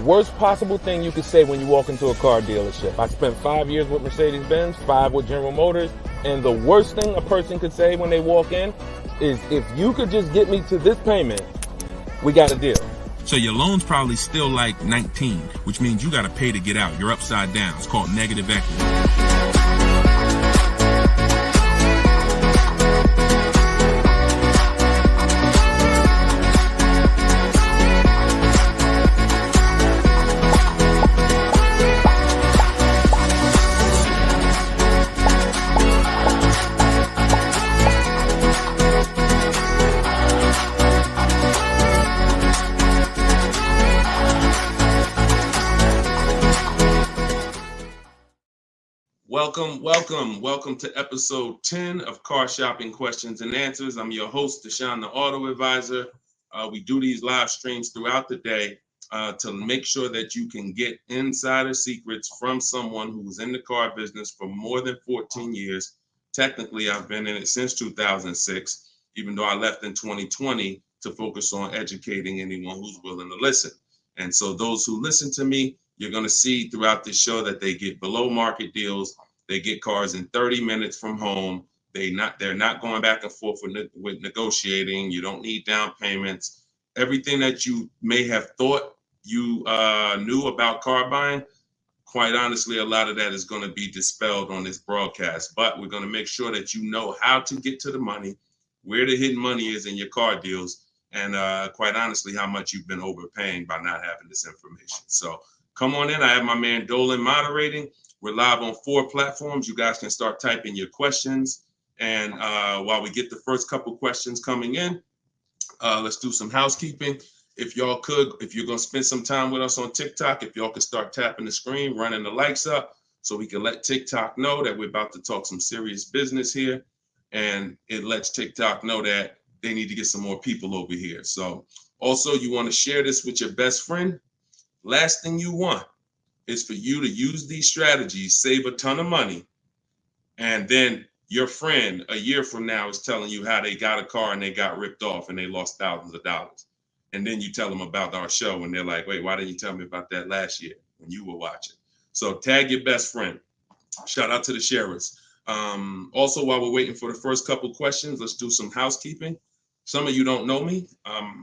worst possible thing you could say when you walk into a car dealership. I spent 5 years with Mercedes-Benz, 5 with General Motors, and the worst thing a person could say when they walk in is, if you could just get me to this payment, we got a deal. So your loan's probably still like 19, which means you got to pay to get out. You're upside down. It's called negative equity. Welcome to episode 10 of Car Shopping Questions and Answers. I'm your host, Deshone the Auto Advisor. We do these live streams throughout the day to make sure that you can get insider secrets from someone who was in the car business for more than 14 years. Technically, I've been in it since 2006, even though I left in 2020 to focus on educating anyone who's willing to listen. And so those who listen to me, you're going to see throughout this show that they get below market deals. They get cars in 30 minutes from home. They're not going back and forth with negotiating. You don't need down payments. Everything that you may have thought you knew about car buying, quite honestly, a lot of that is going to be dispelled on this broadcast. But we're going to make sure that you know how to get to the money, where the hidden money is in your car deals, and quite honestly, how much you've been overpaying by not having this information. So come on in. I have my man Dolan moderating. We're live on 4 platforms. You guys can start typing your questions. And while we get the first couple questions coming in, let's do some housekeeping. If you're going to spend some time with us on TikTok, if y'all could start tapping the screen, running the likes up, so we can let TikTok know that we're about to talk some serious business here. And it lets TikTok know that they need to get some more people over here. So also, you want to share this with your best friend. Last thing you want is for you to use these strategies, save a ton of money, and then your friend a year from now is telling you how they got a car and they got ripped off and they lost thousands of dollars. And then you tell them about our show and they're like, wait, why didn't you tell me about that last year when you were watching? So tag your best friend. Shout out to the sharers. Also, while we're waiting for the first couple questions, let's do some housekeeping. Some of you don't know me.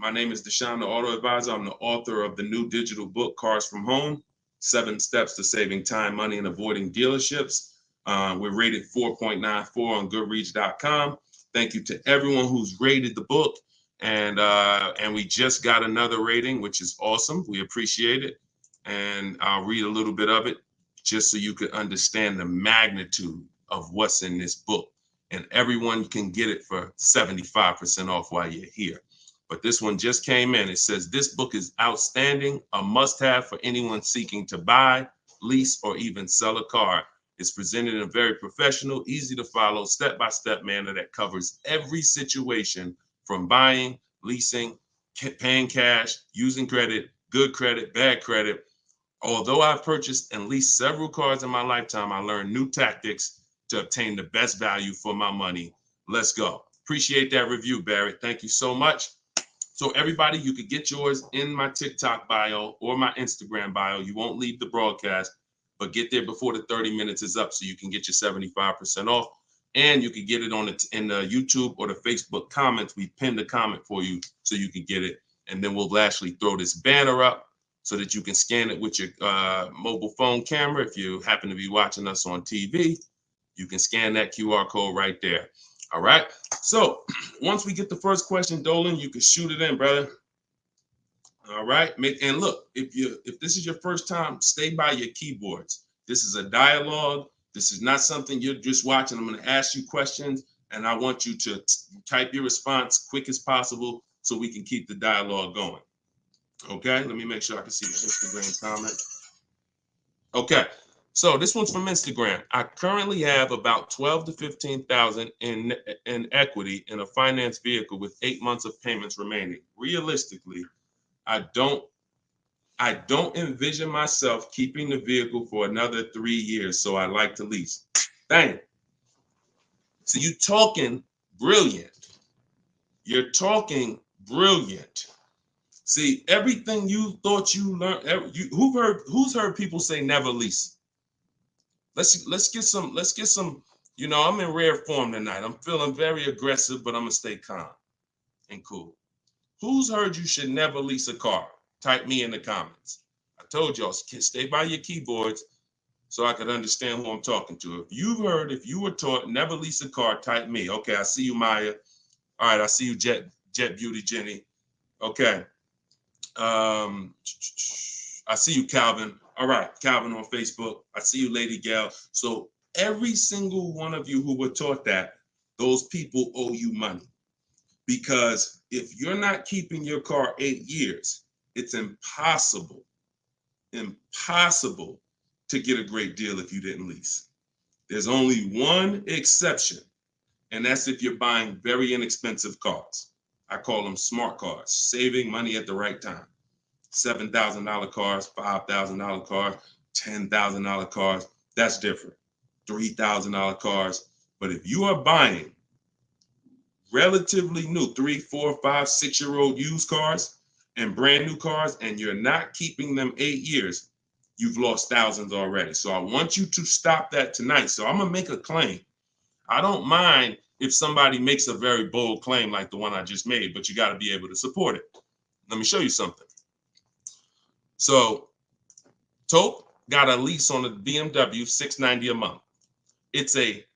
My name is Deshone the Auto Advisor. I'm the author of the new digital book, Cars from Home, 7 Steps to Saving Time, Money, and Avoiding Dealerships. We're rated 4.94 on Goodreads.com. Thank you to everyone who's rated the book. And we just got another rating, which is awesome. We appreciate it. And I'll read a little bit of it just so you can understand the magnitude of what's in this book. And everyone can get it for 75% off while you're here. But this one just came in. It says, this book is outstanding, a must-have for anyone seeking to buy, lease, or even sell a car. It's presented in a very professional, easy to follow, step-by-step manner that covers every situation from buying, leasing, paying cash, using credit, good credit, bad credit. Although I've purchased and leased several cars in my lifetime, I learned new tactics to obtain the best value for my money. Let's go. Appreciate that review, Barrett. Thank you so much. So everybody, you could get yours in my TikTok bio or my Instagram bio. You won't leave the broadcast, but get there before the 30 minutes is up so you can get your 75% off. And you can get it in the YouTube or the Facebook comments. We pinned the comment for you so you can get it. And then we'll actually throw this banner up so that you can scan it with your mobile phone camera. If you happen to be watching us on TV, you can scan that QR code right there. All right. So once we get the first question, Dolan, you can shoot it in, brother. All right. And look, if this is your first time, stay by your keyboards. This is a dialogue. This is not something you're just watching. I'm going to ask you questions, and I want you to type your response quick as possible so we can keep the dialogue going. Okay. Let me make sure I can see the Instagram comment. Okay. So this one's from Instagram. I currently have about 12 to 15,000 in equity in a finance vehicle with 8 months of payments remaining. Realistically, I don't envision myself keeping the vehicle for another 3 years, so I like to lease. Dang. So you're talking brilliant. You're talking brilliant. See, everything you thought you learned, who's heard people say never lease? Let's get some, I'm in rare form tonight. I'm feeling very aggressive, but I'm gonna stay calm and cool. Who's heard you should never lease a car? Type me in the comments. I told y'all, stay by your keyboards so I could understand who I'm talking to. If you were taught never lease a car, type me. Okay, I see you, Maya. All right, I see you, Jet Beauty Jenny. Okay. I see you, Calvin. All right, Calvin on Facebook. I see you, Lady Gal. So every single one of you who were taught that, those people owe you money. Because if you're not keeping your car 8 years, it's impossible to get a great deal if you didn't lease. There's only one exception, and that's if you're buying very inexpensive cars. I call them smart cars, saving money at the right time. $7,000 cars, $5,000 cars, $10,000 cars, that's different. $3,000 cars. But if you are buying relatively new 3, 4, 5, 6-year-old used cars and brand new cars, and you're not keeping them 8 years, you've lost thousands already. So I want you to stop that tonight. So I'm gonna make a claim. I don't mind if somebody makes a very bold claim like the one I just made, but you got to be able to support it. Let me show you something. So Tope got a lease on a BMW $690 a month. It's a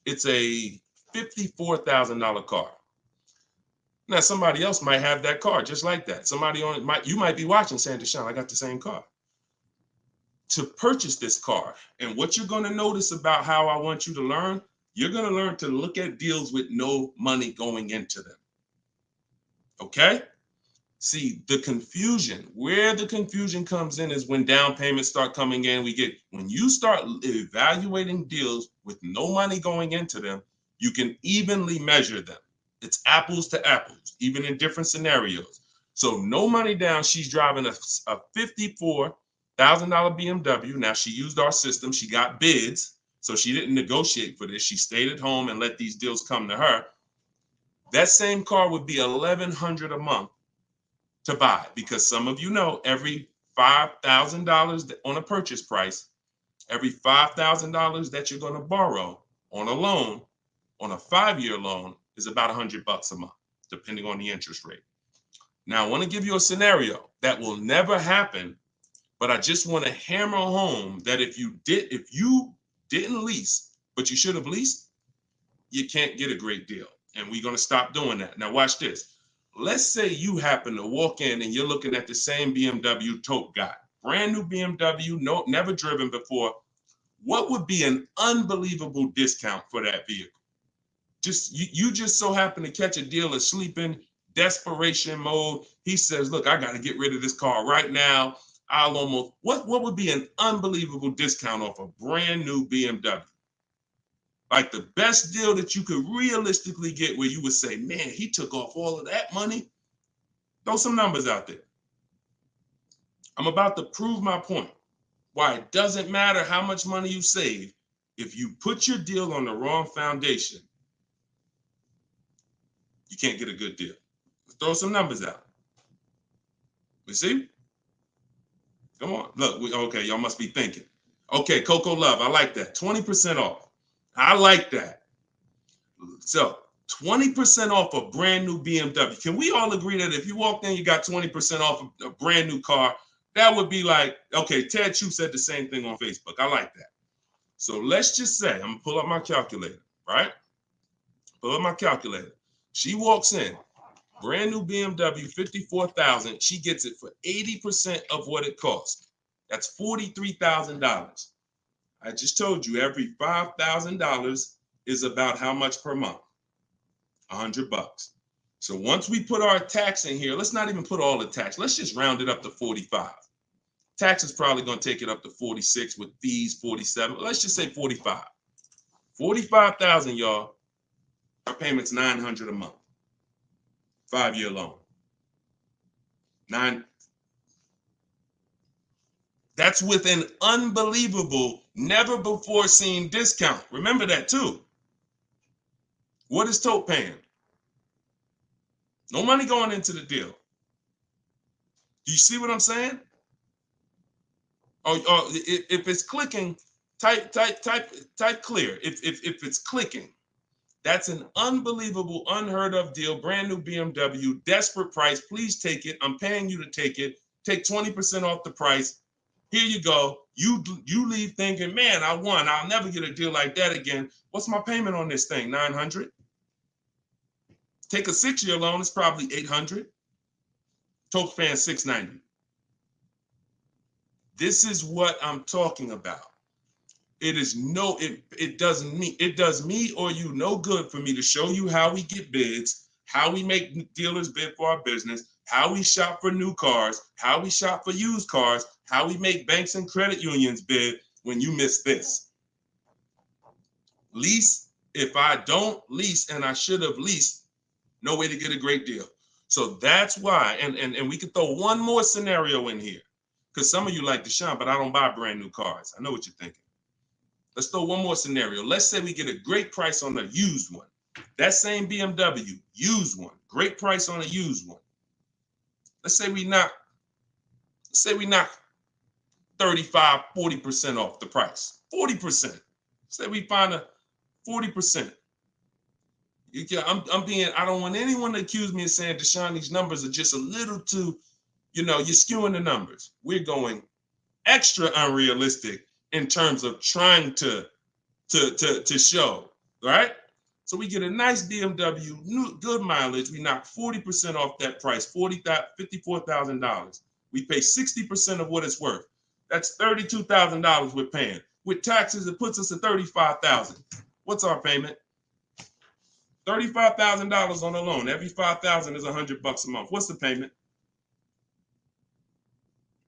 $54,000 car. Now somebody else might have that car just like that. You might be watching saying, Deshone, I got the same car. To purchase this car, and what you're going to notice about how I want you to learn, you're going to learn to look at deals with no money going into them. Okay? See, where the confusion comes in is when down payments start coming in. When you start evaluating deals with no money going into them, you can evenly measure them. It's apples to apples, even in different scenarios. So no money down, she's driving a $54,000 BMW. Now she used our system, she got bids, so she didn't negotiate for this. She stayed at home and let these deals come to her. That same car would be $1,100 a month to buy, because some of you know every $5,000 on a purchase price, every $5,000 that you're going to borrow on a loan, on a 5-year loan, is about $100 a month, depending on the interest rate. Now, I want to give you a scenario that will never happen, but I just want to hammer home that if you didn't lease, but you should have leased, you can't get a great deal. And we're going to stop doing that. Now, watch this. Let's say you happen to walk in and you're looking at the same BMW Tope got. Brand new BMW, never driven before. What would be an unbelievable discount for that vehicle? You just so happen to catch a deal asleep in desperation mode. He says, look, I got to get rid of this car right now. What would be an unbelievable discount off a brand new BMW? Like the best deal that you could realistically get, where you would say, man, he took off all of that money. Throw some numbers out there. I'm about to prove my point. Why it doesn't matter how much money you save. If you put your deal on the wrong foundation, you can't get a good deal. Let's throw some numbers out. You see? Come on. Look, okay, y'all must be thinking. Okay, Coco Love, I like that. 20% off. I like that. So 20% off a brand new BMW. Can we all agree that if you walked in, you got 20% off a brand new car? That would be like, okay, Ted Chu said the same thing on Facebook. I like that. So let's just say, I'm gonna pull up my calculator, right? Pull up my calculator. She walks in, brand new BMW, $54,000. She gets it for 80% of what it costs. That's $43,000. I just told you every $5,000 is about how much per month? $100. So once we put our tax in here, let's not even put all the tax. Let's just round it up to 45. Tax is probably going to take it up to 46 with fees, 47. Let's just say 45. 45,000, y'all. Our payment's $900 a month. 5-year loan. That's with an unbelievable, never before seen discount. Remember that too. What is Tope paying? No money going into the deal. Do you see what I'm saying? Or if it's clicking, type clear. If it's clicking, that's an unbelievable, unheard of deal. Brand new BMW, desperate price. Please take it. I'm paying you to take it. Take 20% off the price. Here you go. You leave thinking, man, I won. I'll never get a deal like that again. What's my payment on this thing? $900. Take a 6-year loan. It's probably $800. Toke paying $690. This is what I'm talking about. It does me or you no good for me to show you how we get bids, how we make dealers bid for our business, how we shop for new cars, how we shop for used cars, how we make banks and credit unions bid when you miss this. Lease, if I don't lease and I should have leased, no way to get a great deal. So that's why, and we could throw one more scenario in here, because some of you like Deshone, but I don't buy brand new cars. I know what you're thinking. Let's throw one more scenario. Let's say we get a great price on a used one. That same BMW, used one, great price on a used one. Let's say we knock 35, 40% off the price. 40%. Say we find a 40%. I don't want anyone to accuse me of saying, Deshone, these numbers are just a little too, you're skewing the numbers. We're going extra unrealistic in terms of trying to show, right? So we get a nice BMW, new, good mileage. We knock 40% off that price, $54,000. We pay 60% of what it's worth. That's $32,000 we're paying. With taxes, it puts us at $35,000. What's our payment? $35,000 on a loan. Every $5,000 is $100 a month. What's the payment?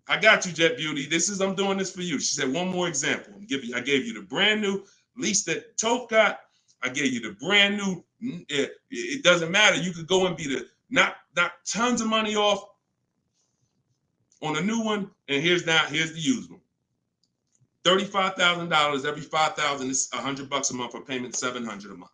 I got you, Jet Beauty. I'm doing this for you. She said, one more example. I gave you the brand new lease that Toke got. I gave you the brand new. It doesn't matter. You could go and be knock tons of money off on a new one. And here's the used one. $35,000. Every $5,000 is $100 a month. A payment $700 a month.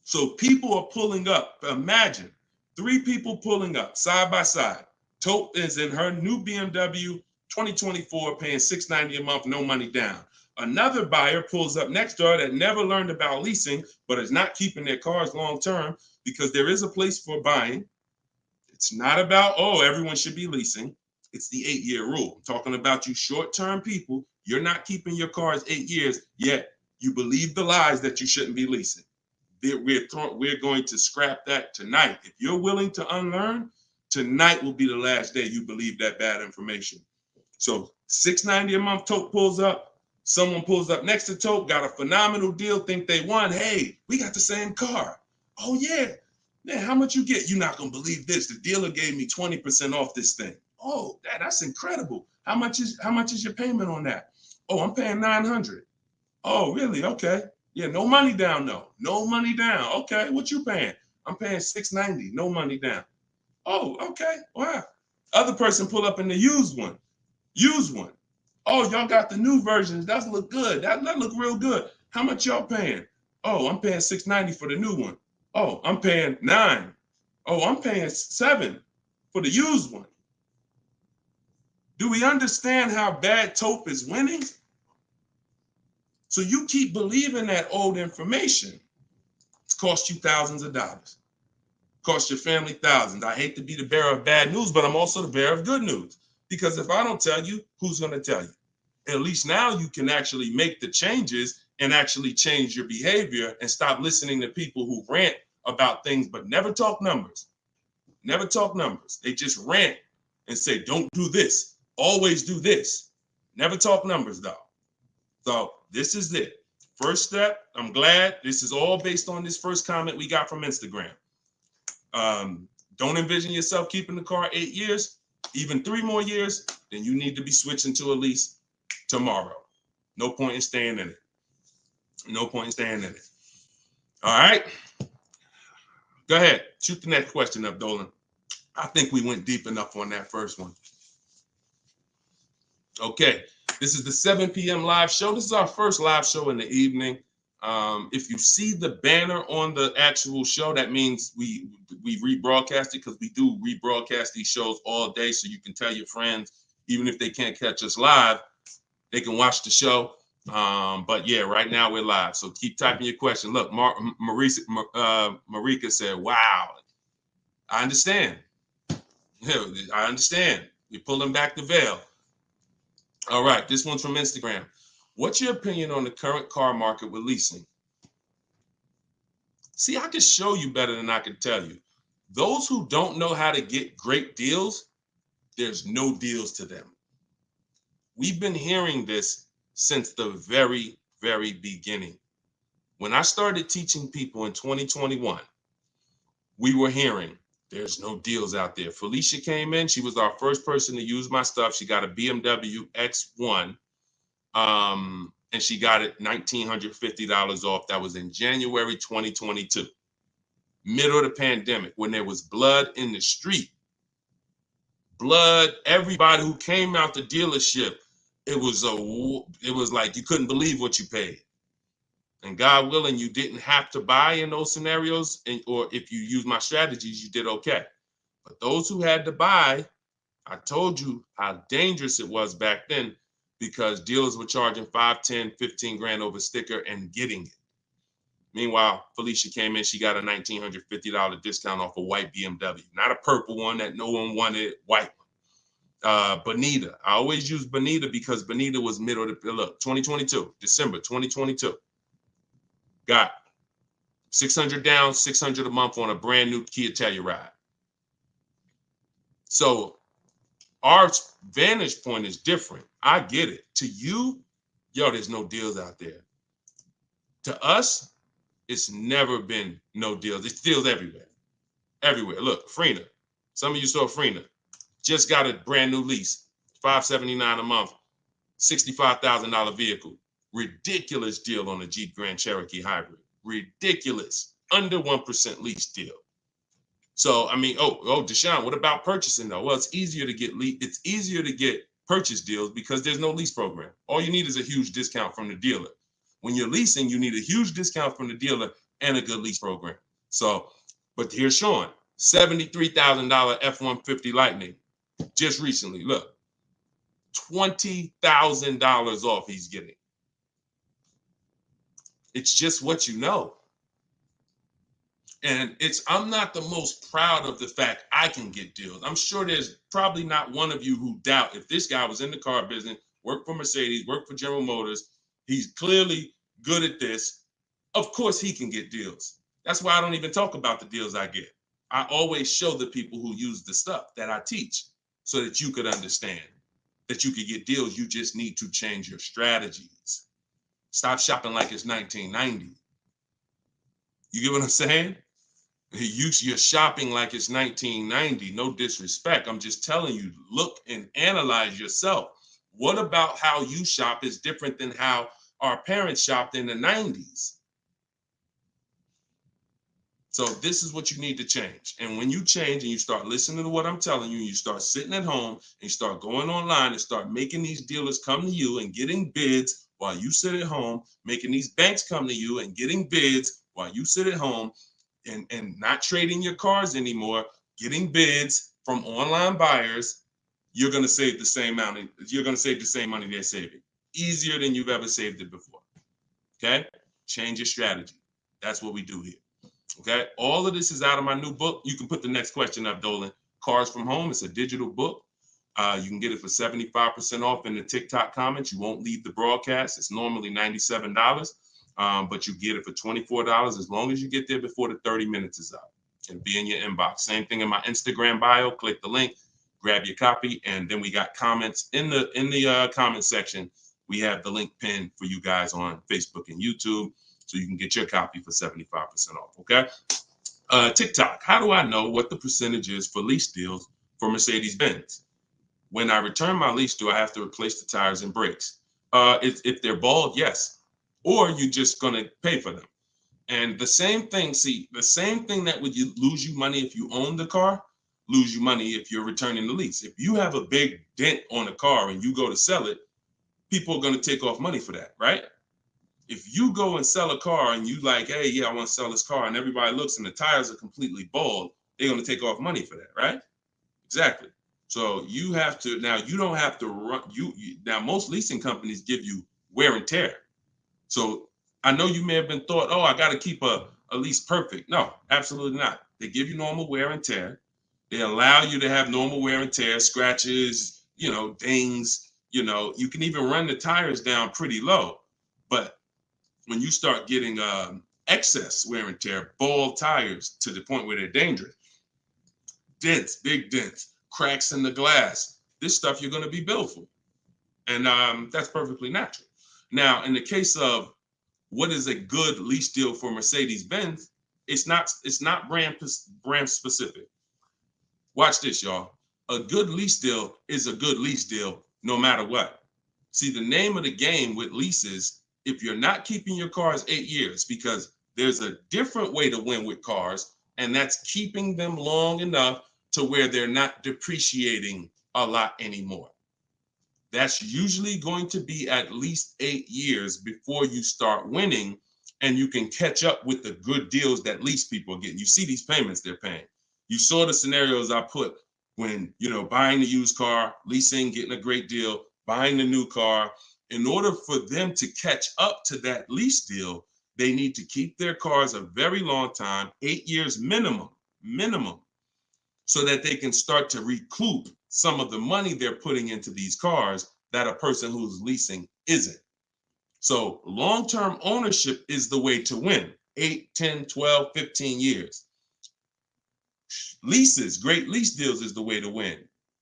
So people are pulling up. Imagine 3 people pulling up side by side. Tope is in her new BMW 2024, paying $690 a month, no money down. Another buyer pulls up next door that never learned about leasing, but is not keeping their cars long term, because there is a place for buying. It's not about, everyone should be leasing. It's the 8-year rule. I'm talking about you short-term people. You're not keeping your cars 8 years, yet you believe the lies that you shouldn't be leasing. We're going to scrap that tonight. If you're willing to unlearn, tonight will be the last day you believe that bad information. So $690 a month, Toke pulls up. Someone pulls up next to Toke, got a phenomenal deal, think they won. Hey, we got the same car. Oh yeah, man, how much you get? You're not gonna believe this. The dealer gave me 20% off this thing. Oh, that's incredible. How much is your payment on that? Oh, I'm paying $900. Oh, really? Okay. Yeah, no money down though. No money down. Okay, what you paying? I'm paying $690. No money down. Oh, okay. Wow. Other person pull up in the used one. Oh, y'all got the new versions. That look good. That look real good. How much y'all paying? Oh, I'm paying $690 for the new one. Oh, I'm paying $9. Oh, I'm paying $7 for the used one. Do we understand how bad Tope is winning? So you keep believing that old information. It's cost you thousands of dollars. Cost your family thousands. I hate to be the bearer of bad news, but I'm also the bearer of good news. Because if I don't tell you, who's going to tell you? At least now you can actually make the changes and actually change your behavior and stop listening to people who rant about things but never talk numbers. Never talk numbers. They just rant and say, don't do this. Always do this. Never talk numbers though. So this is it. First step, I'm glad this is all based on this first comment we got from Instagram. Don't envision yourself keeping the car 8 years, even 3 more years, then you need to be switching to a lease tomorrow. No point in staying in it. No point in staying in it. All right. Go ahead. Shoot the next question up, Dolan. I think we went deep enough on that first one. Okay. This is the 7 p.m. live show. This is our first live show in the evening. If you see the banner on the actual show, that means we rebroadcast it, because we do rebroadcast these shows all day, so you can tell your friends, even if they can't catch us live, they can watch the show. But yeah, right now we're live, so keep typing your question. Look, Marika said, "Wow, I understand. Yeah, I understand. You're pulling back the veil." All right, this one's from Instagram. What's your opinion on the current car market with leasing? See, I can show you better than I can tell you. Those who don't know how to get great deals, there's no deals to them. We've been hearing this since the very, very beginning. When I started teaching people in 2021, we were hearing there's no deals out there. Felicia came in. She was our first person to use my stuff. She got a BMW X1. And she got it $1,950 off. That was in January 2022, middle of the pandemic, when there was blood in the street. Blood, everybody who came out the dealership, it was like you couldn't believe what you paid. And God willing, you didn't have to buy in those scenarios, or if you use my strategies, you did okay. But those who had to buy, I told you how dangerous it was back then, because dealers were charging 5, 10, 15 grand over sticker and getting it. Meanwhile, Felicia came in, she got a $1,950 discount off a white BMW, not a purple one that no one wanted, white one. Bonita, I always use Bonita because Bonita was middle of the, look, 2022, December 2022. Got 600 down, 600 a month on a brand new Kia Telluride. So our vantage point is different. I get it. To you, yo, there's no deals out there. To us, it's never been no deals. It's deals everywhere. Everywhere. Look, Frena. Some of you saw Frena. Just got a brand new lease. $579 a month. $65,000 vehicle. Ridiculous deal on the Jeep Grand Cherokee Hybrid. Ridiculous. Under 1% lease deal. So, I mean, Deshone, what about purchasing though? Well, it's easier to get purchase deals because there's no lease program. All you need is a huge discount from the dealer. When you're leasing, you need a huge discount from the dealer and a good lease program. So, but here's Sean, $73,000 F-150 Lightning just recently. Look, $20,000 off he's getting. It's just what you know. And I'm not the most proud of the fact I can get deals. I'm sure there's probably not one of you who doubt if this guy was in the car business, worked for Mercedes, worked for General Motors, he's clearly good at this. Of course he can get deals. That's why I don't even talk about the deals I get. I always show the people who use the stuff that I teach so that you could understand that you could get deals. You just need to change your strategies. Stop shopping like it's 1990. You get what I'm saying? You're shopping like it's 1990. No disrespect. I'm just telling you, look and analyze yourself. What about how you shop is different than how our parents shopped in the 90s? So this is what you need to change. And when you change and you start listening to what I'm telling you, you start sitting at home and you start going online and start making these dealers come to you and getting bids while you sit at home, making these banks come to you and getting bids while you sit at home, and not trading your cars anymore, getting bids from online buyers, you're going to save the same amount. You're going to save the same money they're saving. Easier than you've ever saved it before. Okay? Change your strategy. That's what we do here. Okay? All of this is out of my new book. You can put the next question up, Dolan. Cars from Home. It's a digital book. You can get it for 75% off in the TikTok comments. You won't leave the broadcast. It's normally $97. But you get it for $24 as long as you get there before the 30 minutes is up. It'll be in your inbox. Same thing in my Instagram bio. Click the link, grab your copy, and then we got comments in the comment section. We have the link pinned for you guys on Facebook and YouTube, so you can get your copy for 75% off. Okay. TikTok. How do I know what the percentage is for lease deals for Mercedes-Benz? When I return my lease, do I have to replace the tires and brakes? If they're bald, yes. Or you're just going to pay for them. And the same thing that would lose you money if you own the car, lose you money if you're returning the lease. If you have a big dent on a car and you go to sell it, people are going to take off money for that, right? If you go and sell a car and you like, hey, yeah, I want to sell this car, and everybody looks and the tires are completely bald, they're going to take off money for that, right? Exactly. So you have to, now you don't have to run, now most leasing companies give you wear and tear. So I know you may have been thought, oh, I got to keep a lease perfect. No, absolutely not. They give you normal wear and tear. They allow you to have normal wear and tear, scratches, dings, you can even run the tires down pretty low. But when you start getting excess wear and tear, bald tires to the point where they're dangerous, dents, big dents, cracks in the glass, this stuff you're going to be billed for. And that's perfectly natural. Now, in the case of what is a good lease deal for Mercedes-Benz, it's not brand specific. Watch this, y'all. A good lease deal is a good lease deal no matter what. See, the name of the game with leases, if you're not keeping your cars 8 years, because there's a different way to win with cars, and that's keeping them long enough to where they're not depreciating a lot anymore. That's usually going to be at least 8 years before you start winning, and you can catch up with the good deals that lease people are getting. You see these payments they're paying. You saw the scenarios I put when, buying the used car, leasing, getting a great deal, buying the new car. In order for them to catch up to that lease deal, they need to keep their cars a very long time, 8 years minimum, so that they can start to recoup some of the money they're putting into these cars that a person who's leasing isn't. So long-term ownership is the way to win. 8, 10, 12, 15 years. Leases, great lease deals is the way to win.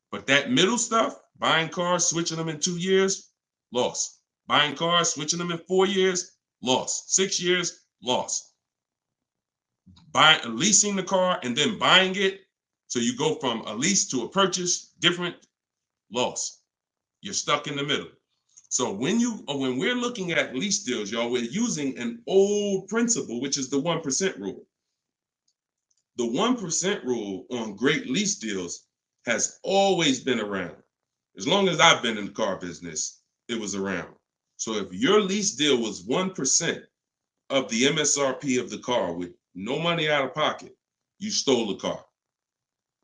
But that middle stuff, buying cars, switching them in 2 years, loss. Buying cars, switching them in 4 years, loss. 6 years, loss. Leasing the car and then buying it, so you go from a lease to a purchase, different, loss. You're stuck in the middle. So when we're looking at lease deals, y'all, we're using an old principle, which is the 1% rule. The 1% rule on great lease deals has always been around. As long as I've been in the car business, it was around. So if your lease deal was 1% of the MSRP of the car with no money out of pocket, you stole the car.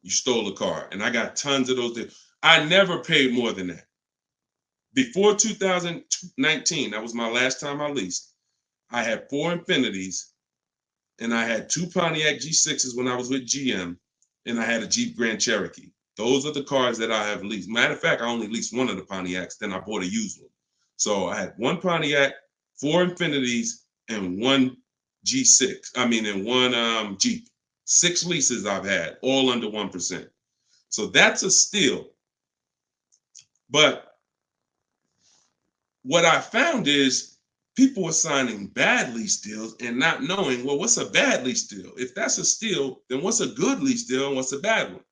You stole a car. And I got tons of those deals. I never paid more than that. Before 2019, that was my last time I leased, I had 4 Infinities, and I had 2 Pontiac G6s when I was with GM, and I had a Jeep Grand Cherokee. Those are the cars that I have leased. Matter of fact, I only leased one of the Pontiacs, then I bought a used one. So I had 1 Pontiac, 4 Infinities, and 1 G6. And 1 Jeep. 6 leases I've had, all under 1%. So that's a steal. But what I found is people are signing bad lease deals and not knowing, well, what's a bad lease deal? If that's a steal, then what's a good lease deal and what's a bad one?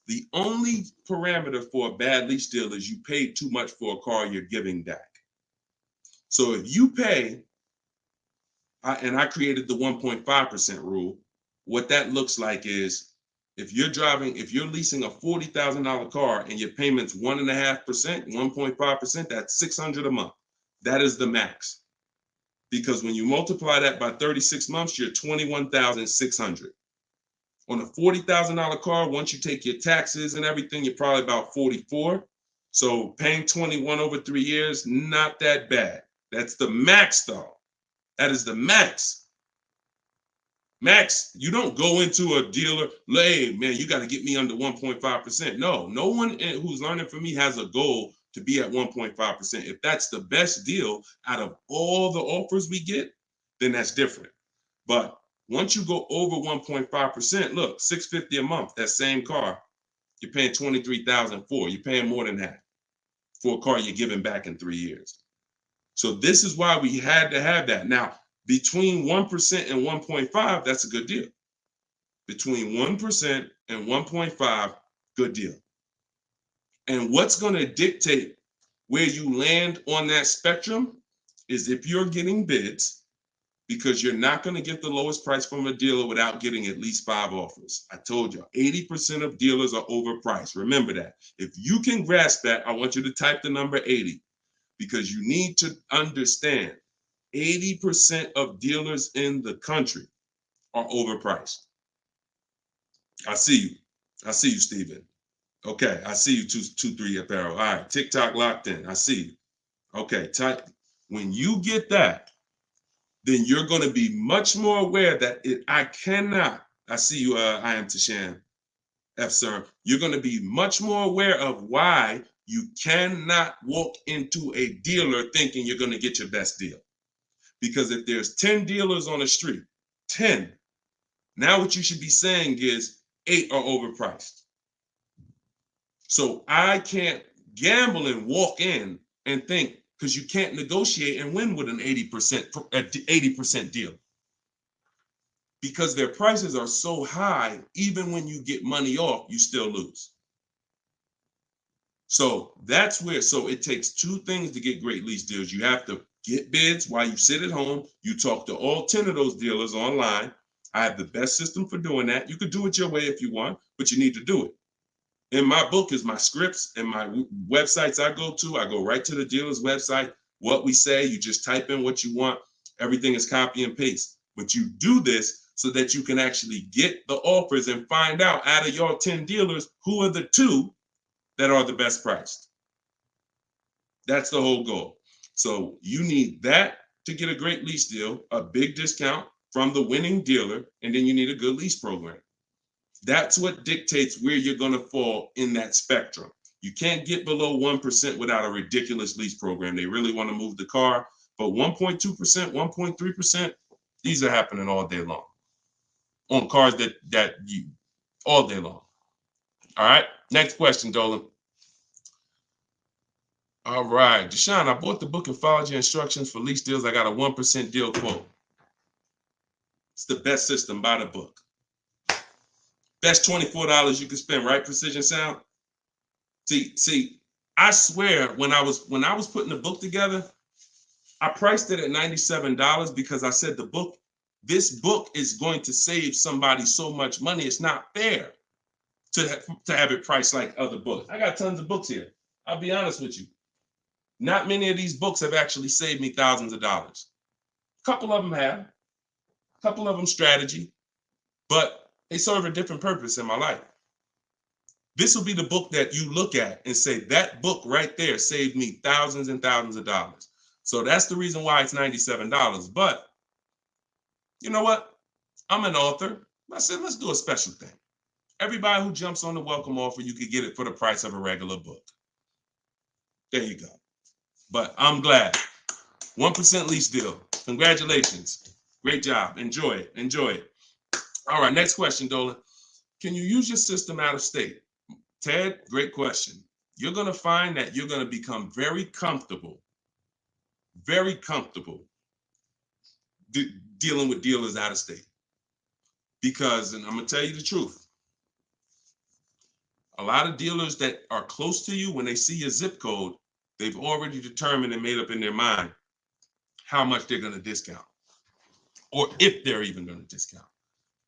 The only parameter for a bad lease deal is you paid too much for a car you're giving back. So if you pay, and I created the 1.5% rule, what that looks like is if you're leasing a $40,000 car and your payment's 1.5%, 1.5%, that's $600 a month. That is the max. Because when you multiply that by 36 months, you're $21,600. On a $40,000 car, once you take your taxes and everything, you're probably about 44. So paying 21 over 3 years, not that bad. That's the max though. That is the max. Max, you don't go into a dealer, hey, man, you got to get me under 1.5%. No one who's learning from me has a goal to be at 1.5%. If that's the best deal out of all the offers we get, then that's different. But once you go over 1.5%, look, $650 a month, that same car, you're paying $23,000 for. You're paying more than that for a car you're giving back in 3 years. So this is why we had to have that. Now, between 1% and 1.5, that's a good deal. Between 1% and 1.5, good deal. And what's going to dictate where you land on that spectrum is if you're getting bids, because you're not going to get the lowest price from a dealer without getting at least 5 offers. I told you, 80% of dealers are overpriced. Remember that. If you can grasp that, I want you to type the number 80, because you need to understand 80% of dealers in the country are overpriced. I see you. I see you, Steven. Okay, I see you, 223 apparel. All right, TikTok locked in. I see you. Okay, type. When you get that, then you're going to be much more aware that I cannot. I see you. I am Tashan F. Sir. You're going to be much more aware of why you cannot walk into a dealer thinking you're going to get your best deal. Because if there's 10 dealers on the street, 10, now what you should be saying is 8 are overpriced. So I can't gamble and walk in and think, because you can't negotiate and win with an 80% deal. Because their prices are so high, even when you get money off, you still lose. So that's where, so it takes two things to get great lease deals. You have to get bids while you sit at home. You talk to all 10 of those dealers online. I have the best system for doing that. You could do it your way if you want, but you need to do it. In my book is my scripts and my websites I go right to the dealer's website. What we say, you just type in what you want. Everything is copy and paste. But you do this so that you can actually get the offers and find out of your 10 dealers, who are the 2 that are the best priced. That's the whole goal. So you need that to get a great lease deal, a big discount from the winning dealer, and then you need a good lease program. That's what dictates where you're going to fall in that spectrum. You can't get below 1% without a ridiculous lease program. They really want to move the car, but 1.2%, 1.3%, these are happening all day long on cars that you all day long. All right, next question, Dolan. All right, Deshaun, I bought the book and followed your instructions for lease deals. I got a 1% deal quote. It's the best system. Buy the book. Best $24 you can spend, right? Precision Sound. See, I swear when I was putting the book together, I priced it at $97 because I said this book is going to save somebody so much money. It's not fair to have it priced like other books. I got tons of books here. I'll be honest with you. Not many of these books have actually saved me thousands of dollars. A couple of them have. A couple of them strategy, but they serve a different purpose in my life. This will be the book that you look at and say, that book right there saved me thousands and thousands of dollars. So that's the reason why it's $97. But you know what? I'm an author. I said, let's do a special thing. Everybody who jumps on the welcome offer, you could get it for the price of a regular book. There you go. But I'm glad. 1% lease deal. Congratulations. Great job. Enjoy it. Enjoy it. All right, next question, Dolan. Can you use your system out of state? Ted, great question. You're going to find that you're going to become very comfortable dealing with dealers out of state. Because, and I'm going to tell you the truth, a lot of dealers that are close to you, when they see your zip code, they've already determined and made up in their mind how much they're going to discount, or if they're even going to discount,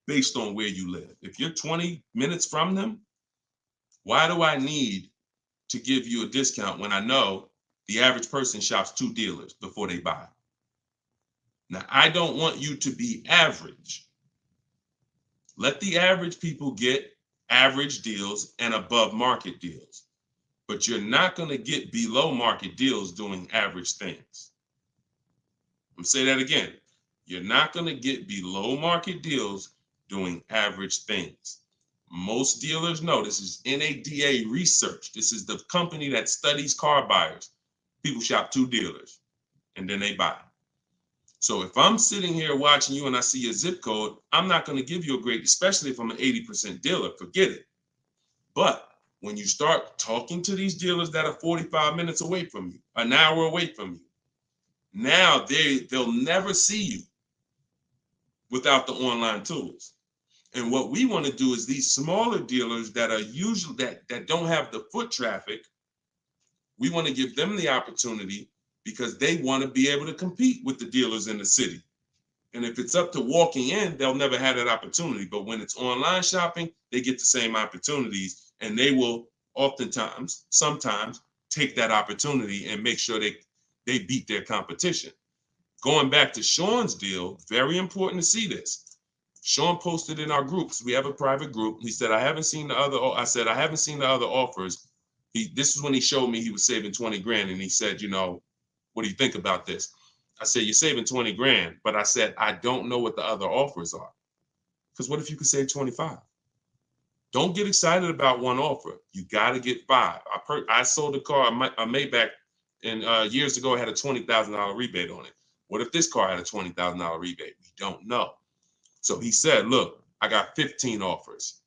based on where you live. If you're 20 minutes from them, why do I need to give you a discount when I know the average person shops 2 dealers before they buy? Now, I don't want you to be average. Let the average people get average deals and above market deals, but you're not going to get below market deals doing average things. I'm going to say that again. You're not going to get below market deals doing average things. Most dealers know, this is NADA research. This is the company that studies car buyers. People shop 2 dealers and then they buy. So if I'm sitting here watching you and I see a zip code, I'm not going to give you a great, especially if I'm an 80% dealer, forget it. But when you start talking to these dealers that are 45 minutes away from you, an hour away from you, now they'll never see you without the online tools. And what we want to do is these smaller dealers that are usually that don't have the foot traffic, we want to give them the opportunity because they want to be able to compete with the dealers in the city. And if it's up to walking in, they'll never have that opportunity. But when it's online shopping, they get the same opportunities, and they will sometimes take that opportunity and make sure they beat their competition. going back to Sean's deal, very important to see this. Sean posted in our groups. We have a private group. He said, I haven't seen the other. I said, I haven't seen the other offers. This is when he showed me he was saving 20 grand. And he said, you know, what do you think about this? I said, you're saving 20 grand. But I said, I don't know what the other offers are. Because what if you could save 25? Don't get excited about one offer. You got to get 5. I sold a car, a Maybach, and years ago, it had a $20,000 rebate on it. What if this car had a $20,000 rebate? We don't know. So he said, look, I got 15 offers.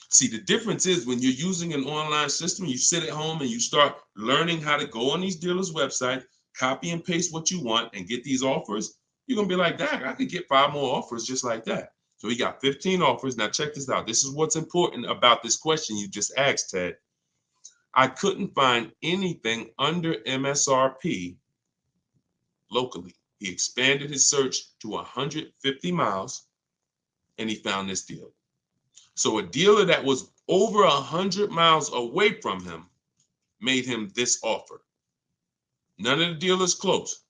See, the difference is when you're using an online system, you sit at home and you start learning how to go on these dealers' website, copy and paste what you want and get these offers. You're going to be like, dang, I could get 5 more offers just like that. So he got 15 offers. Now check this out. This is what's important about this question you just asked, Ted. I couldn't find anything under MSRP locally. He expanded his search to 150 miles and he found this deal. So a dealer that was over 100 miles away from him made him this offer. None of the dealers close.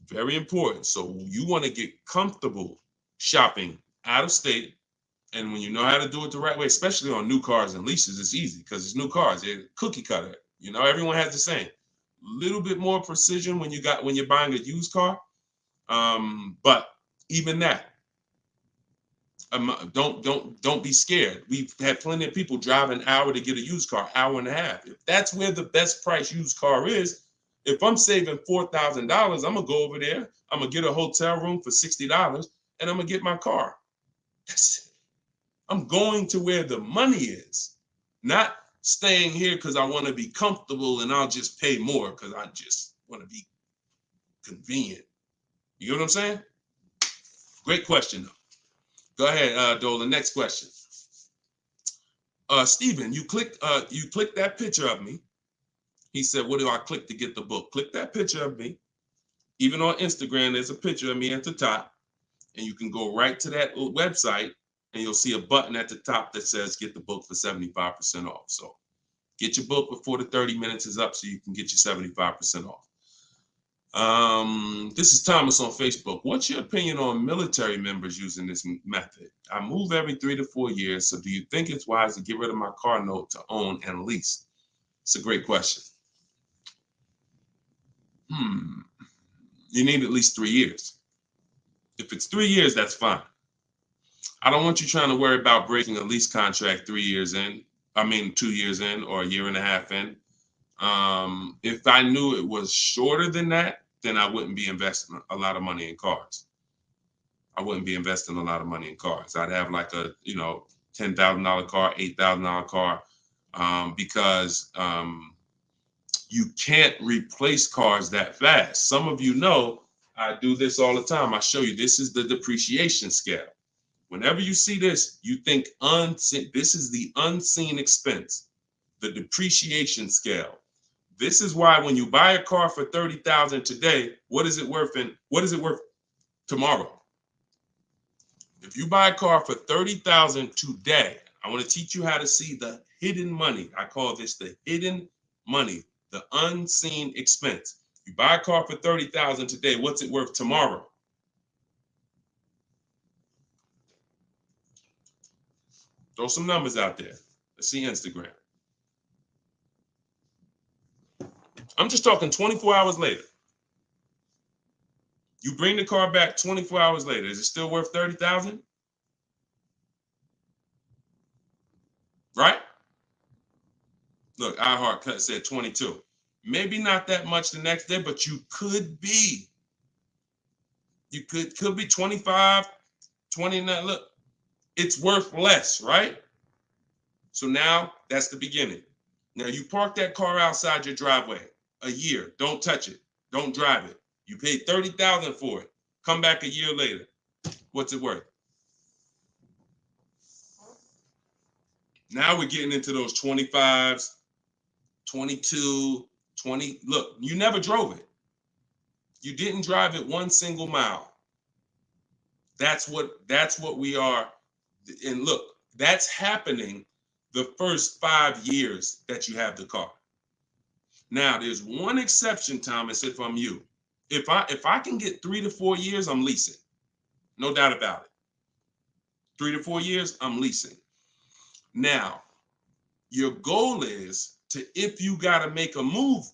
Very important. So you want to get comfortable shopping out of state. And when you know how to do it the right way, especially on new cars and leases, it's easy because it's new cars. They're cookie cutter. You know, everyone has the same. Little bit more precision when you're buying a used car. But even that, don't be scared. We've had plenty of people drive an hour to get a used car, hour and a half. If that's where the best price used car is, if I'm saving $4,000, I'm gonna go over there. I'm gonna get a hotel room for $60, and I'm gonna get my car. That's it. I'm going to where the money is, not staying here because I want to be comfortable and I'll just pay more because I just want to be convenient. You get what I'm saying? Great question, though. Go ahead, Dola. Next question. Stephen, you clicked that picture of me. He said, what do I click to get the book? Click that picture of me. Even on Instagram, there's a picture of me at the top. And you can go right to that website and you'll see a button at the top that says get the book for 75% off. So get your book before the 30 minutes is up so you can get your 75% off. This is Thomas on Facebook. What's your opinion on military members using this method? I move every 3 to 4 years. So do you think it's wise to get rid of my car note to own and lease? It's a great question. You need at least 3 years. If it's 3 years, that's fine. I don't want you trying to worry about breaking a lease contract 3 years in. 2 years in or a year and a half in. If I knew it was shorter than that, then I wouldn't be investing a lot of money in cars. I'd have like a, $10,000 car, $8,000 car, because you can't replace cars that fast. Some of you know I do this all the time. I show you, this is the depreciation scale. Whenever you see this, you think unseen. This is the unseen expense, the depreciation scale. This is why when you buy a car for $30,000 today, what is it worth tomorrow? If you buy a car for $30,000 today, I want to teach you how to see the hidden money. I call this the hidden money, the unseen expense. You buy a car for $30,000 today, what's it worth tomorrow? Throw some numbers out there. Let's see Instagram. I'm just talking 24 hours later. You bring the car back 24 hours later. Is it still worth $30,000? Right? Look, iHeart said 22. Maybe not that much the next day, but you could be. You could be 25, 29. Look, it's worth less, right? So now that's the beginning. Now you park that car outside your driveway a year. Don't touch it. Don't drive it. You paid $30,000 for it. Come back a year later. What's it worth? Now we're getting into those 25s, 22, 20. Look, you never drove it. You didn't drive it one single mile. That's what we are. And look, that's happening the first 5 years that you have the car. Now, there's one exception, Thomas, if I'm you. if I can get 3 to 4 years, I'm leasing. No doubt about it. 3 to 4 years, I'm leasing. Now, your goal is to, if you got to make a move,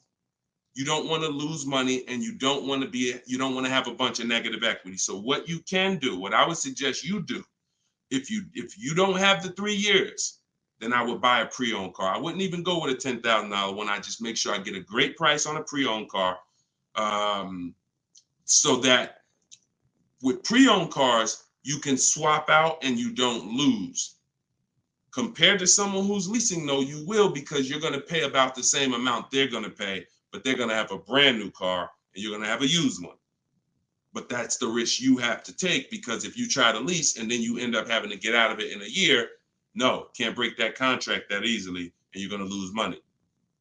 you don't want to lose money and you don't want to have a bunch of negative equity. So what you can do, what I would suggest you do, if you don't have the 3 years, then I would buy a pre-owned car. I wouldn't even go with a $10,000 one. I just make sure I get a great price on a pre-owned car, so that with pre-owned cars, you can swap out and you don't lose. Compared to someone who's leasing, though, you will, because you're going to pay about the same amount they're going to pay, but they're going to have a brand new car and you're going to have a used one. But that's the risk you have to take, because if you try to lease and then you end up having to get out of it in a year, no, can't break that contract that easily and you're going to lose money.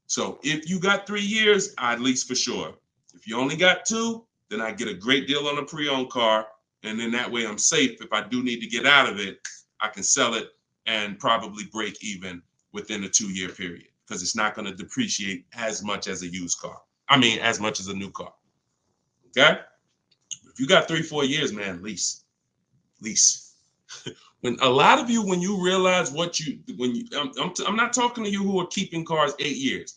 So if you got 3 years, I'd lease for sure. If you only got 2, then I get a great deal on a pre-owned car. And then that way I'm safe. If I do need to get out of it, I can sell it and probably break even within a 2-year period, because it's not going to depreciate as much as a used car. I mean, as much as a new car. Okay? If you got 3-4 years, man, lease. When a lot of you, when you realize I'm not talking to you who are keeping cars 8 years.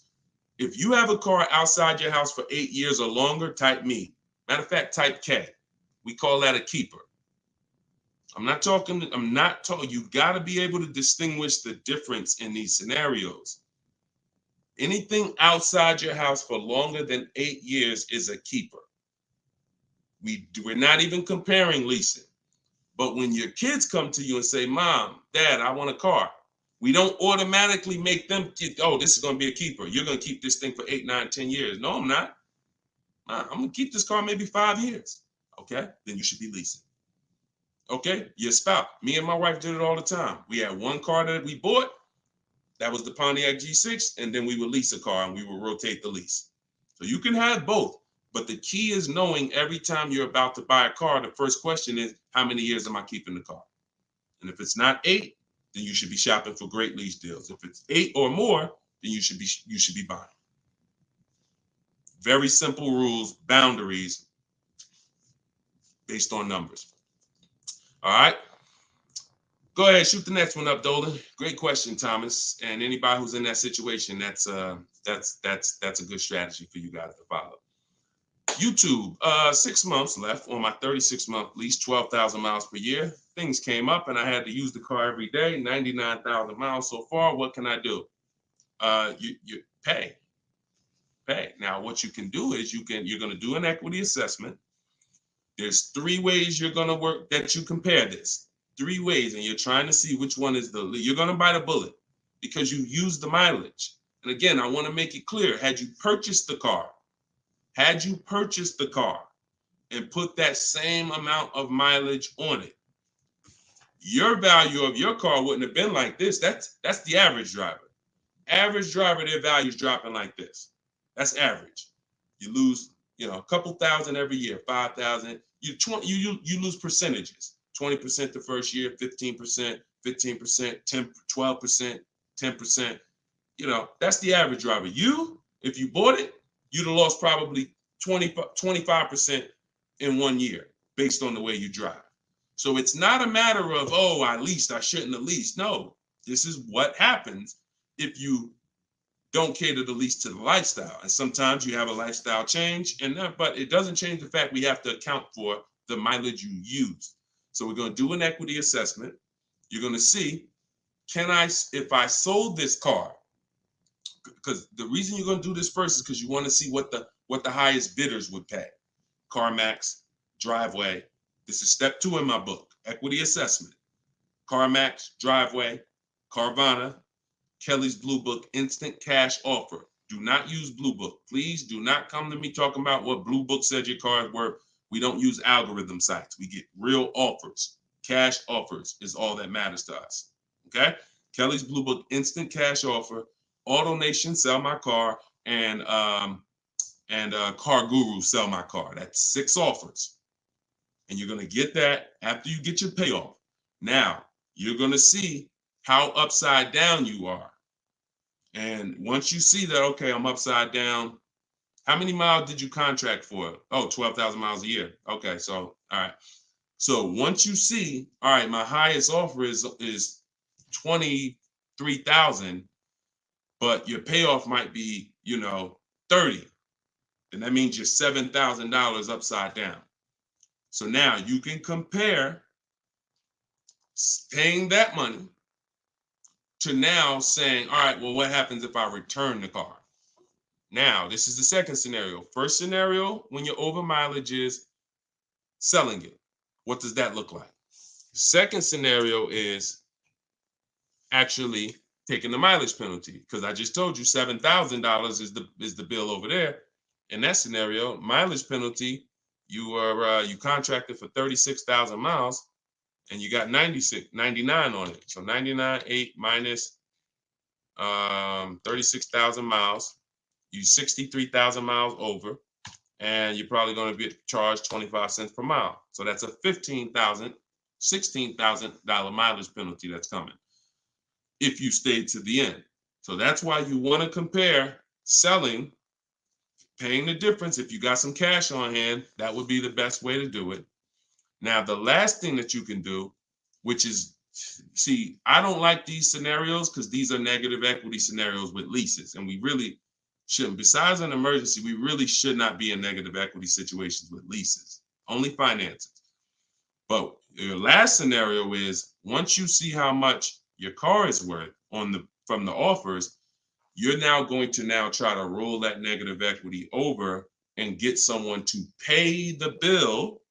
If you have a car outside your house for 8 years or longer, type me. Matter of fact, type K. We call that a keeper. You got to be able to distinguish the difference in these scenarios. Anything outside your house for longer than 8 years is a keeper. We're not even comparing leasing. But when your kids come to you and say, Mom, Dad, I want a car, we don't automatically make them this is going to be a keeper. You're going to keep this thing for 8, 9, 10 years. No, I'm not. I'm going to keep this car maybe 5 years. Okay, then you should be leasing. Okay, your spouse. Me and my wife did it all the time. We had one car that we bought. That was the Pontiac G6. And then we would lease a car and we would rotate the lease. So you can have both. But the key is knowing every time you're about to buy a car, the first question is, how many years am I keeping the car? And if it's not 8, then you should be shopping for great lease deals. If it's 8 or more, then you should be buying. Very simple rules, boundaries based on numbers. All right. Go ahead, shoot the next one up, Dolan. Great question, Thomas. And anybody who's in that situation, that's a good strategy for you guys to follow. YouTube, 6 months left on my 36-month lease, 12,000 miles per year. Things came up and I had to use the car every day, 99,000 miles so far. What can I do? You pay. Now, what you can do is you're going to do an equity assessment. There's 3 ways you're going to work that you compare this. 3 ways, and you're trying to see which one is you're going to bite a bullet because you use the mileage. And again, I want to make it clear, had you purchased the car and put that same amount of mileage on it, your value of your car wouldn't have been like this. That's the average driver. Average driver, their value's dropping like this. That's average. You lose, a couple thousand every year, 5,000. You lose percentages. 20% the first year, 15%, 10%, 12%, 10%. That's the average driver. If you bought it, you'd have lost probably 25% in 1 year based on the way you drive. So it's not a matter of, I leased, I shouldn't have leased. No, this is what happens if you don't cater the lease to the lifestyle. And sometimes you have a lifestyle change, but it doesn't change the fact we have to account for the mileage you use. So we're going to do an equity assessment. You're going to see, if I sold this car, because the reason you're going to do this first is because you want to see what the highest bidders would pay. CarMax, Driveway. This is step 2 in my book, equity assessment. CarMax, Driveway, Carvana, Kelly's Blue Book, instant cash offer. Do not use Blue Book. Please do not come to me talking about what Blue Book said your car is worth. We don't use algorithm sites. We get real offers. Cash offers is all that matters to us. Okay? Kelly's Blue Book, instant cash offer. AutoNation, sell my car, and Car Guru, sell my car. That's 6 offers. And you're going to get that after you get your payoff. Now, you're going to see how upside down you are. And once you see that, okay, I'm upside down, How many miles did you contract for? Oh, 12,000 miles a year. Okay, so all right. So once you see, all right, my highest offer is 23,000, but your payoff might be, 30. Then that means you're $7,000 upside down. So now you can compare paying that money to now saying, all right, well, what happens if I return the car? Now, this is the second scenario. First scenario, when your over mileage is selling it. What does that look like? Second scenario is actually taking the mileage penalty, because I just told you $7,000 is the bill over there. In that scenario, mileage penalty, you contracted for 36,000 miles and you got 99 on it. So 99.8 minus 36,000 miles, you 63,000 miles over, and you're probably going to be charged 25 cents per mile. So that's a $16,000 mileage penalty that's coming if you stayed to the end. So that's why you want to compare selling, paying the difference. If you got some cash on hand, that would be the best way to do it. Now, the last thing that you can do, which is, see, I don't like these scenarios because these are negative equity scenarios with leases, and we really shouldn't. Besides an emergency, we really should not be in negative equity situations with leases, only finances. But your last scenario is, once you see how much your car is worth from the offers, you're now going to try to roll that negative equity over and get someone to pay the bill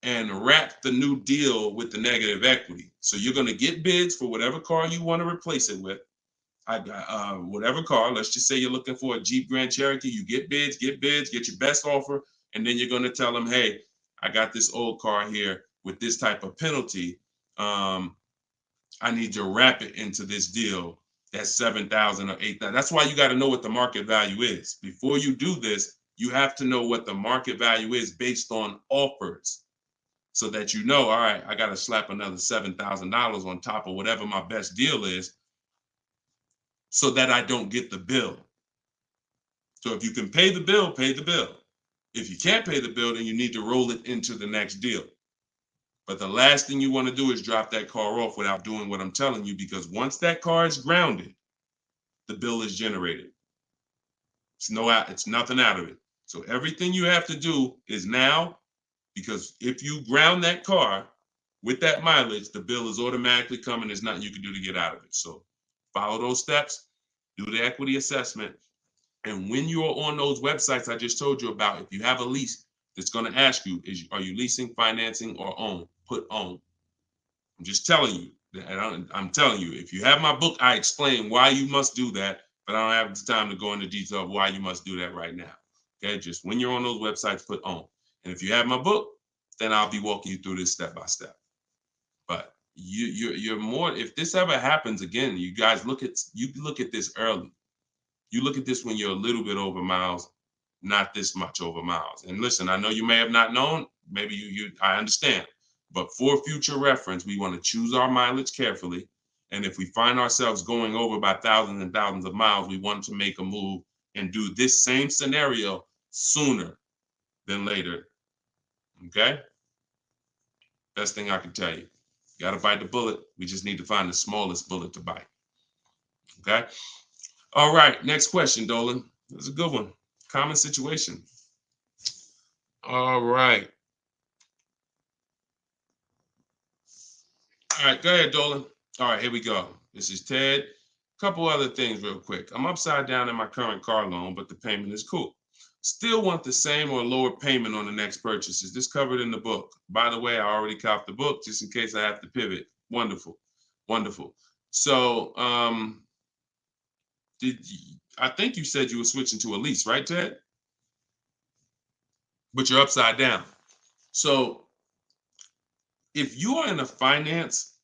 and wrap the new deal with the negative equity. So you're going to get bids for whatever car you want to replace it with. Whatever car, let's just say you're looking for a Jeep Grand Cherokee, you get bids, get your best offer, and then you're going to tell them, hey, I got this old car here with this type of penalty. I need to wrap it into this deal that's 7,000 or 8,000. That's why you got to know what the market value is. Before you do this, you have to know what the market value is based on offers, so that you know, all right, I got to slap another $7,000 on top of whatever my best deal is, so that I don't get the bill. So if you can pay the bill, pay the bill. If you can't pay the bill, then you need to roll it into the next deal. But the last thing you want to do is drop that car off without doing what I'm telling you, because once that car is grounded, the bill is generated. It's nothing out of it. So everything you have to do is now, because if you ground that car with that mileage, the bill is automatically coming. There's nothing you can do to get out of it. So follow those steps, do the equity assessment. And when you're on those websites I just told you about, if you have a lease, that's going to ask you, are you leasing, financing, or own? Put own. I'm just telling you. And I'm telling you, if you have my book, I explain why you must do that, but I don't have the time to go into detail of why you must do that right now. Okay, just when you're on those websites, put own. And if you have my book, then I'll be walking you through this step by step. But you're more, if this ever happens again, you guys look at this early. You look at this when you're a little bit over miles, not this much over miles. And listen, I know you may have not known, maybe I understand, but for future reference, we want to choose our mileage carefully. And if we find ourselves going over by thousands and thousands of miles, we want to make a move and do this same scenario sooner than later. Okay? Best thing I can tell you. You got to bite the bullet. We just need to find the smallest bullet to bite. Okay? All right, next question, Dolan. That's a good one. Common situation. All right. All right, go ahead, Dolan. All right, here we go. This is Ted. A couple other things real quick. I'm upside down in my current car loan, but the payment is cool. Still want the same or lower payment on the next purchase. Is this covered in the book? By the way, I already copied the book just in case I have to pivot. Wonderful, wonderful. So, I think you said you were switching to a lease, right, Ted? But you're upside down. So if you are in a finance,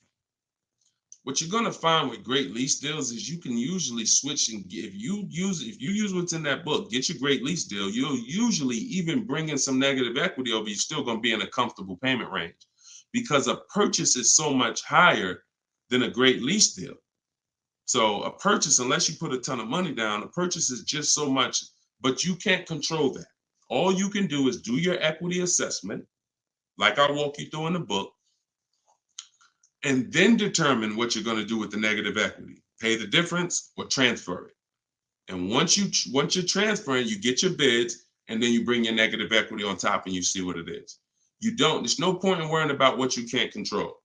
what you're going to find with great lease deals is you can usually switch, and if you use what's in that book, get your great lease deal, you'll usually even bring in some negative equity over, you're still going to be in a comfortable payment range, because a purchase is so much higher than a great lease deal. So a purchase, unless you put a ton of money down, a purchase is just so much but you can't control that. All you can do is do your equity assessment, like I walk you through in the book, and then determine what you're going to do with the negative equity. Pay the difference or transfer it. And once you're transferring, you get your bids, and then you bring your negative equity on top and you see what it is. There's no point in worrying about what you can't control.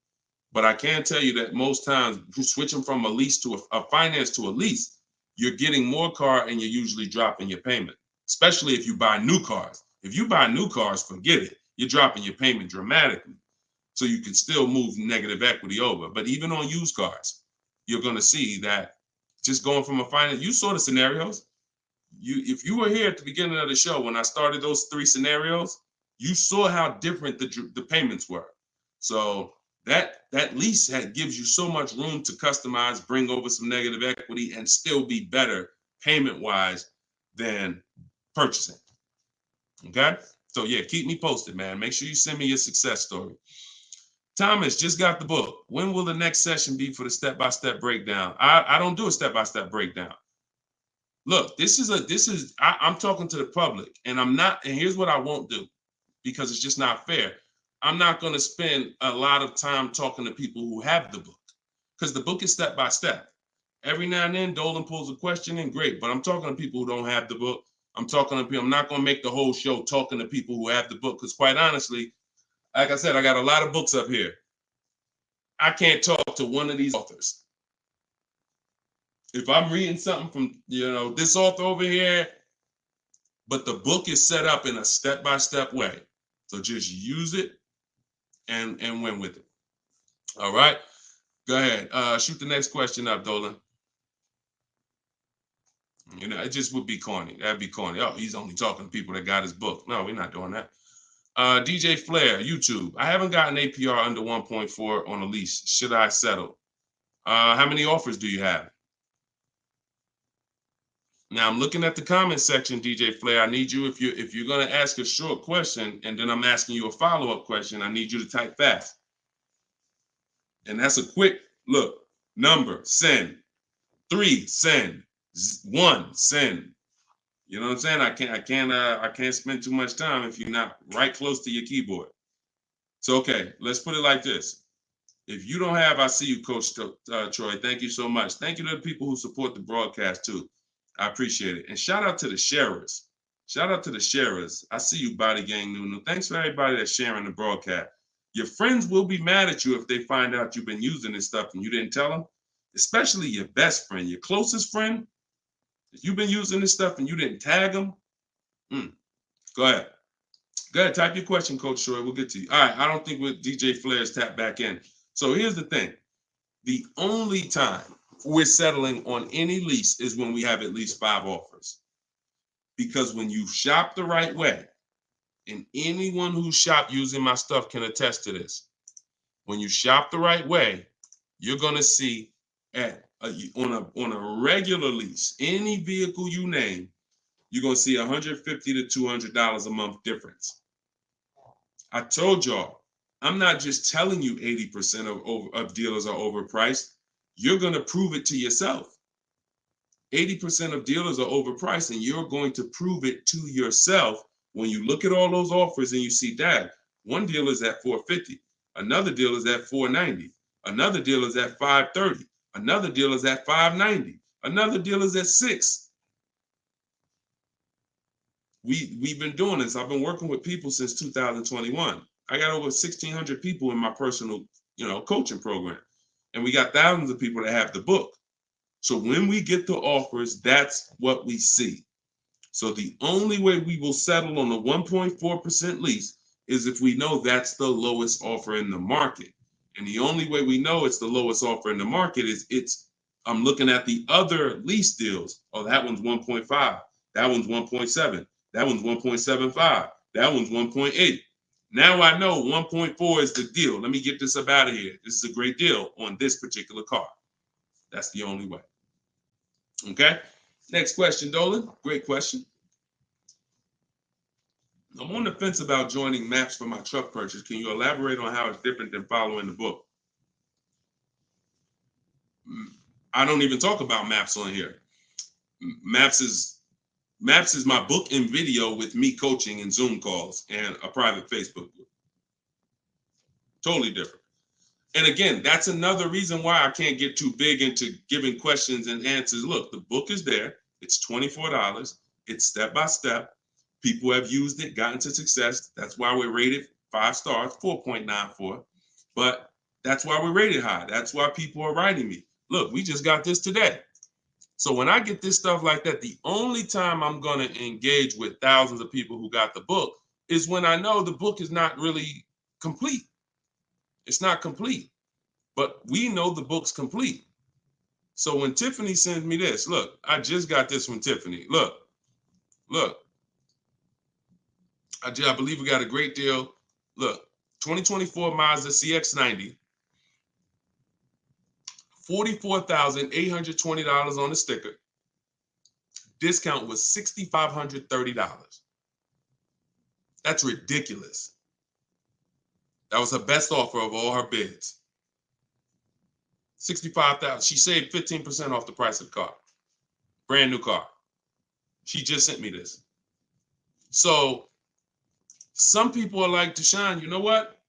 But I can tell you that most times switching from a lease to a finance to a lease, you're getting more car and you're usually dropping your payment, especially if you buy new cars. If you buy new cars, forget it. You're dropping your payment dramatically. So you can still move negative equity over. But even on used cars, you're going to see that just going from a finance, you saw the scenarios. If you were here at the beginning of the show when I started those 3 scenarios, you saw how different the payments were. So that lease gives you so much room to customize, bring over some negative equity, and still be better payment-wise than purchasing. Okay? So yeah, keep me posted, man. Make sure you send me your success story. Thomas just got the book. When will the next session be for the step-by-step breakdown? I don't do a step-by-step breakdown. Look, I'm talking to the public, and here's what I won't do, because it's just not fair. I'm not going to spend a lot of time talking to people who have the book, because the book is step by step. Every now and then, Dolan pulls a question in, great, but I'm talking to people who don't have the book. I'm not going to make the whole show talking to people who have the book, because quite honestly, like I said, I got a lot of books up here. I can't talk to one of these authors. If I'm reading something from, this author over here, but the book is set up in a step-by-step way. So just use it and win with it. All right. Go ahead. Shoot the next question up, Dolan. It just would be corny. That'd be corny. Oh, he's only talking to people that got his book. No, we're not doing that. DJ Flair, YouTube. I haven't gotten APR under 1.4 on a lease. Should I settle? How many offers do you have? Now I'm looking at the comment section, DJ Flair. I need you, if you're going to ask a short question and then I'm asking you a follow-up question, I need you to type fast. And that's a quick look. Number, send. 3, send. 1, send. You know what I'm saying? I can't spend too much time if you're not right close to your keyboard. So okay, let's put it like this. If you don't have, I see you, Coach Troy. Thank you so much. Thank you to the people who support the broadcast too. I appreciate it. And shout out to the sharers. Shout out to the sharers. I see you, Body Gang Nunu. Thanks for everybody that's sharing the broadcast. Your friends will be mad at you if they find out you've been using this stuff and you didn't tell them, especially your best friend, your closest friend. If you've been using this stuff and you didn't tag them, go ahead. Go ahead, type your question, Coach Troy. We'll get to you. All right, I don't think with DJ Flair's tap back in. So here's the thing. The only time we're settling on any lease is when we have at least 5 offers. Because when you shop the right way, and anyone who shopped using my stuff can attest to this, when you shop the right way, you're going to see on a regular lease, any vehicle you name, you're going to see $150 to $200 a month difference. I told y'all, I'm not just telling you 80% of dealers are overpriced. You're going to prove it to yourself. 80% of dealers are overpriced, and you're going to prove it to yourself when you look at all those offers and you see that one dealer is at $450, another dealer is at $490, another dealer is at $530, another dealer is at $590, another dealer is at $6. We've been doing this. I've been working with people since 2021. I got over 1,600 people in my personal, coaching program, and we got thousands of people that have the book. So when we get the offers, that's what we see. So the only way we will settle on a 1.4% lease is if we know that's the lowest offer in the market. And the only way we know it's the lowest offer in the market is I'm looking at the other lease deals. Oh, that one's 1.5. That one's 1.7. That one's 1.75. That one's 1.8. Now I know 1.4 is the deal. Let me get this up out of here. This is a great deal on this particular car. That's the only way. Okay. Next question, Dolan. Great question. I'm on the fence about joining maps for my truck purchase. Can you elaborate on how it's different than following the book? I don't even talk about maps on here. Maps is Maps is my book and video with me coaching and Zoom calls and a private Facebook group. Totally different. And again, that's another reason why I can't get too big into giving questions and answers. Look, the book is there. It's $24. It's step by step. People have used it, gotten to success. That's why we're rated 5 stars, 4.94. But that's why we're rated high. That's why people are writing me. Look, we just got this today. So when I get this stuff like that, the only time I'm going to engage with thousands of people who got the book is when I know the book is not really complete. It's not complete, but we know the book's complete. So when Tiffany sends me this, look, I just got this from Tiffany. Look. I believe we got a great deal. Look, 2024 Mazda CX-90, $44,820 on the sticker. Discount was $6,530. That's ridiculous. That was her best offer of all her bids. $65,000. She saved 15% off the price of the car. Brand new car. She just sent me this. So some people are like, Deshone, you know what?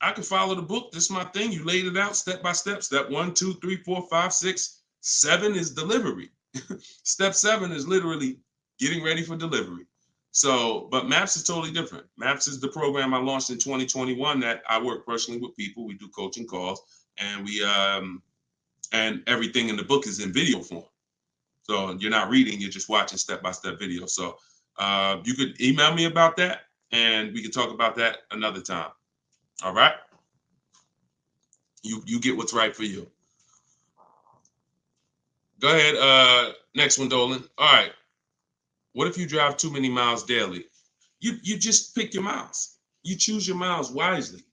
I can follow the book. This is my thing. You laid it out step by step. Step 1, 2, 3, 4, 5, 6, 7 is delivery. Step 7 is literally getting ready for delivery. So, but Maps is totally different. Maps is the program I launched in 2021 that I work personally with people. We do coaching calls, and we and everything in the book is in video form. So you're not reading, you're just watching step-by-step video. So you could email me about that, and we can talk about that another time. All right? You get what's right for you. Go ahead. Next one, Dolan. All right. What if you drive too many miles daily? You just pick your miles. You choose your miles wisely.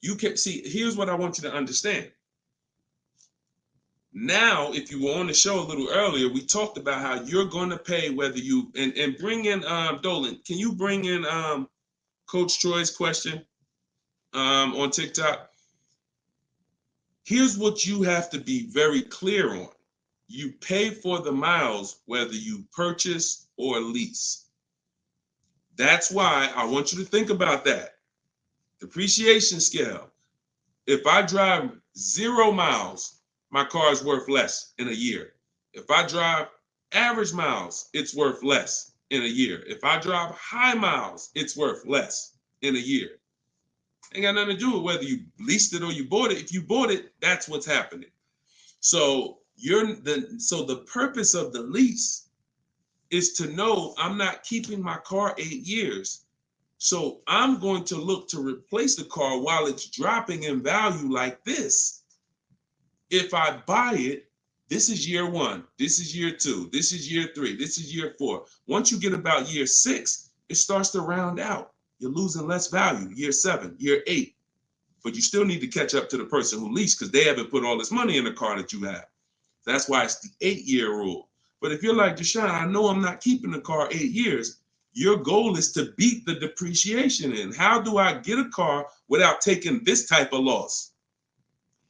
You can see, here's what I want you to understand. Now, if you were on the show a little earlier, we talked about how you're going to pay whether you, and bring in, Dolan, can you bring in Coach Troy's question on TikTok? Here's what you have to be very clear on. You pay for the miles whether you purchase or lease. That's why I want you to think about that. Depreciation scale. If I drive 0 miles, my car is worth less in a year. If I drive average miles, it's worth less in a year. If I drive high miles, it's worth less in a year. Ain't got nothing to do with whether you leased it or you bought it. If you bought it, that's what's happening. So the purpose of the lease is to know I'm not keeping my car 8 years. So I'm going to look to replace the car while it's dropping in value like this. If I buy it, this is year 1, this is year 2, this is year 3, this is year 4. Once you get about year 6, it starts to round out. You're losing less value, year 7, year 8. But you still need to catch up to the person who leased because they haven't put all this money in the car that you have. That's why it's the 8-year rule. But if you're like, Deshone, I know I'm not keeping the car 8 years. Your goal is to beat the depreciation in. How do I get a car without taking this type of loss?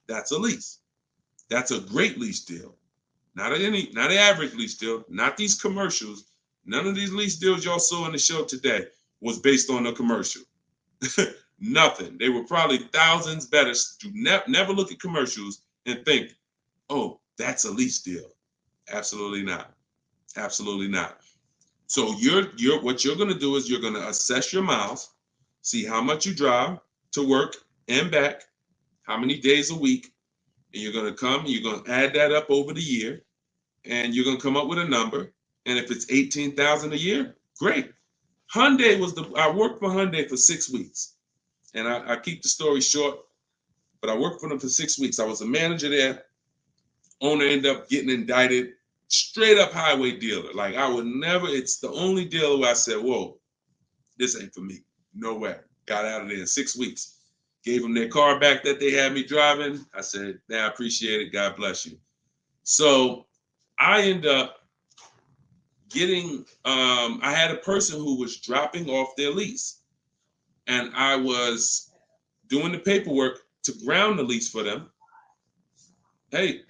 That's a lease. That's a great lease deal. Not an average lease deal, not these commercials. None of these lease deals y'all saw in the show today was based on a commercial. Nothing. They were probably thousands better. Do never look at commercials and think, oh, that's a lease deal. Absolutely not. Absolutely not. So what you're going to do is you're going to assess your miles, see how much you drive to work and back, how many days a week, and you're going to come, you're going to add that up over the year, and you're going to come up with a number. And if it's 18,000 a year, great. I worked for Hyundai for 6 weeks, and I keep the story short, but I worked for them for 6 weeks. I was a manager there. Owner ended up getting indicted. Straight up highway dealer. Like I would never, it's the only dealer where I said, whoa, this ain't for me. No way. Got out of there in 6 weeks. Gave them their car back that they had me driving. I said, I appreciate it. God bless you. So I end up getting, I had a person who was dropping off their lease. And I was doing the paperwork to ground the lease for them. Hey,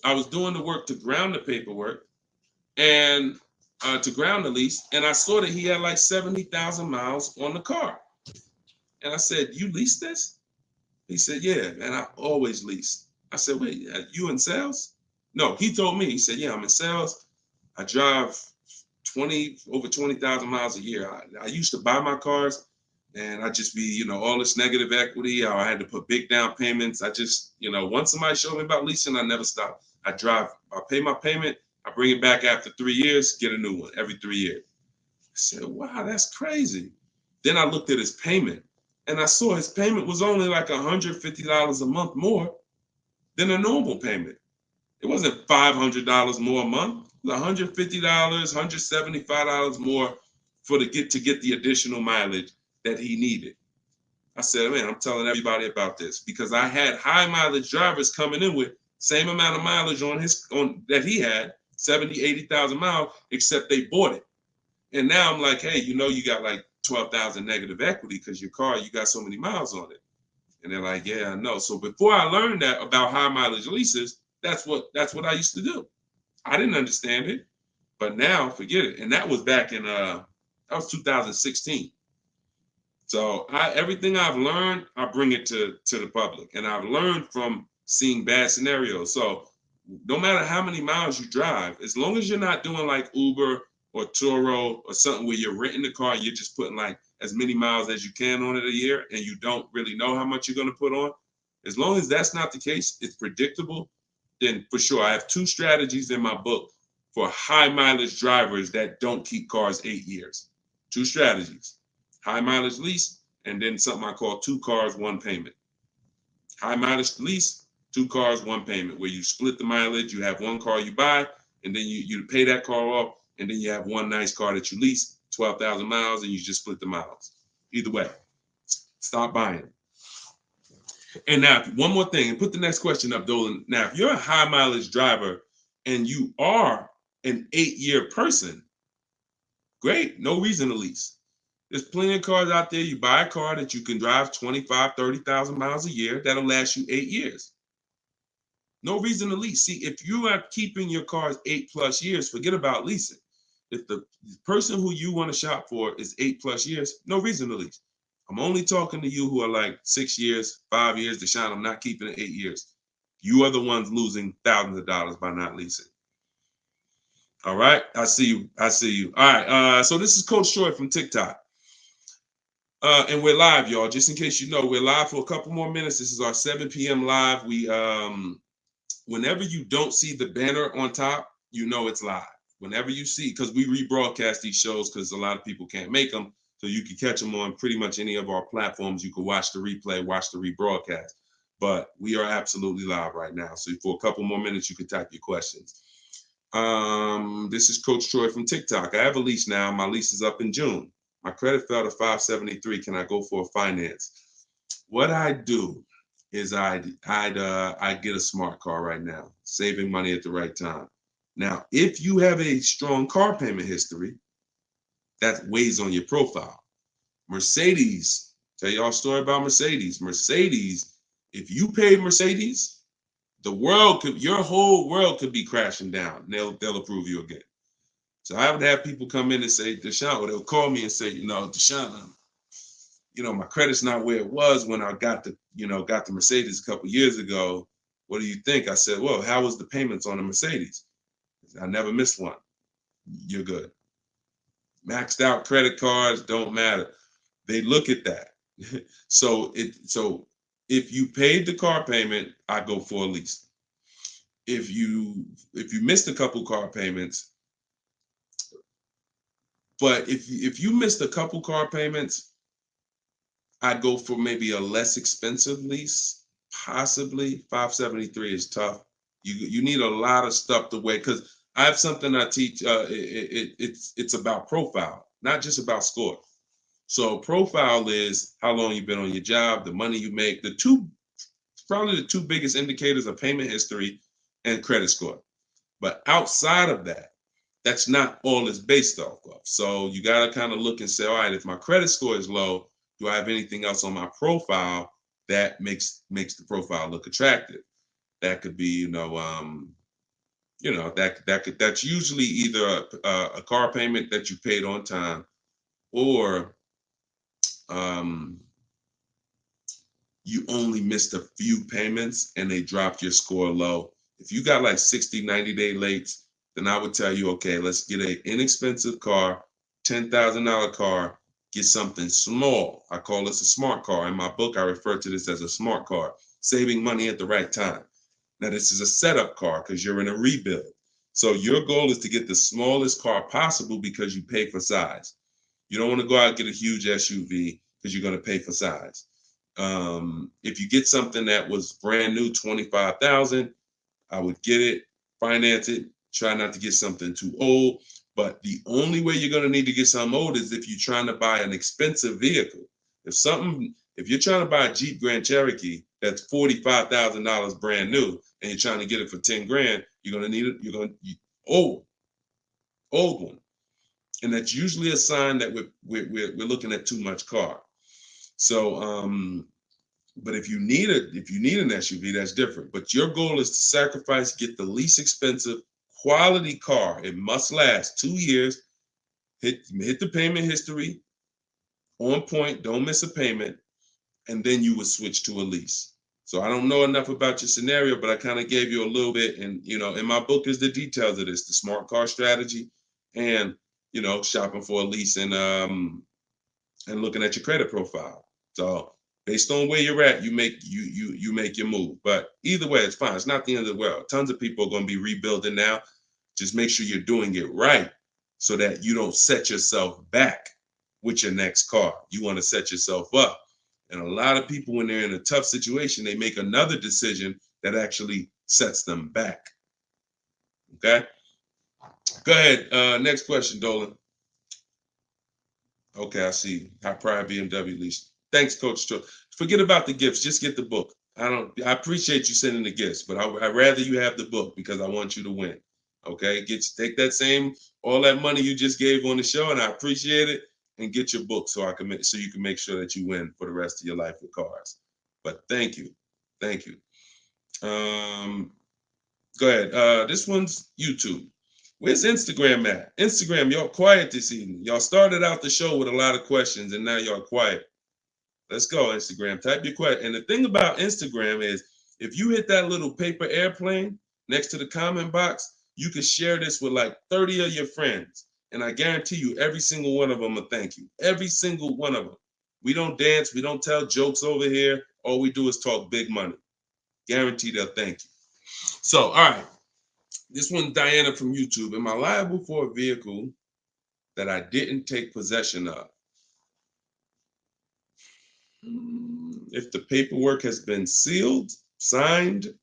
I was doing the work to ground the paperwork, and to ground the lease, and I saw that he had like 70,000 miles on the car. And I said, "You lease this?" He said, "Yeah, man, I always lease." I said, "Wait, you in sales?" No, he told me. He said, "Yeah, I'm in sales. I drive over 20,000 miles a year. I used to buy my cars, and I just be, all this negative equity. I had to put big down payments. I just, once somebody showed me about leasing, I never stop. I pay my payment, I bring it back after 3 years, get a new one every 3 years." I said, "Wow, that's crazy." Then I looked at his payment, and I saw his payment was only like $150 a month more than a normal payment. It wasn't $500 more a month. It was $150, $175 more to get the additional mileage that he needed. I said, "Man, I'm telling everybody about this," because I had high mileage drivers coming in with same amount of mileage on that he had, 70, 80,000 miles, except they bought it. And now I'm like, "Hey, you got like 12,000 negative equity because your car, you got so many miles on it." And they're like, "Yeah, I know." So before I learned that about high mileage leases, that's what I used to do. I didn't understand it, but now forget it. And that was back in that was 2016. So everything I've learned, I bring it to the public, and I've learned from seeing bad scenarios. So no matter how many miles you drive, as long as you're not doing like Uber or Turo or something where you're renting the car, you're just putting like as many miles as you can on it a year, and you don't really know how much you're going to put on. As long as that's not the case, it's predictable, then for sure. I have 2 strategies in my book for high mileage drivers that don't keep cars 8 years. 2 strategies: high mileage lease, and then something I call 2 cars, 1 payment. High mileage lease, 2 cars, 1 payment, where you split the mileage. You have 1 car you buy, and then you pay that car off, and then you have 1 nice car that you lease, 12,000 miles, and you just split the miles. Either way, stop buying. And now, one more thing, and put the next question up, Dolan. Now, if you're a high mileage driver and you are an 8-year person, great, no reason to lease. There's plenty of cars out there. You buy a car that you can drive 25, 30,000 miles a year. That'll last you 8 years. No reason to lease. See, if you are keeping your cars 8+ years, forget about leasing. If the person who you want to shop for is 8+ years, no reason to lease. I'm only talking to you who are like 6 years, 5 years. Deshone, I'm not keeping it 8 years. You are the ones losing thousands of dollars by not leasing. All right, I see you. I see you. All right, so this is Coach Troy from TikTok. And we're live, y'all. Just in case you know, we're live for a couple more minutes. This is our 7 p.m. live. We whenever you don't see the banner on top, you know it's live. Whenever you see, because we rebroadcast these shows because a lot of people can't make them, so you can catch them on pretty much any of our platforms. You can watch the replay, watch the rebroadcast. But we are absolutely live right now. So for a couple more minutes, you can type your questions. This is Coach Troy from TikTok. I have a lease now. My lease is up in June. My credit fell to 573. Can I go for a finance? What I do is I get a smart car right now, saving money at the right time. Now, if you have a strong car payment history, that weighs on your profile. Mercedes, tell y'all a story about Mercedes. Mercedes, if you paid Mercedes, your whole world could be crashing down. They'll approve you again. So I would have people come in and say, Deshone, or they'll call me and say, Deshone, my credit's not where it was when I got the Mercedes a couple years ago. What do you think? I said, well, how was the payments on the Mercedes? I never missed one. You're good. Maxed out credit cards don't matter. They look at that. So if you paid the car payment, I go for a lease. If you missed a couple car payments, but if you missed a couple car payments, I'd go for maybe a less expensive lease. Possibly 573 is tough. You need a lot of stuff to weigh, because I have something I teach. It's about profile, not just about score. So profile is how long you've been on your job, the money you make. Probably the 2 biggest indicators are payment history and credit score. But outside of that, that's not all it's based off of. So you got to kind of look and say, all right, if my credit score is low, do I have anything else on my profile that makes the profile look attractive? That could be, you know, that's usually either a car payment that you paid on time, or um, you only missed a few payments and they dropped your score low. If you got like 60, 90-day late, then I would tell you, okay, let's get an inexpensive car, $10,000 car, get something small. I call this a smart car. In my book, I refer to this as a smart car, saving money at the right time. Now, this is a setup car because you're in a rebuild. So your goal is to get the smallest car possible because you pay for size. You don't want to go out and get a huge SUV because you're going to pay for size. If you get something that was brand new, 25,000, I would get it, finance it, try not to get something too old. But the only way you're going to need to get something old is if you're trying to buy an expensive vehicle. If you're trying to buy a Jeep Grand Cherokee that's $45,000 brand new and you're trying to get it for 10 grand, you're going to need it. Old one, and that's usually a sign that we're looking at too much car. So, but if you need an SUV, that's different. But your goal is to sacrifice, get the least expensive quality car. It must last 2 years. Hit the payment history on point. Don't miss a payment, and then you would switch to a lease. So I don't know enough about your scenario, but I kind of gave you a little bit. And in my book is the details of this, the smart car strategy, and shopping for a lease, and looking at your credit profile. So based on where you're at, you make your move. But either way, it's fine. It's not the end of the world. Tons of people are going to be rebuilding now. Just make sure you're doing it right so that you don't set yourself back with your next car. You want to set yourself up. And a lot of people, when they're in a tough situation, they make another decision that actually sets them back. Okay? Go ahead. Next question, Dolan. Okay, I see. High pride BMW lease. Thanks, Coach Cho. Forget about the gifts. Just get the book. I appreciate you sending the gifts, but I'd rather you have the book because I want you to win. Okay, take all that money you just gave on the show, and I appreciate it, and get your book so you can make sure that you win for the rest of your life with cars. But thank you. Go ahead. This one's YouTube. Where's Instagram at? Instagram, y'all quiet this evening. Y'all started out the show with a lot of questions, and now y'all quiet. Let's go, Instagram. Type your question. And the thing about Instagram is, if you hit that little paper airplane next to the comment box, you can share this with like 30 of your friends. And I guarantee you, every single one of them will thank you. Every single one of them. We don't dance. We don't tell jokes over here. All we do is talk big money. Guarantee they'll thank you. So, all right. This one, Diana from YouTube. Am I liable for a vehicle that I didn't take possession of? If the paperwork has been sealed, signed,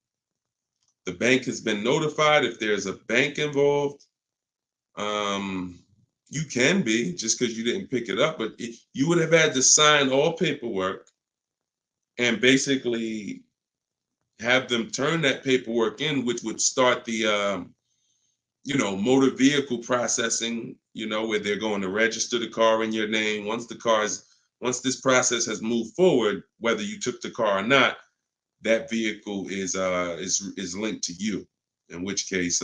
the bank has been notified, if there's a bank involved, you can be, just because you didn't pick it up, but you would have had to sign all paperwork and basically have them turn that paperwork in, which would start the motor vehicle processing, where they're going to register the car in your name. Once this process has moved forward, whether you took the car or not, that vehicle is linked to you. In which case,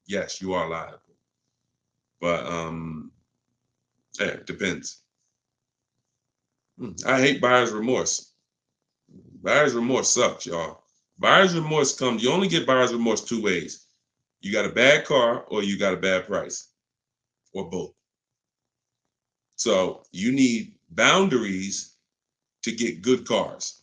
yes, you are liable. But it depends. I hate buyer's remorse. Buyer's remorse sucks, y'all. Buyer's remorse comes. You only get buyer's remorse two ways. You got a bad car or you got a bad price, or both. So you need boundaries to get good cars,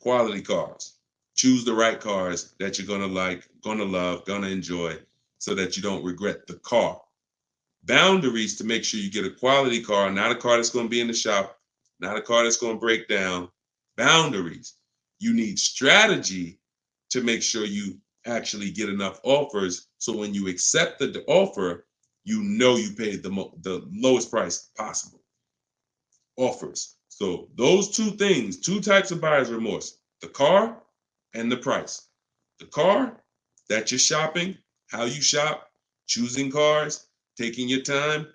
quality cars. Choose the right cars that you're gonna like, gonna love, gonna enjoy, so that you don't regret the car. Boundaries to make sure you get a quality car, not a car that's gonna be in the shop, not a car that's gonna break down. Boundaries. You need strategy to make sure you actually get enough offers, so when you accept the offer, you paid the lowest price possible. Offers. So those two things, two types of buyer's remorse: the car and the price. The car, that you're shopping, how you shop, choosing cars, taking your time,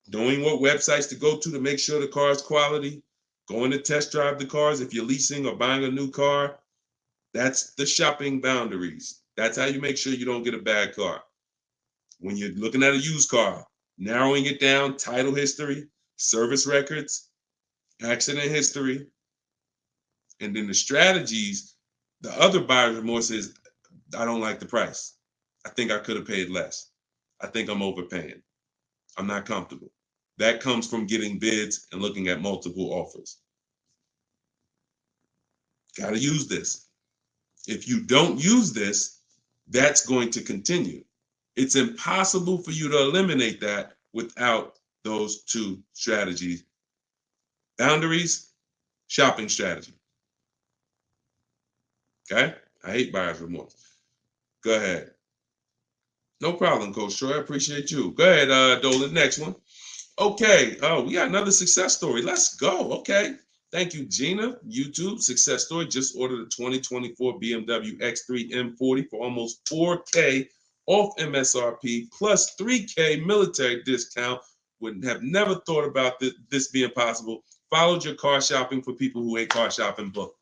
knowing what websites to go to make sure the car is quality, going to test drive the cars if you're leasing or buying a new car. That's the shopping boundaries. That's how you make sure you don't get a bad car. When you're looking at a used car, narrowing it down, title history, service records, accident history, and then the strategies. The other buyer's remorse is, I don't like the price. I think I could have paid less. I think I'm overpaying. I'm not comfortable. That comes from getting bids and looking at multiple offers. Got to use this. If you don't use this, that's going to continue. It's impossible for you to eliminate that without those two strategies. Boundaries, shopping strategy. Okay? I hate buyer's remorse. Go ahead. No problem, Coach Troy. I appreciate you. Go ahead, Dolan. Next one. Okay. Oh, we got another success story. Let's go. Okay. Thank you, Gina. YouTube success story. Just ordered a 2024 BMW X3 M40 for almost $4K off MSRP plus $3K military discount. Would have never thought about this being possible. Followed your car shopping for people who hate car shopping book.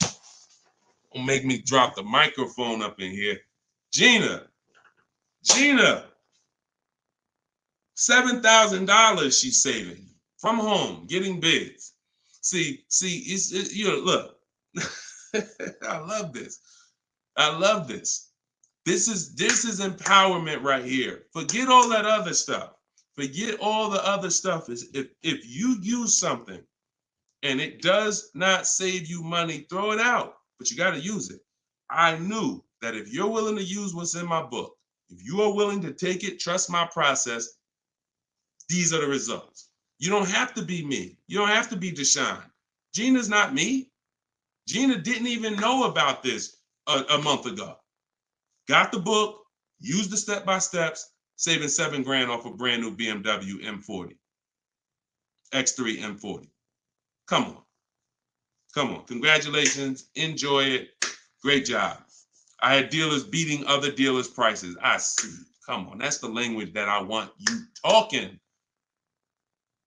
Don't make me drop the microphone up in here. Gina, $7,000 she's saving from home, getting bids. See, look, I love this. I love this. This is empowerment right here. Forget all that other stuff. Forget all the other stuff. Is if you use something and it does not save you money, throw it out. But you got to use it. I knew that if you're willing to use what's in my book, if you are willing to take it, trust my process, these are the results. You don't have to be me. You don't have to be Deshone. Gina's not me. Gina didn't even know about this a month ago. Got the book, used the step-by-steps, saving $7,000 off a brand new BMW M40. X3 M40. Come on. Come on. Congratulations. Enjoy it. Great job. I had dealers beating other dealers' prices. I see. Come on. That's the language that I want you talking.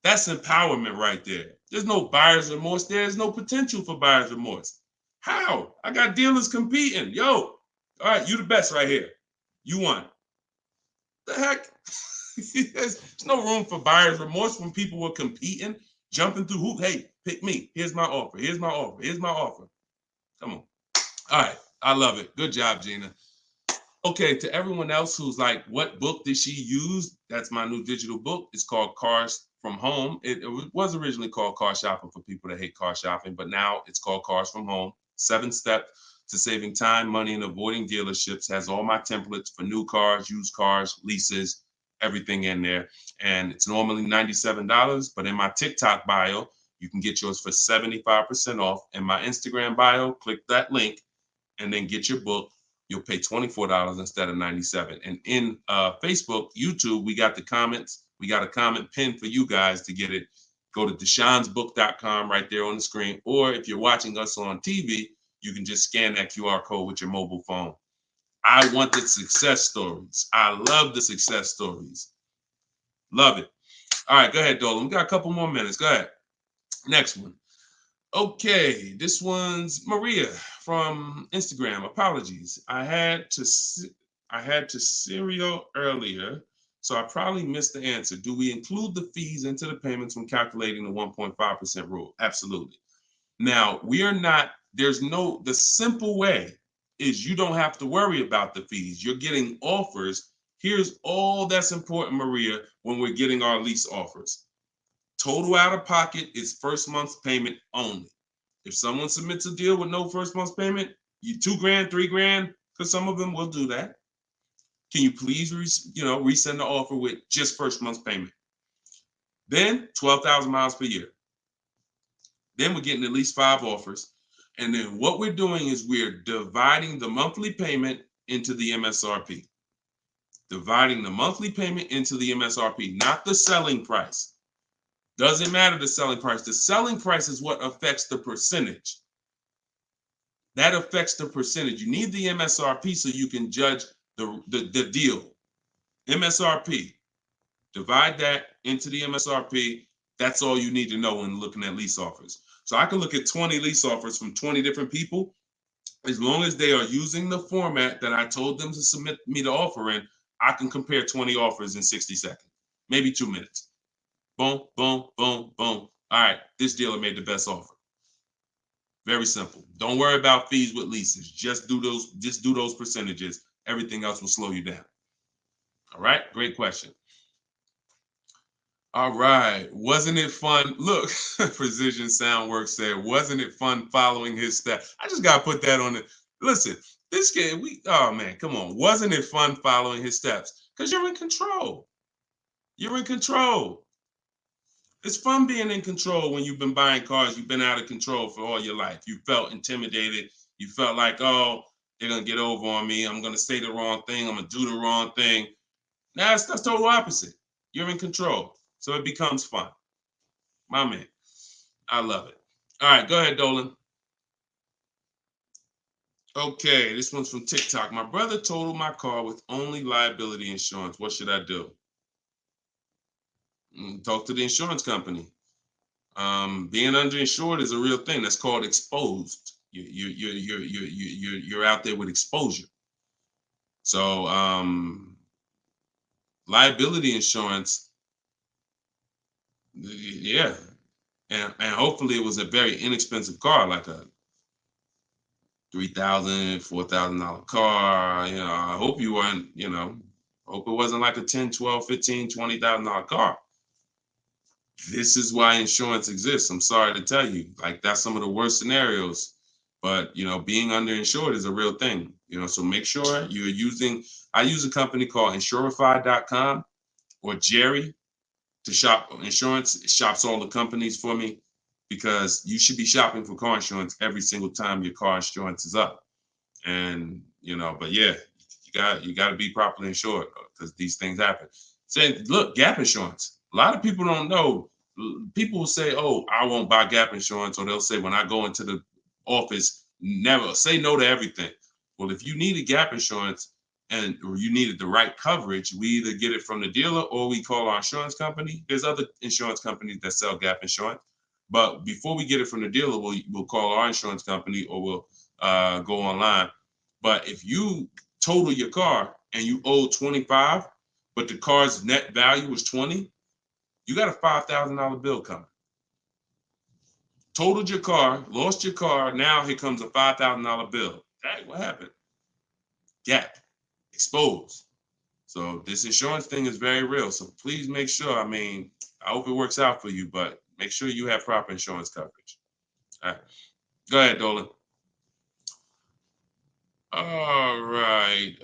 That's empowerment right there. There's no buyer's remorse. There's no potential for buyer's remorse. How? I got dealers competing. Yo, all right, you the best right here. You won. The heck? There's no room for buyer's remorse when people were competing, jumping through hoops. Hey, pick me. Here's my offer. Here's my offer. Here's my offer. Come on. All right. I love it. Good job, Gina. Okay, to everyone else who's like, what book did she use? That's my new digital book. It's called Cars from Home. It was originally called Car Shopping for people that hate car shopping, but now it's called Cars from Home. 7 steps to saving time, money, and avoiding dealerships. Has all my templates for new cars, used cars, leases, everything in there. And it's normally $97, but in my TikTok bio, you can get yours for 75% off. In my Instagram bio, click that link and then get your book. You'll pay $24 instead of $97. And in Facebook, YouTube, we got the comments. We got a comment pinned for you guys to get it. Go to deshonsbook.com right there on the screen. Or if you're watching us on TV, you can just scan that QR code with your mobile phone. I want the success stories. I love the success stories. Love it. All right, go ahead, Dolan. We got a couple more minutes. Go ahead. Next one. Okay, this one's Maria from Instagram. Apologies. I had to serial earlier, so I probably missed the answer. Do we include the fees into the payments when calculating the 1.5% rule? Absolutely. Now, the simple way is you don't have to worry about the fees. You're getting offers. Here's all that's important, Maria, when we're getting our lease offers. Total out of pocket is first month's payment only. If someone submits a deal with no first month's payment, you $2,000, $3,000, because some of them will do that. Can you please, resend the offer with just first month's payment? Then 12,000 miles per year. Then we're getting at least 5 offers. And then what we're doing is we're dividing the monthly payment into the MSRP. Dividing the monthly payment into the MSRP, not the selling price. Doesn't matter the selling price. The selling price is what affects the percentage. That affects the percentage. You need the MSRP so you can judge the deal. MSRP. Divide that into the MSRP. That's all you need to know when looking at lease offers. So I can look at 20 lease offers from 20 different people, As long as they are using the format that I told them to submit me the offer in, I can compare 20 offers in 60 seconds, maybe 2 minutes. Boom, boom, boom, boom. All right, this dealer made the best offer. Very simple. Don't worry about fees with leases. Just do those percentages. Everything else will slow you down. All right, great question. All right, wasn't it fun? Look, Precision Soundworks said, wasn't it fun following his steps? I just gotta put that on it. Listen, this game, oh man, come on. Wasn't it fun following his steps? Because you're in control. You're in control. It's fun being in control when you've been buying cars. You've been out of control for all your life. You felt intimidated. You felt like, oh, they're gonna get over on me. I'm gonna say the wrong thing. I'm gonna do the wrong thing. Now it's the total opposite. You're in control. So it becomes fun. My man. I love it. All right, go ahead, Dolan. Okay, this one's from TikTok. My brother totaled my car with only liability insurance. What should I do? Talk to the insurance company. Being underinsured is a real thing. That's called exposed. You're out there with exposure. So liability insurance, yeah, and hopefully it was a very inexpensive car, like a $3,000, $4,000 car. You know, I hope you weren't. You know, hope it wasn't like a $10,000, $12,000, $15,000, $20,000 car. This is why insurance exists. I'm sorry to tell you, like that's some of the worst scenarios. But you know, being underinsured is a real thing. You know, so make sure you're using. I use a company called Insurify.com or Jerry to shop insurance. It shops all the companies for me because you should be shopping for car insurance every single time your car insurance is up. And you know, but yeah, you got to be properly insured because these things happen. Say, look, gap insurance. A lot of people don't know. People will say, "Oh, I won't buy gap insurance," or they'll say, "When I go into the office, never say no to everything." Well, if you needed gap insurance or you needed the right coverage, we either get it from the dealer or we call our insurance company. There's other insurance companies that sell gap insurance, but before we get it from the dealer, we'll call our insurance company or we'll go online. But if you total your car and you owe 25, but the car's net value was 20, you got a $5,000 bill coming. Totaled your car, lost your car. Now here comes a $5,000 bill. Hey, what happened? Gap, exposed. So this insurance thing is very real. So please make sure. I mean, I hope it works out for you, but make sure you have proper insurance coverage. All right, go ahead, Dolan. All right.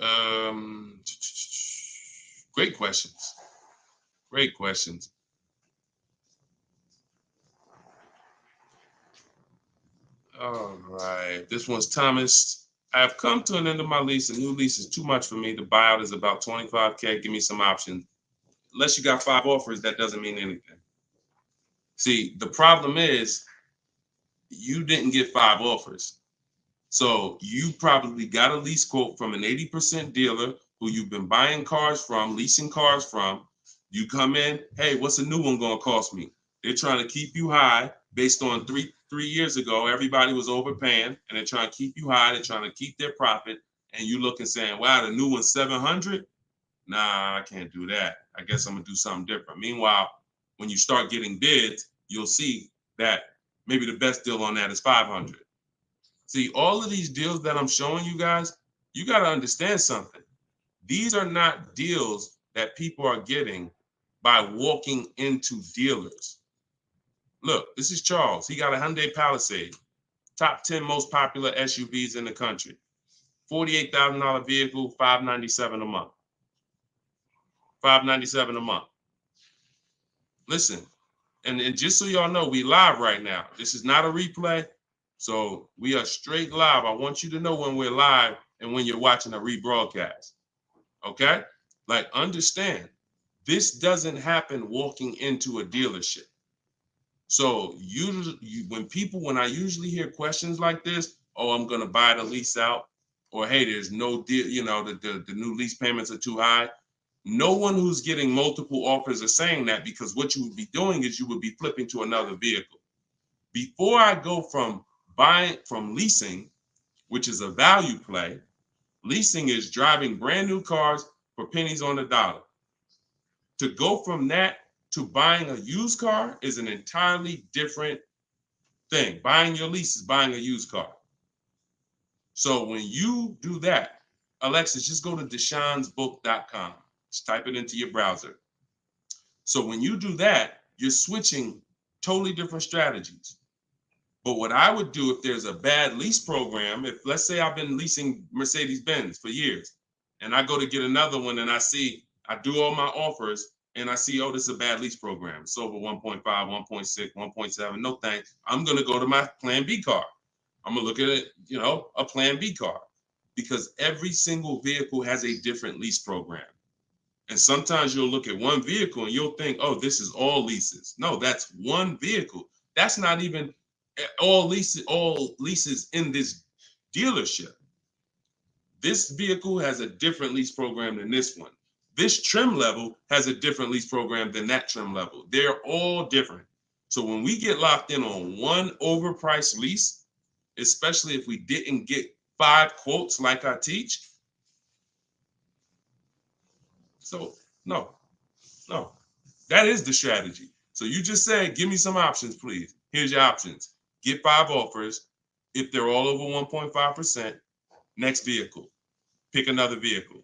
Great questions. Great questions. All right. This one's Thomas. I have come to an end of my lease. A new lease is too much for me. The buyout is about 25K. Give me some options. Unless you got 5 offers, that doesn't mean anything. See, the problem is you didn't get 5 offers. So you probably got a lease quote from an 80% dealer who you've been buying cars from, leasing cars from. You come in, hey, what's a new one going to cost me? They're trying to keep you high based on three years ago. Everybody was overpaying and they're trying to keep you high. They're trying to keep their profit. And you look and saying, wow, the new one's 700. Nah, I can't do that. I guess I'm going to do something different. Meanwhile, when you start getting bids, you'll see that maybe the best deal on that is 500. See, all of these deals that I'm showing you guys, you got to understand something. These are not deals that people are getting by walking into dealers. Look, this is Charles. He got a Hyundai Palisade, top 10 most popular SUVs in the country. $48,000 vehicle, $597 a month. $597 a month. Listen, and just so y'all know, we live right now. This is not a replay. So we are straight live. I want you to know when we're live and when you're watching a rebroadcast. Okay? Like, understand, this doesn't happen walking into a dealership. So when I usually hear questions like this, oh, I'm gonna buy the lease out, or hey, there's no deal, you know, the new lease payments are too high. No one who's getting multiple offers are saying that, because what you would be doing is you would be flipping to another vehicle. Before I go from leasing, which is a value play. Leasing is driving brand new cars for pennies on the dollar. To go from that to buying a used car is an entirely different thing. Buying your lease is buying a used car. So when you do that, Alexis, just go to deshonesbook.com. Just type it into your browser. So when you do that, you're switching totally different strategies. But what I would do if there's a bad lease program, if let's say I've been leasing Mercedes-Benz for years and I go to get another one and I do all my offers and I see, oh, this is a bad lease program. It's over 1.5, 1.6, 1.7. No thanks. I'm going to go to my plan B car. I'm going to look at it, a plan B car, because every single vehicle has a different lease program. And sometimes you'll look at one vehicle and you'll think, oh, this is all leases. No, that's one vehicle. That's not even all leases in this dealership. This vehicle has a different lease program than this one. This trim level has a different lease program than that trim level. They're all different. So when we get locked in on one overpriced lease, especially if we didn't get 5 quotes like I teach, so no, that is the strategy. So you just say, give me some options, please. Here's your options. Get 5 offers. If they're all over 1.5%, next vehicle, pick another vehicle.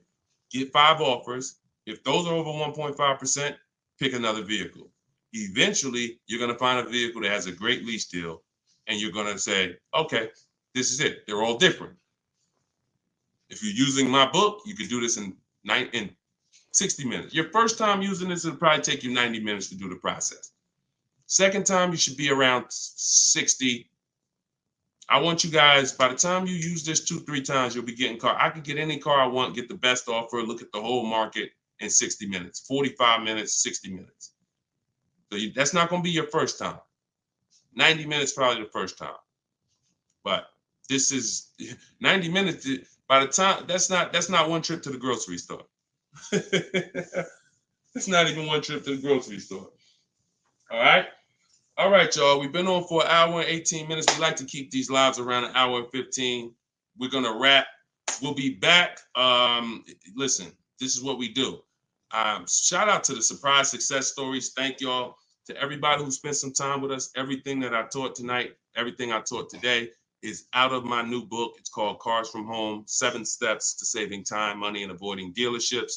Get 5 offers. If those are over 1.5%, pick another vehicle. Eventually, you're going to find a vehicle that has a great lease deal, and you're going to say, okay, this is it. They're all different. If you're using my book, you can do this in 60 minutes. Your first time using this, it'll probably take you 90 minutes to do the process. Second time, you should be around 60. I want you guys, by the time you use this 2-3 times, you'll be getting car. I can get any car I want, get the best offer, look at the whole market in 60 minutes, 45 minutes, 60 minutes. So that's not going to be your first time. 90 minutes probably the first time. But this is 90 minutes. By the time, that's not one trip to the grocery store. It's not even one trip to the grocery store. All right, y'all. We've been on for an hour and 18 minutes. We like to keep these lives around an hour and 15. We're gonna wrap. We'll be back. Listen, this is what we do. Shout out to the surprise success stories. Thank y'all to everybody who spent some time with us. Everything that I taught tonight, everything I taught today is out of my new book. It's called Cars from Home, 7 Steps to Saving Time, Money, and Avoiding Dealerships.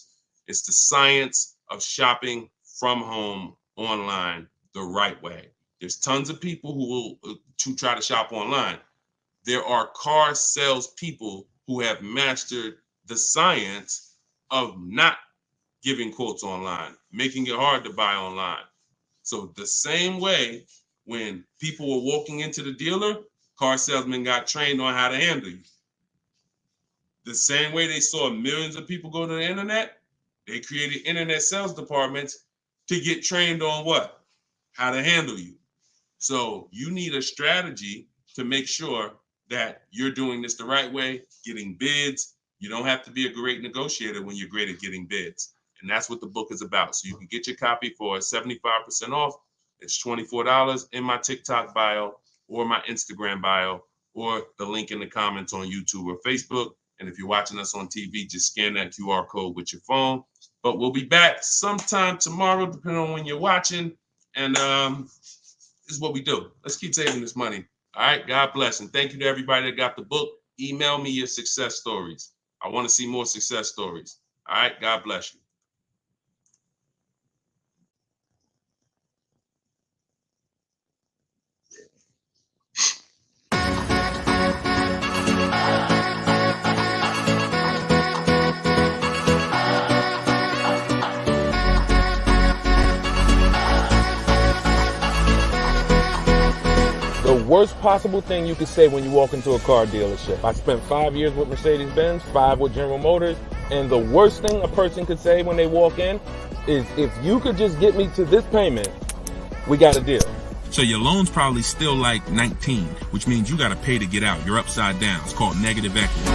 It's the science of shopping from home online the right way. There's tons of people who try to shop online. There are car sales people who have mastered the science of not giving quotes online, making it hard to buy online. So the same way when people were walking into the dealer, car salesmen got trained on how to handle you. The same way they saw millions of people go to the internet, they created internet sales departments to get trained on what? How to handle you. So you need a strategy to make sure that you're doing this the right way, getting bids. You don't have to be a great negotiator when you're great at getting bids. And that's what the book is about. So you can get your copy for 75% off. It's $24 in my TikTok bio or my Instagram bio or the link in the comments on YouTube or Facebook. And if you're watching us on TV, just scan that QR code with your phone. But we'll be back sometime tomorrow, depending on when you're watching. And this is what we do. Let's keep saving this money. All right. God bless. And thank you to everybody that got the book. Email me your success stories. I want to see more success stories. All right. God bless you. The worst possible thing you could say when you walk into a car dealership. I spent 5 years with Mercedes-Benz, 5 with General Motors, and the worst thing a person could say when they walk in is, if you could just get me to this payment, we got a deal. So your loan's probably still like 19, which means you got to pay to get out. You're upside down. It's called negative equity.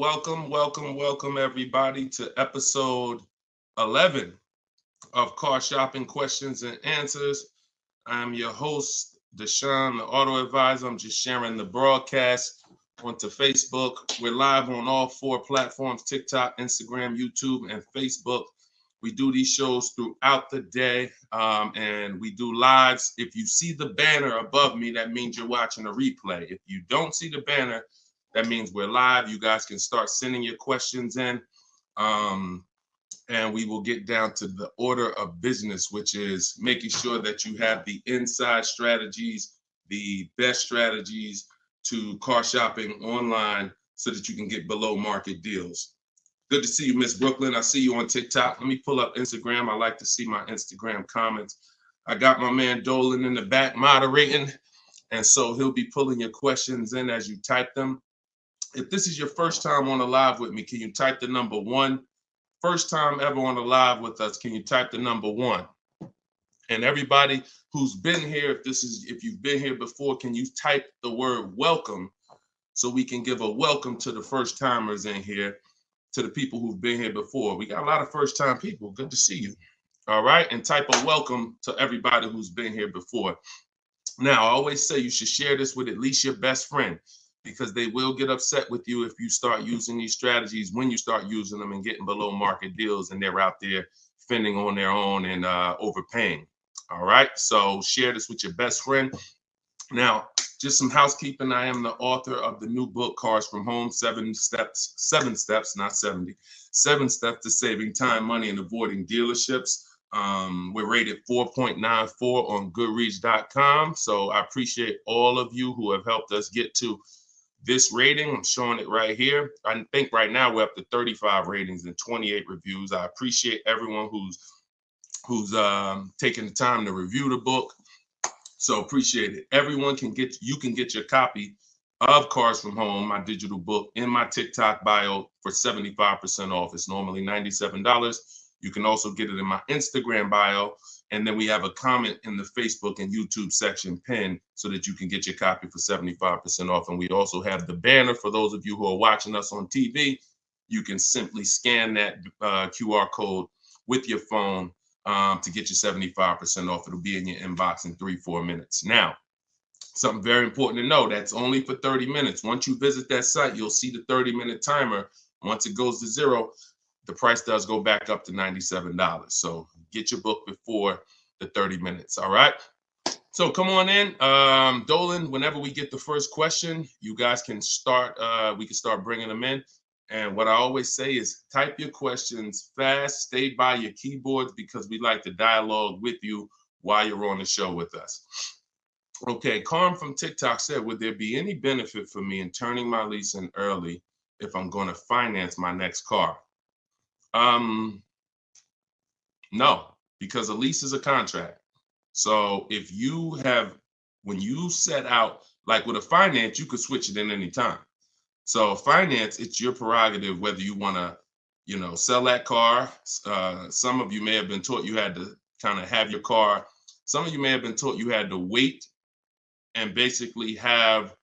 Welcome everybody to episode 11 of Car Shopping Questions and Answers. I'm your host, Deshone the Auto Advisor. I'm just sharing the broadcast onto Facebook. We're live on all 4 platforms: TikTok, Instagram, YouTube, and Facebook. We do these shows throughout the day, and we do lives. If you see the banner above me, that means you're watching a replay. If you don't see the banner, that means we're live. You guys can start sending your questions in, and we will get down to the order of business, which is making sure that you have the inside strategies, the best strategies to car shopping online so that you can get below market deals. Good to see you, Miss Brooklyn. I see you on TikTok. Let me pull up Instagram. I like to see my Instagram comments. I got my man Dolan in the back moderating, and so he'll be pulling your questions in as you type them. If this is your first time on a live with me, can you type the number 1? First time ever on a live with us, can you type the number 1? And everybody who's been here, if you've been here before, can you type the word welcome so we can give a welcome to the first timers in here, to the people who've been here before. We got a lot of first time people. Good to see you. All right. And type a welcome to everybody who's been here before. Now, I always say you should share this with at least your best friend, because they will get upset with you if you start using these strategies, when you start using them and getting below market deals and they're out there fending on their own and overpaying. All right. So share this with your best friend. Now, just some housekeeping. I am the author of the new book, Cars from Home, 7 steps, not 70, 7 steps to saving time, money, and avoiding dealerships. We're rated 4.94 on Goodreads.com. So I appreciate all of you who have helped us get to this rating. I'm showing it right here. I think right now we're up to 35 ratings and 28 reviews. I appreciate everyone who's taking the time to review the book. So appreciate it. Everyone can get your copy of Cars from Home, my digital book, in my TikTok bio for 75% off. It's normally $97. You can also get it in my Instagram bio. And then we have a comment in the Facebook and YouTube section pinned so that you can get your copy for 75% off. And we also have the banner for those of you who are watching us on TV. You can simply scan that QR code with your phone to get your 75% off. It'll be in your inbox in 3-4 minutes. Now, something very important to know, that's only for 30 minutes. Once you visit that site, you'll see the 30-minute timer. Once it goes to 0, the price does go back up to $97. So get your book before the 30 minutes. All right. So come on in. Dolan, whenever we get the first question, you guys can start. We can start bringing them in. And what I always say is type your questions fast, stay by your keyboards, because we like to dialogue with you while you're on the show with us. Okay, Carm from TikTok said, would there be any benefit for me in turning my lease in early if I'm going to finance my next car? No, because a lease is a contract. So if when you set out, like with a finance, you could switch it in any time. So finance, it's your prerogative whether you want to, sell that car. Some of you may have been taught you had to kind of have your car. Some of you may have been taught you had to wait and basically have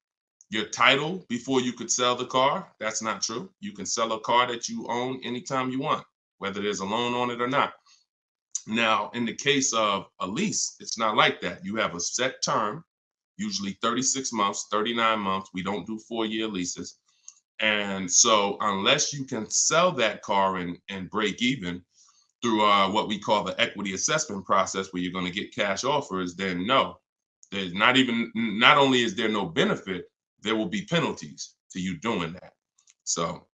your title before you could sell the car. That's not true. You can sell a car that you own anytime you want, whether there's a loan on it or not. Now, in the case of a lease, it's not like that. You have a set term, usually 36 months, 39 months. We don't do 4-year leases. And so unless you can sell that car and break even through what we call the equity assessment process, where you're going to get cash offers, then no, there's not only is there no benefit, there will be penalties to you doing that. So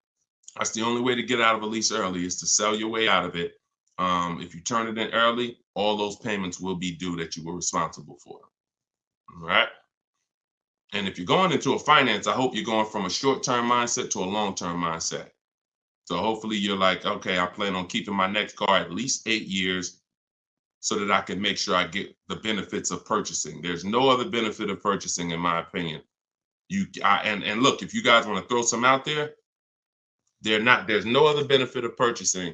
that's the only way to get out of a lease early, is to sell your way out of it. If you turn it in early, all those payments will be due that you were responsible for. All right. And if you're going into a finance, I hope you're going from a short-term mindset to a long-term mindset. So hopefully you're like, okay, I plan on keeping my next car at least 8 years so that I can make sure I get the benefits of purchasing. There's no other benefit of purchasing, in my opinion. And look, if you guys want to throw some out there, there's no other benefit of purchasing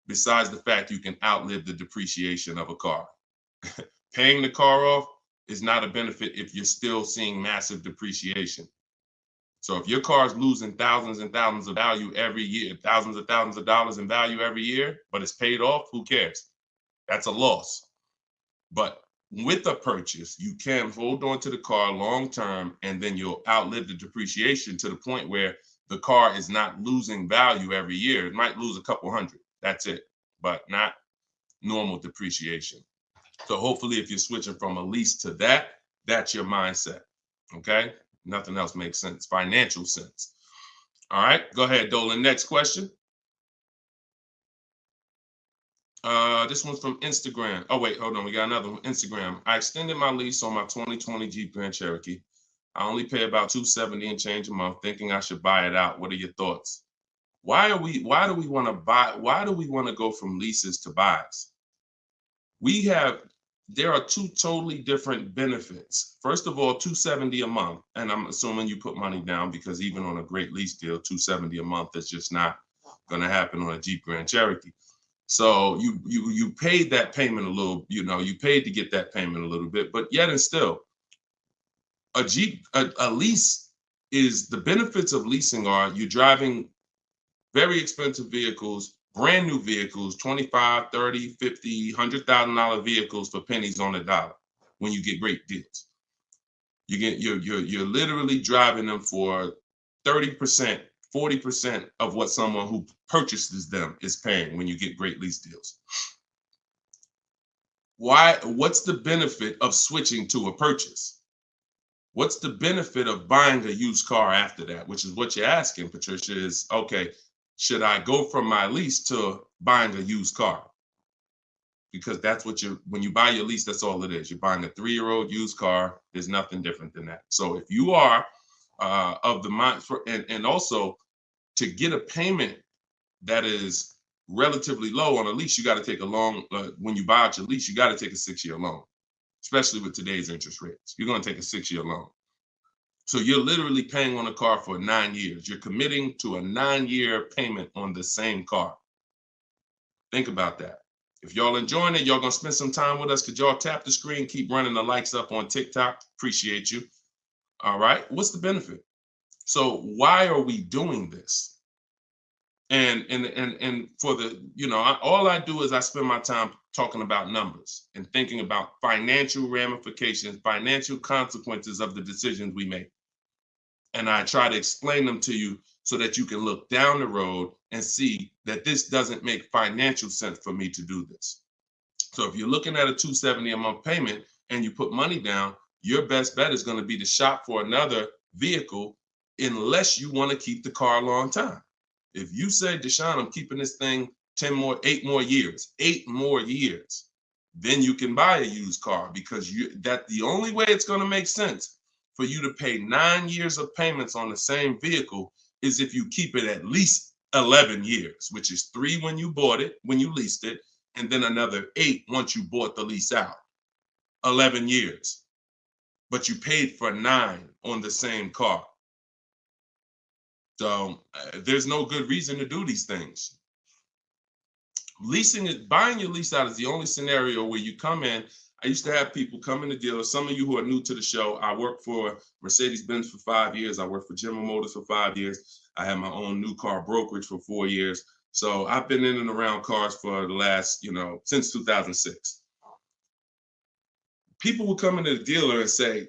besides the fact you can outlive the depreciation of a car. Paying the car off is not a benefit if you're still seeing massive depreciation. So if your car is losing thousands and thousands of value every year, thousands of dollars in value every year, but it's paid off, who cares? That's a loss. But with a purchase, you can hold on to the car long term, and then you'll outlive the depreciation to the point where the car is not losing value every year. It might lose a couple hundred. That's it, but not normal depreciation. So hopefully if you're switching from a lease to that, that's your mindset. Okay? Nothing else makes sense. Financial sense. All right, go ahead, Dolan. Next question. This one's from Instagram. Oh, wait, hold on. We got another one. Instagram. I extended my lease on my 2020 Jeep Grand Cherokee. I only pay about $270 and change a month, thinking I should buy it out. What are your thoughts? Why do we want to go from leases to buys? There are two totally different benefits. First of all, $270 a month, and I'm assuming you put money down, because even on a great lease deal, $270 a month is just not going to happen on a Jeep Grand Cherokee. So you paid that payment a little, you paid to get that payment a little bit, but yet and still, a lease is, the benefits of leasing are you're driving very expensive vehicles, brand new vehicles, $25,000, $30,000, $50,000, $100,000 vehicles for pennies on the dollar when you get great deals. You're literally driving them for 30%, 40% of what someone who purchases them is paying when you get great lease deals. What's the benefit of switching to a purchase? What's the benefit of buying a used car after that? Which is what you're asking, Patricia, is, okay, should I go from my lease to buying a used car? Because that's what when you buy your lease, that's all it is. You're buying a 3-year-old used car. There's nothing different than that. So if you are of the mind, and also to get a payment that is relatively low on a lease, you got to take a long, when you buy out your lease, you got to take a 6-year loan, especially with today's interest rates. You're going to take a 6-year loan. So you're literally paying on a car for 9 years. You're committing to a 9-year payment on the same car. Think about that. If y'all enjoying it, y'all going to spend some time with us. Could y'all tap the screen, keep running the likes up on TikTok? Appreciate you. All right. What's the benefit? So why are we doing this? And for the, all I do is I spend my time talking about numbers and thinking about financial ramifications, financial consequences of the decisions we make. And I try to explain them to you so that you can look down the road and see that this doesn't make financial sense for me to do this. So if you're looking at a $270 a month payment and you put money down, your best bet is going to be to shop for another vehicle, unless you want to keep the car a long time. If you say, Deshone, I'm keeping this thing 8 more years, then you can buy a used car, because the only way it's going to make sense for you to pay 9 years of payments on the same vehicle is if you keep it at least 11 years, which is 3 when you bought it, when you leased it, and then another 8 once you bought the lease out. 11 years. But you paid for 9 on the same car. So there's no good reason to do these things. Buying your lease out is the only scenario where you come in. I used to have people come in the dealer. Some of you who are new to the show, I worked for Mercedes-Benz for 5 years. I worked for General Motors for 5 years. I had my own new car brokerage for 4 years. So I've been in and around cars for the last, since 2006. People would come into the dealer and say,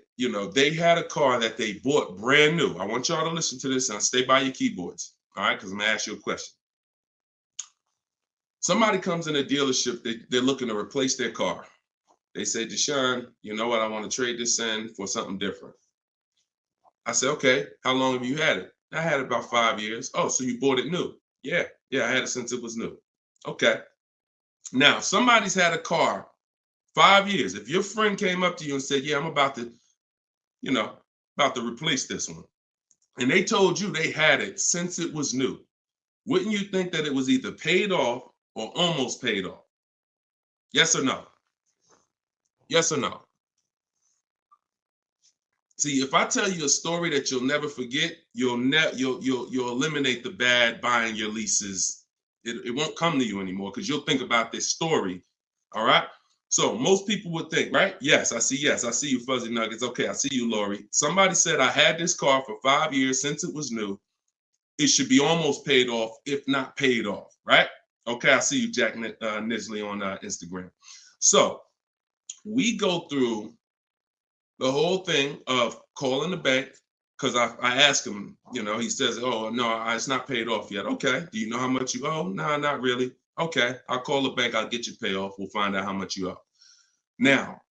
they had a car that they bought brand new. I want y'all to listen to this and stay by your keyboards, all right? Because I'm going to ask you a question. Somebody comes in a dealership, they're looking to replace their car. They say, Deshone, you know what? I want to trade this in for something different. I say, okay, how long have you had it? I had it about 5 years. Oh, so you bought it new? Yeah, I had it since it was new. Okay. Now, somebody's had a car 5 years. If your friend came up to you and said, yeah, I'm about to replace this one, and they told you they had it since it was new, wouldn't you think that it was either paid off or almost paid off? Yes or no? Yes or no? See, if I tell you a story that you'll never forget, you'll eliminate the bad buying your leases. It won't come to you anymore, because you'll think about this story. All right. So most people would think, right? Yes, I see you, Fuzzy Nuggets. Okay, I see you, Lori. Somebody said I had this car for 5 years since it was new. It should be almost paid off, if not paid off, right? Okay, I see you, Jack Nisley on Instagram. So we go through the whole thing of calling the bank, because I ask him, he says, oh, no, it's not paid off yet. Okay, do you know how much you owe? No, not really. Okay, I'll call the bank, I'll get you pay off. We'll find out how much you owe. Now,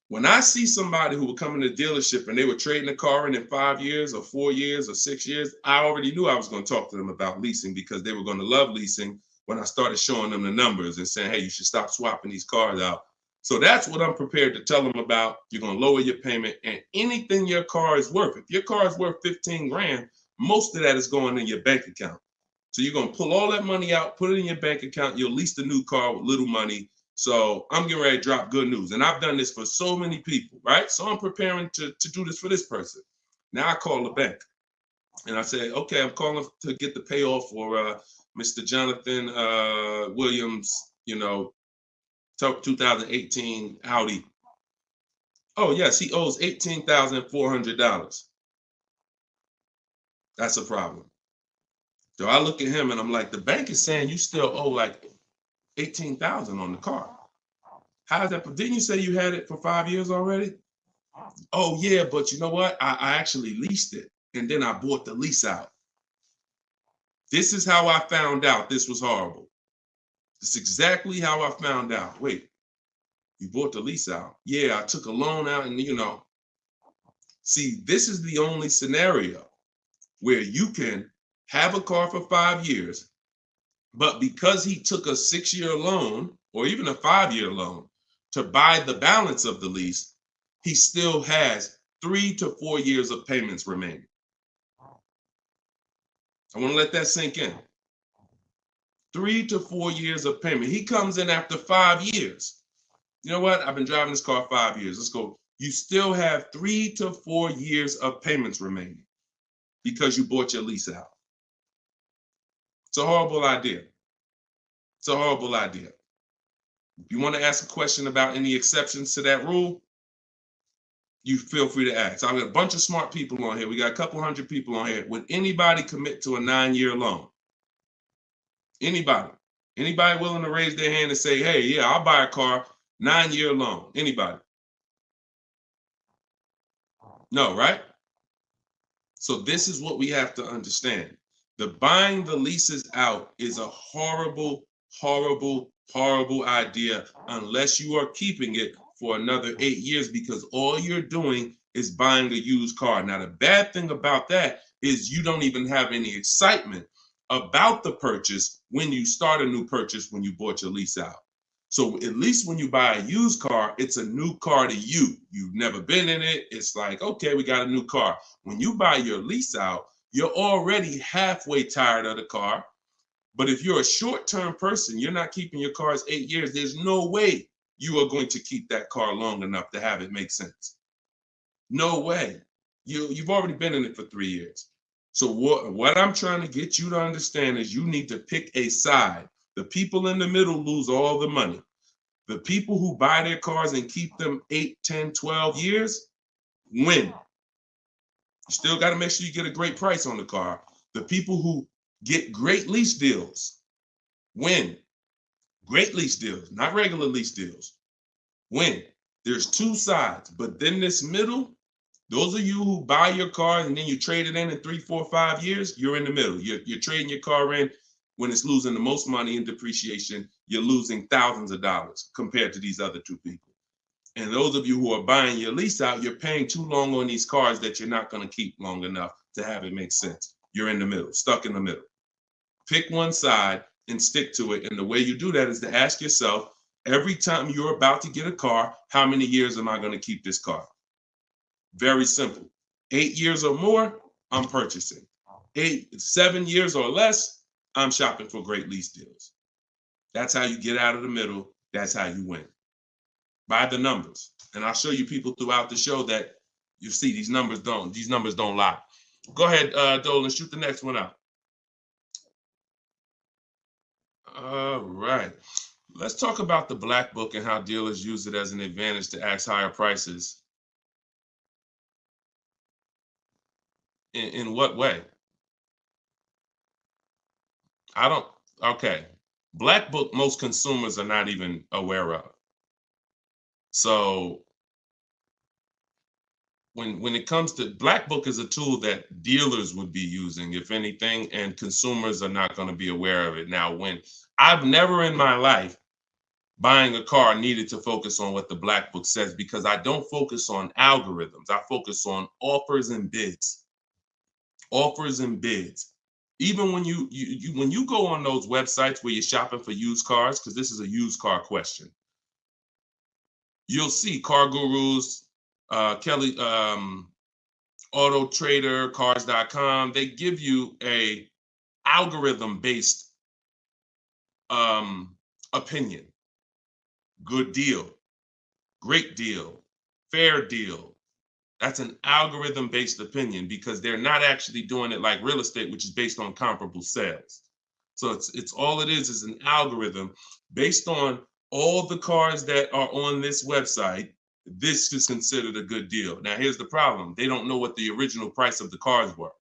when I see somebody who would come in the dealership and they were trading the car in 5 years or 4 years or 6 years, I already knew I was going to talk to them about leasing, because they were going to love leasing when I started showing them the numbers and saying, hey, you should stop swapping these cars out. So that's what I'm prepared to tell them about. You're going to lower your payment, and anything your car is worth. If your car is worth 15 grand, most of that is going in your bank account. So you're going to pull all that money out, put it in your bank account. You'll lease the new car with little money. So I'm getting ready to drop good news. And I've done this for so many people, right? So I'm preparing to do this for this person. Now I call the bank and I say, okay, I'm calling to get the payoff for Mr. Jonathan Williams, 2018 Audi. Oh, yes, he owes $18,400. That's a problem. So I look at him and I'm like, the bank is saying you still owe like $18,000 on the car. How is that? Didn't you say you had it for 5 years already? Oh, yeah, but you know what? I actually leased it, and then I bought the lease out. This is how I found out this was horrible. It's exactly how I found out. Wait, you bought the lease out? Yeah, I took a loan out, and See, this is the only scenario where you can have a car for 5 years, but because he took a 6-year loan or even a 5-year loan to buy the balance of the lease, he still has 3 to 4 years of payments remaining. I want to let that sink in. 3 to 4 years of payment. He comes in after 5 years. You know what? I've been driving this car 5 years. Let's go. You still have 3 to 4 years of payments remaining because you bought your lease out. It's a horrible idea. It's a horrible idea. If you want to ask a question about any exceptions to that rule, you feel free to ask. I've got a bunch of smart people on here. We got a couple hundred people on here. Would anybody commit to a 9-year loan? Anybody? Anybody willing to raise their hand and say, hey, yeah, I'll buy a car, 9-year loan? Anybody? No, right? So this is what we have to understand. The buying the leases out is a horrible, horrible, horrible idea unless you are keeping it for another 8 years, because all you're doing is buying a used car. Now, the bad thing about that is you don't even have any excitement about the purchase when you start a new purchase, when you bought your lease out. So at least when you buy a used car, it's a new car to you. You've never been in it. It's like, okay, we got a new car. When you buy your lease out, you're already halfway tired of the car. But if you're a short-term person, you're not keeping your cars 8 years, there's no way you are going to keep that car long enough to have it make sense. No way. You've already been in it for 3 years. So what I'm trying to get you to understand is you need to pick a side. The people in the middle lose all the money. The people who buy their cars and keep them 8, 10, 12 years win. You still got to make sure you get a great price on the car. The people who get great lease deals win. Great lease deals, not regular lease deals. Win. There's two sides, but then this middle, those of you who buy your car and then you trade it in 3, 4, 5 years, you're in the middle. You're trading your car in when it's losing the most money in depreciation. You're losing thousands of dollars compared to these other two people. And those of you who are buying your lease out, you're paying too long on these cars that you're not going to keep long enough to have it make sense. You're in the middle, stuck in the middle. Pick one side and stick to it. And the way you do that is to ask yourself, every time you're about to get a car, how many years am I going to keep this car? Very simple. 8 years or more, I'm purchasing. 7 years or less, I'm shopping for great lease deals. That's how you get out of the middle. That's how you win. By the numbers. And I'll show you people throughout the show that you see these numbers don't lie. Go ahead, Dolan, shoot the next one out. All right. Let's talk about the black book and how dealers use it as an advantage to ask higher prices. In what way? Okay. Black book, most consumers are not even aware of. So when it comes to black book is a tool that dealers would be using, if anything, and consumers are not going to be aware of it. Now, when I've never in my life buying a car needed to focus on what the black book says, because I don't focus on algorithms. I focus on offers and bids. Offers and bids. Even when you go on those websites where you're shopping for used cars, because this is a used car question, you'll see Car Gurus, Kelly, Auto Trader, Cars.com. They give you a algorithm-based opinion. Good deal, great deal, fair deal. That's an algorithm-based opinion because they're not actually doing it like real estate, which is based on comparable sales. So it's all it is an algorithm based on all the cars that are on this website. This is considered a good deal. Now, here's the problem. They don't know what the original price of the cars were.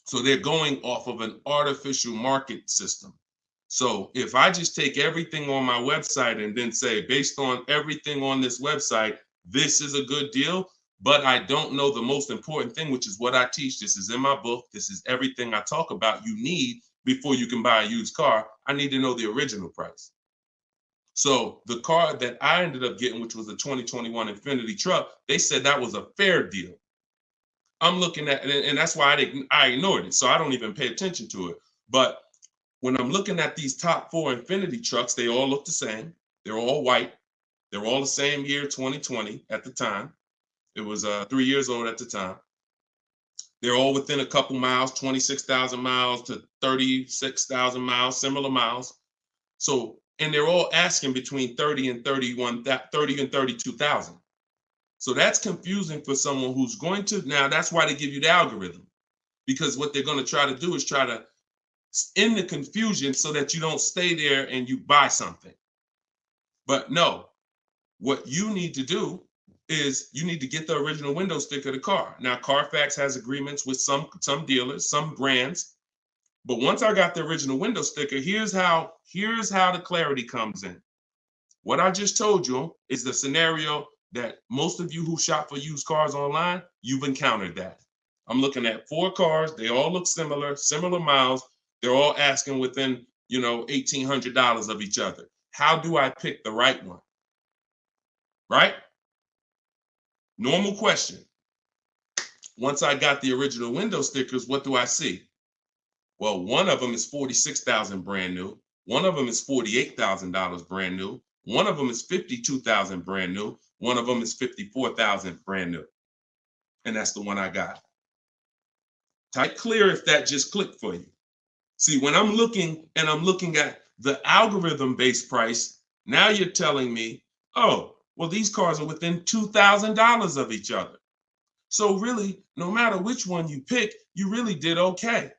So they're going off of an artificial market system. So if I just take everything on my website and then say, based on everything on this website, this is a good deal, but I don't know the most important thing, which is what I teach. This is in my book. This is everything I talk about you need before you can buy a used car. I need to know the original price. So the car that I ended up getting, which was a 2021 Infiniti truck, they said that was a fair deal. I'm looking at it, and that's why I ignored it. So I don't even pay attention to it. But when I'm looking at these top 4 Infiniti trucks, they all look the same. They're all white. They're all the same year, 2020 at the time. It was 3 years old at the time. They're all within a couple miles, 26,000 miles to 36,000 miles, similar miles. So, and they're all asking between 30 and 32,000. So that's confusing for someone who's going to, now that's why they give you the algorithm, because what they're going to try to do is try to end the confusion so that you don't stay there and you buy something. But no, what you need to do is you need to get the original window sticker of the car. Now, Carfax has agreements with some dealers, some brands. But once I got the original window sticker, here's how the clarity comes in. What I just told you is the scenario that most of you who shop for used cars online, you've encountered that. I'm looking at 4 cars. They all look similar miles. They're all asking within, $1,800 of each other. How do I pick the right one? Right? Normal question. Once I got the original window stickers, what do I see? Well, one of them is $46,000 brand new. One of them is $48,000 brand new. One of them is $52,000 brand new. One of them is $54,000 brand new. And that's the one I got. Type clear if that just clicked for you. See, when I'm looking at the algorithm-based price, now you're telling me, oh, well, these cars are within $2,000 of each other. So really, no matter which one you pick, you really did okay.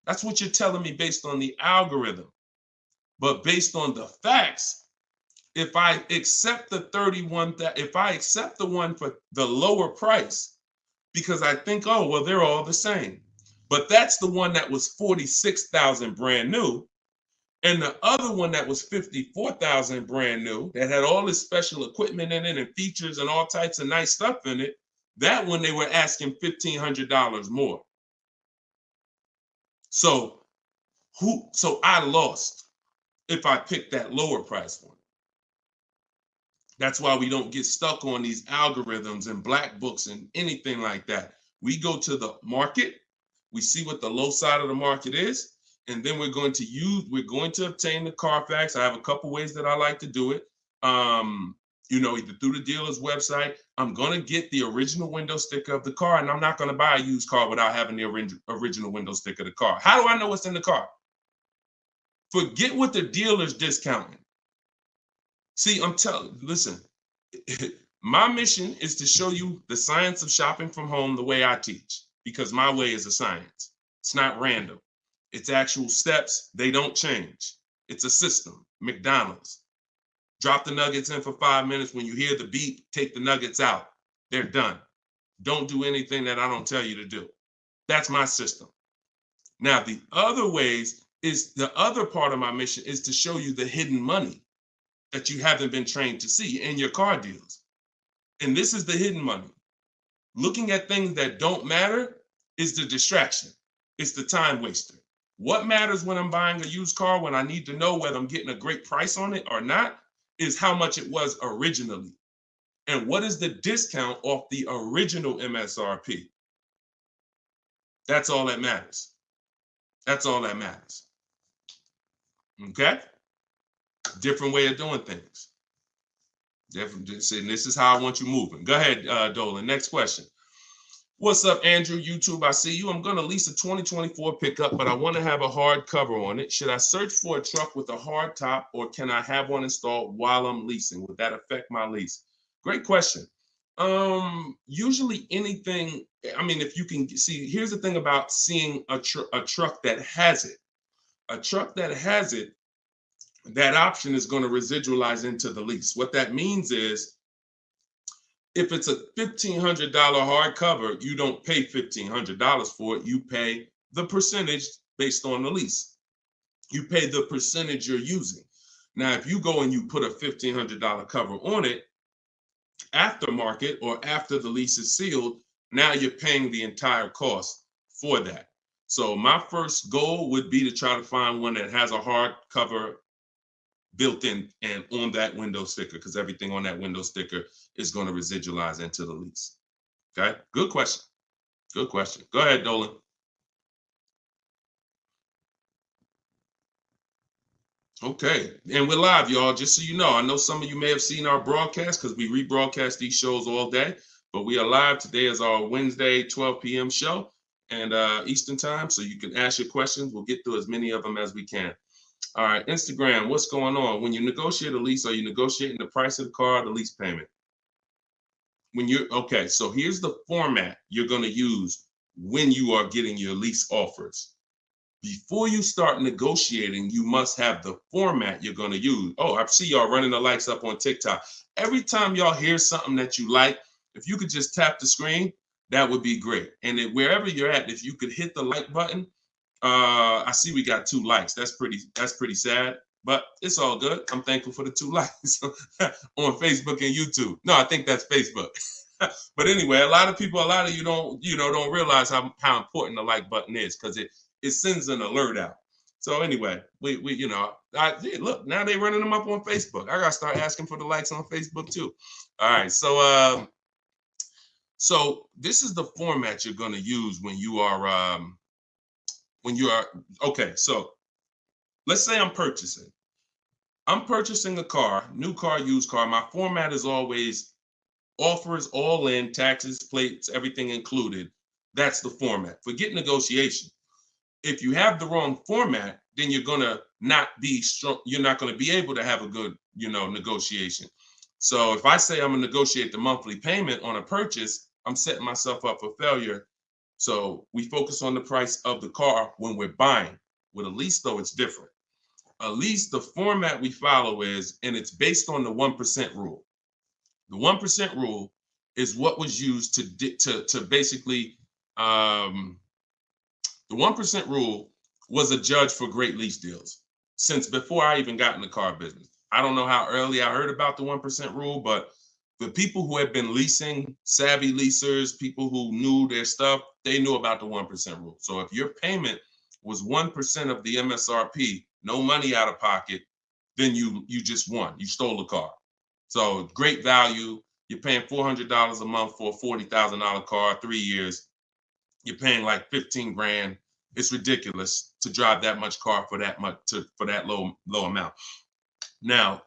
That's what you're telling me based on the algorithm. But based on the facts, if I accept the one for the lower price, because I think, oh, well, they're all the same. But that's the one that was $46,000 brand new. And the other one that was $54,000 brand new, that had all this special equipment in it and features and all types of nice stuff in it, that one they were asking $1,500 more. So I lost if I picked that lower price one. That's why we don't get stuck on these algorithms and black books and anything like that. We go to the market, we see what the low side of the market is, and then we're going to obtain the Carfax. I have a couple ways that I like to do it. Either through the dealer's website. I'm going to get the original window sticker of the car, and I'm not going to buy a used car without having the original window sticker of the car. How do I know what's in the car? Forget what the dealer's discounting. See, listen, my mission is to show you the science of shopping from home the way I teach, because my way is a science. It's not random. It's actual steps. They don't change. It's a system. McDonald's. Drop the nuggets in for 5 minutes. When you hear the beep, take the nuggets out. They're done. Don't do anything that I don't tell you to do. That's my system. Now, the other ways is the other part of my mission is to show you the hidden money that you haven't been trained to see in your car deals. And this is the hidden money. Looking at things that don't matter is the distraction. It's the time waster. What matters when I'm buying a used car, when I need to know whether I'm getting a great price on it or not, is how much it was originally. And what is the discount off the original MSRP? That's all that matters. That's all that matters. Okay? Different way of doing things. Different. And this is how I want you moving. Go ahead, Dolan. Next question. What's up, Andrew? YouTube, I see you. I'm going to lease a 2024 pickup, but I want to have a hard cover on it. Should I search for a truck with a hard top, or can I have one installed while I'm leasing? Would that affect my lease? Great question. Usually anything, I mean, if you can see, here's the thing about seeing a truck that has it. A truck that has it, that option is going to residualize into the lease. What that means is, if it's a $1,500 hardcover, you don't pay $1,500 for it. You pay the percentage based on the lease. You pay the percentage you're using. Now, if you go and you put a $1,500 cover on it, aftermarket or after the lease is sealed, now you're paying the entire cost for that. So my first goal would be to try to find one that has a hard cover built in and on that window sticker, because everything on that window sticker is going to residualize into the lease. Okay, good question. Good question. Go ahead, Dolan. Okay, and we're live, y'all. Just so you know, I know some of you may have seen our broadcast because we rebroadcast these shows all day, but we are live. Today is our Wednesday 12 p.m. show and Eastern time, so you can ask your questions. We'll get through as many of them as we can. All right, Instagram, what's going on? When you negotiate a lease, are you negotiating the price of the car or the lease payment? Okay, so here's the format you're going to use when you are getting your lease offers. Before you start negotiating, you must have the format you're going to use. Oh, I see y'all running the likes up on TikTok. Every time y'all hear something that you like, if you could just tap the screen, that would be great. And wherever you're at, if you could hit the like button, I see we got 2 likes. That's pretty sad, but it's all good. I'm thankful for the 2 likes on Facebook and YouTube. No, I think that's Facebook. But anyway, a lot of you don't realize how important the like button is, because it sends an alert out. So anyway, we look, now they're running them up on Facebook. I gotta start asking for the likes on Facebook too. All right, so this is the format you're gonna use when you are okay. So let's say I'm purchasing a car, new car, used car. My format is always offers all in, taxes, plates, everything included. That's the format. Forget negotiation. If you have the wrong format, then you're gonna not be strong. You're not gonna be able to have a good, negotiation. So if I say I'm gonna negotiate the monthly payment on a purchase, I'm setting myself up for failure. So we focus on the price of the car when we're buying. With a lease, though, it's different. A lease, the format we follow is, and it's based on the 1% rule. The 1% rule is what was used to basically, the 1% rule was a judge for great lease deals since before I even got in the car business. I don't know how early I heard about the 1% rule, but the people who had been leasing, savvy leasers, people who knew their stuff, they knew about the 1% rule. So if your payment was 1% of the MSRP, no money out of pocket, then you just won. You stole the car. So great value. You're paying $400 a month for a $40,000 car, 3 years. You're paying like 15 grand. It's ridiculous to drive that much car for that low amount. Now,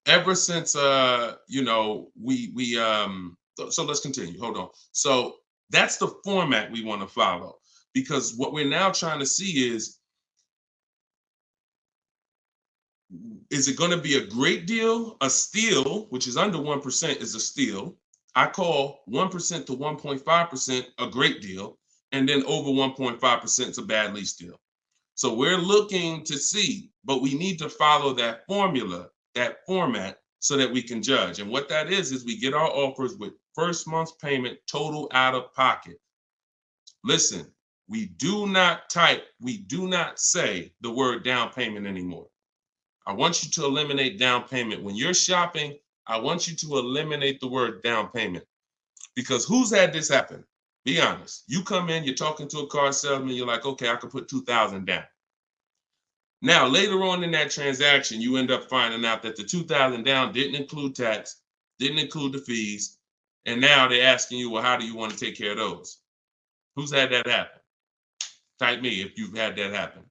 ever since so let's continue. Hold on. So that's the format we want to follow, because what we're now trying to see is it going to be a great deal? A steal, which is under 1%, is a steal. I call 1% to 1.5% a great deal, and then over 1.5% is a bad lease deal. So we're looking to see, but we need to follow that formula, that format, so that we can judge. And what that is we get our offers with first month's payment total out of pocket. Listen, we do not say the word down payment anymore. I want you to eliminate down payment. When you're shopping, I want you to eliminate the word down payment. Because who's had this happen? Be honest. You come in, you're talking to a car salesman, you're like, okay, I can put $2,000 down. Now, later on in that transaction, you end up finding out that the $2,000 down didn't include tax, didn't include the fees, and now they're asking you, well, how do you want to take care of those? Who's had that happen? Type me if you've had that happen.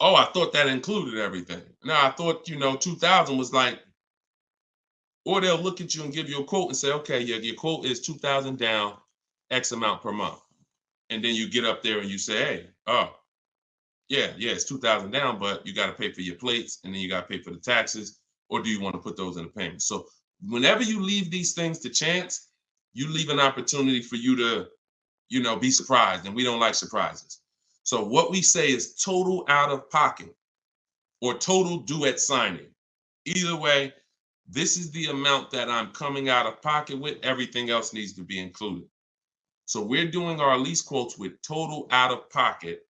Oh, I thought that included everything. Now, I thought, 2,000 was like, or they'll look at you and give you a quote and say, okay, yeah, your quote is 2,000 down, X amount per month. And then you get up there and you say, hey, oh, yeah, it's 2,000 down, but you got to pay for your plates and then you got to pay for the taxes, or do you want to put those in the payment? So whenever you leave these things to chance, you leave an opportunity for you to, be surprised, and we don't like surprises. So what we say is total out of pocket or total due at signing. Either way, this is the amount that I'm coming out of pocket with. Everything else needs to be included. So we're doing our lease quotes with total out of pocket,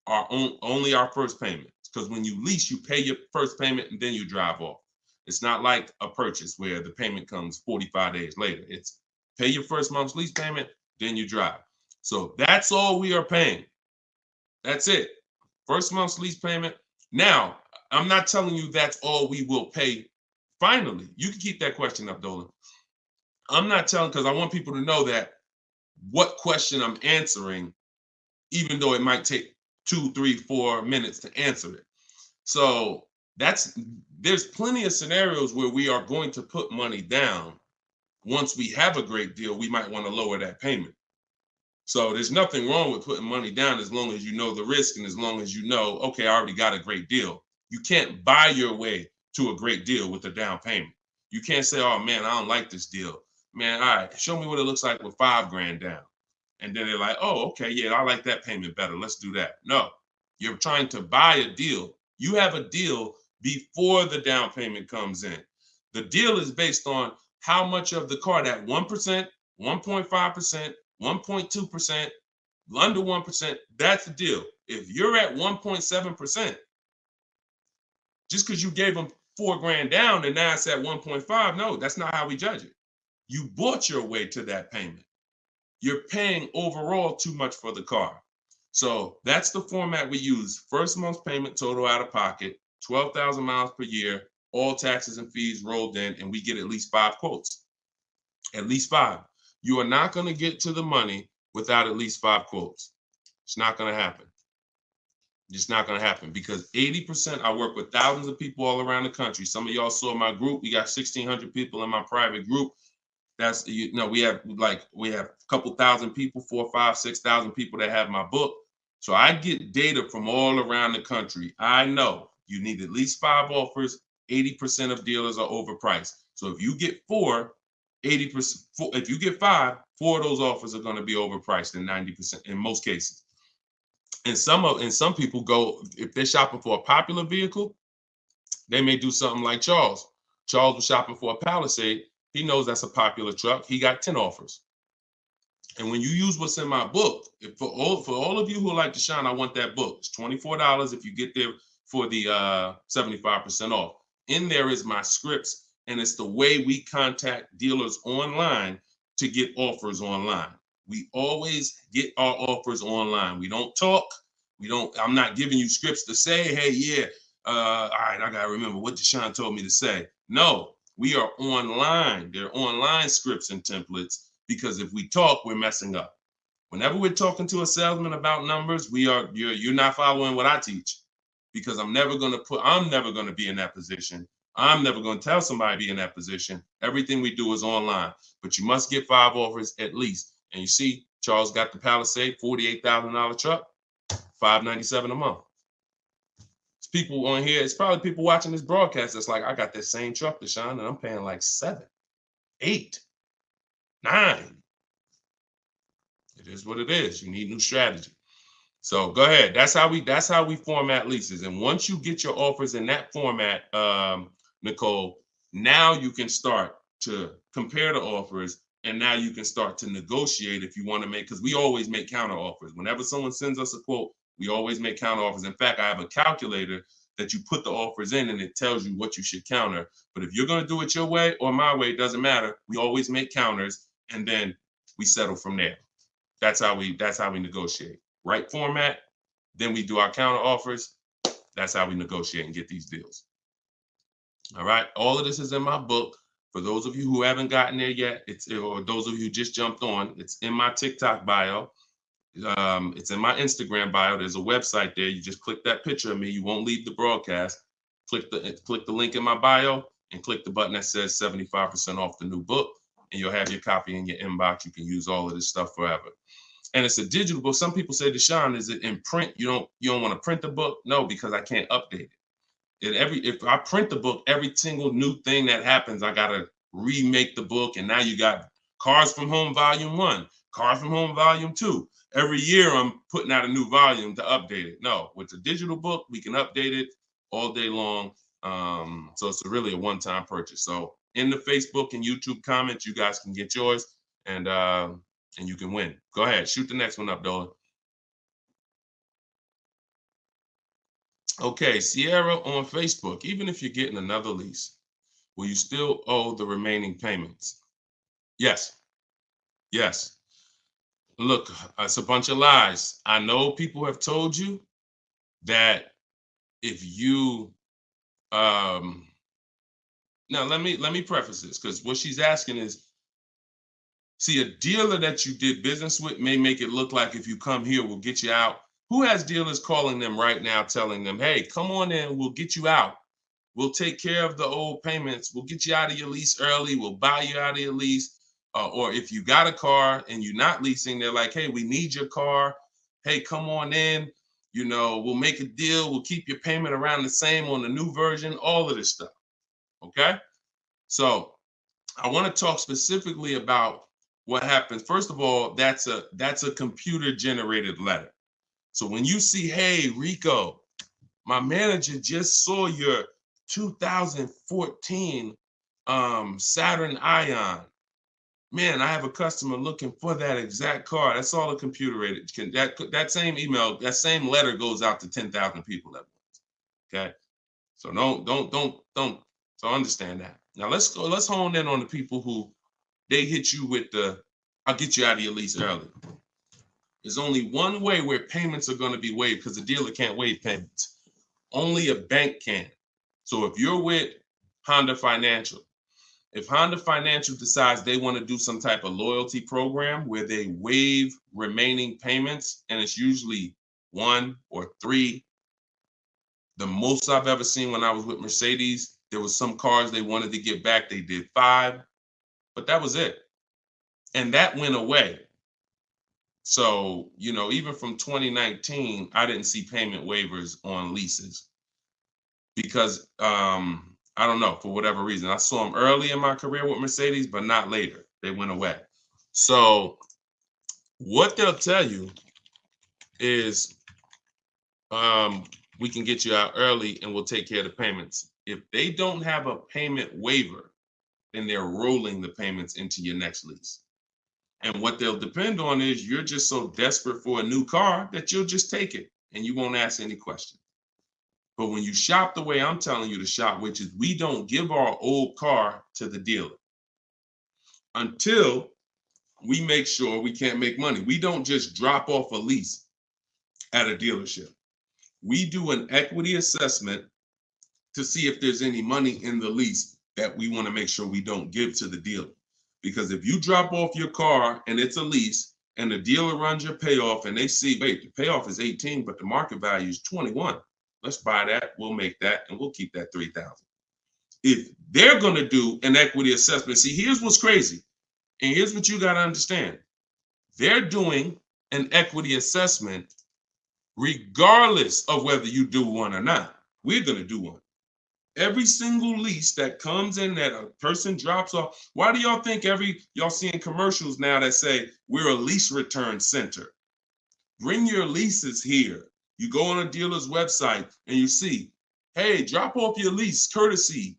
only our first payment. Because when you lease, you pay your first payment and then you drive off. It's not like a purchase where the payment comes 45 days later. It's pay your first month's lease payment, then you drive. So that's all we are paying. That's it. First month's lease payment. Now, I'm not telling you that's all we will pay finally. You can keep that question up, Dolan. I'm not telling, because I want people to know that what question I'm answering, even though it might take 2, 3, 4 minutes to answer it. So there's plenty of scenarios where we are going to put money down. Once we have a great deal, we might want to lower that payment. So there's nothing wrong with putting money down as long as you know the risk and as long as you know, okay, I already got a great deal. You can't buy your way to a great deal with a down payment. You can't say, oh man, I don't like this deal. Man, all right, show me what it looks like with $5,000 down. And then they're like, oh, okay, yeah, I like that payment better. Let's do that. No, you're trying to buy a deal. You have a deal before the down payment comes in. The deal is based on how much of the car, that 1%, 1.5%, 1.2%, under 1%, that's the deal. If you're at 1.7%, just because you gave them $4,000 down and now it's at 1.5, no, that's not how we judge it. You bought your way to that payment. You're paying overall too much for the car. So that's the format we use. First month's payment total out of pocket, 12,000 miles per year, all taxes and fees rolled in, and we get at least 5 quotes. At least 5. You are not going to get to the money without at least 5 quotes. It's not going to happen. It's not going to happen because 80%, I work with thousands of people all around the country. Some of y'all saw my group. We got 1,600 people in my private group. That's, we have a couple thousand people, 4,000, 5,000, 6,000 people that have my book. So I get data from all around the country. I know you need at least 5 offers. 80% of dealers are overpriced. So if you get 4, 80%, if you get 5, 4 of those offers are going to be overpriced in 90% in most cases. And some people go, if they're shopping for a popular vehicle, they may do something like Charles. Charles was shopping for a Palisade. He knows that's a popular truck. He got 10 offers. And when you use what's in my book, for all of you who like Deshone, I want that book. It's $24 if you get there for the 75% off. In there is my scripts, and it's the way we contact dealers online to get offers online. We always get our offers online. We don't talk. I'm not giving you scripts to say, hey, yeah, all right, I gotta remember what Deshone told me to say. No, we are online. They're online scripts and templates, because if we talk, we're messing up. Whenever we're talking to a salesman about numbers, you're not following what I teach, because I'm never gonna be in that position. I'm never gonna tell somebody to be in that position. Everything we do is online, but you must get 5 offers at least. And you see, Charles got the Palisade, $48,000 truck, $597 a month. It's people on here. It's probably people watching this broadcast that's like, I got that same truck, Deshone, and I'm paying like 7, 8, 9. It is what it is. You need new strategy. So go ahead. That's how we format leases. And once you get your offers in that format, Nicole, now you can start to compare the offers, and now you can start to negotiate if you want to make, because we always make counter offers. Whenever someone sends us a quote, we always make counter offers. In fact, I have a calculator that you put the offers in and it tells you what you should counter. But if you're going to do it your way or my way, it doesn't matter. We always make counters and then we settle from there. That's how we negotiate. Right format, then we do our counter offers. That's how we negotiate and get these deals. All right. All of this is in my book. For those of you who haven't gotten there yet, or those of you who just jumped on, it's in my TikTok bio. It's in my Instagram bio. There's a website there. You just click that picture of me. You won't leave the broadcast. Click the link in my bio and click the button that says 75% off the new book, and you'll have your copy in your inbox. You can use all of this stuff forever. And it's a digital book. Some people say, Deshone, is it in print? You don't want to print the book? No, because I can't update it. If I print the book, every single new thing that happens, I gotta remake the book. And now you got Cars from Home Volume 1, Cars from Home Volume 2. Every year I'm putting out a new volume to update it. No, with the digital book, we can update it all day long. So it's really a one-time purchase. So in the Facebook and YouTube comments, you guys can get yours, and you can win. Go ahead, shoot the next one up, Dolan. Okay, Sierra on Facebook. Even if you're getting another lease, will you still owe the remaining payments? Yes. Yes. Look, it's a bunch of lies. I know people have told you that if you now let me preface this, because what she's asking is, see, a dealer that you did business with may make it look like if you come here, we'll get you out. Who has dealers calling them right now telling them, hey, come on in, we'll get you out. We'll take care of the old payments. We'll get you out of your lease early. We'll buy you out of your lease. Or if you got a car and you're not leasing, they're like, hey, we need your car. Hey, come on in. We'll make a deal. We'll keep your payment around the same on the new version, all of this stuff. Okay? So I want to talk specifically about what happens. First of all, that's a computer generated letter. So when you see, hey, Rico, my manager just saw your 2014 Saturn Ion. Man, I have a customer looking for that exact car. That's all a computer rated. That same email, that same letter goes out to 10,000 people at once. Okay, so don't. So understand that. Now let's hone in on the people who they hit you with I'll get you out of your lease early. There's only one way where payments are going to be waived, because the dealer can't waive payments. Only a bank can. So if you're with Honda Financial, if Honda Financial decides they want to do some type of loyalty program where they waive remaining payments, and it's usually 1 or 3. The most I've ever seen when I was with Mercedes, there was some cars they wanted to get back. They did 5, but that was it. And that went away. So, even from 2019, I didn't see payment waivers on leases because I don't know, for whatever reason. I saw them early in my career with Mercedes, but not later. They went away. So what they'll tell you is we can get you out early and we'll take care of the payments. If they don't have a payment waiver, then they're rolling the payments into your next lease. And what they'll depend on is you're just so desperate for a new car that you'll just take it and you won't ask any questions. But when you shop the way I'm telling you to shop, which is we don't give our old car to the dealer until we make sure we can't make money. We don't just drop off a lease at a dealership. We do an equity assessment to see if there's any money in the lease that we want to make sure we don't give to the dealer. Because if you drop off your car and it's a lease and the dealer runs your payoff and they see, wait, the payoff is 18, but the market value is 21. Let's buy that. We'll make that and we'll keep that 3,000. If they're going to do an equity assessment, see, here's what's crazy. And here's what you got to understand. They're doing an equity assessment regardless of whether you do one or not. We're going to do one. Every single lease that comes in that a person drops off. Why do y'all think y'all seeing commercials now that say we're a lease return center? Bring your leases here. You go on a dealer's website and you see, hey, drop off your lease courtesy,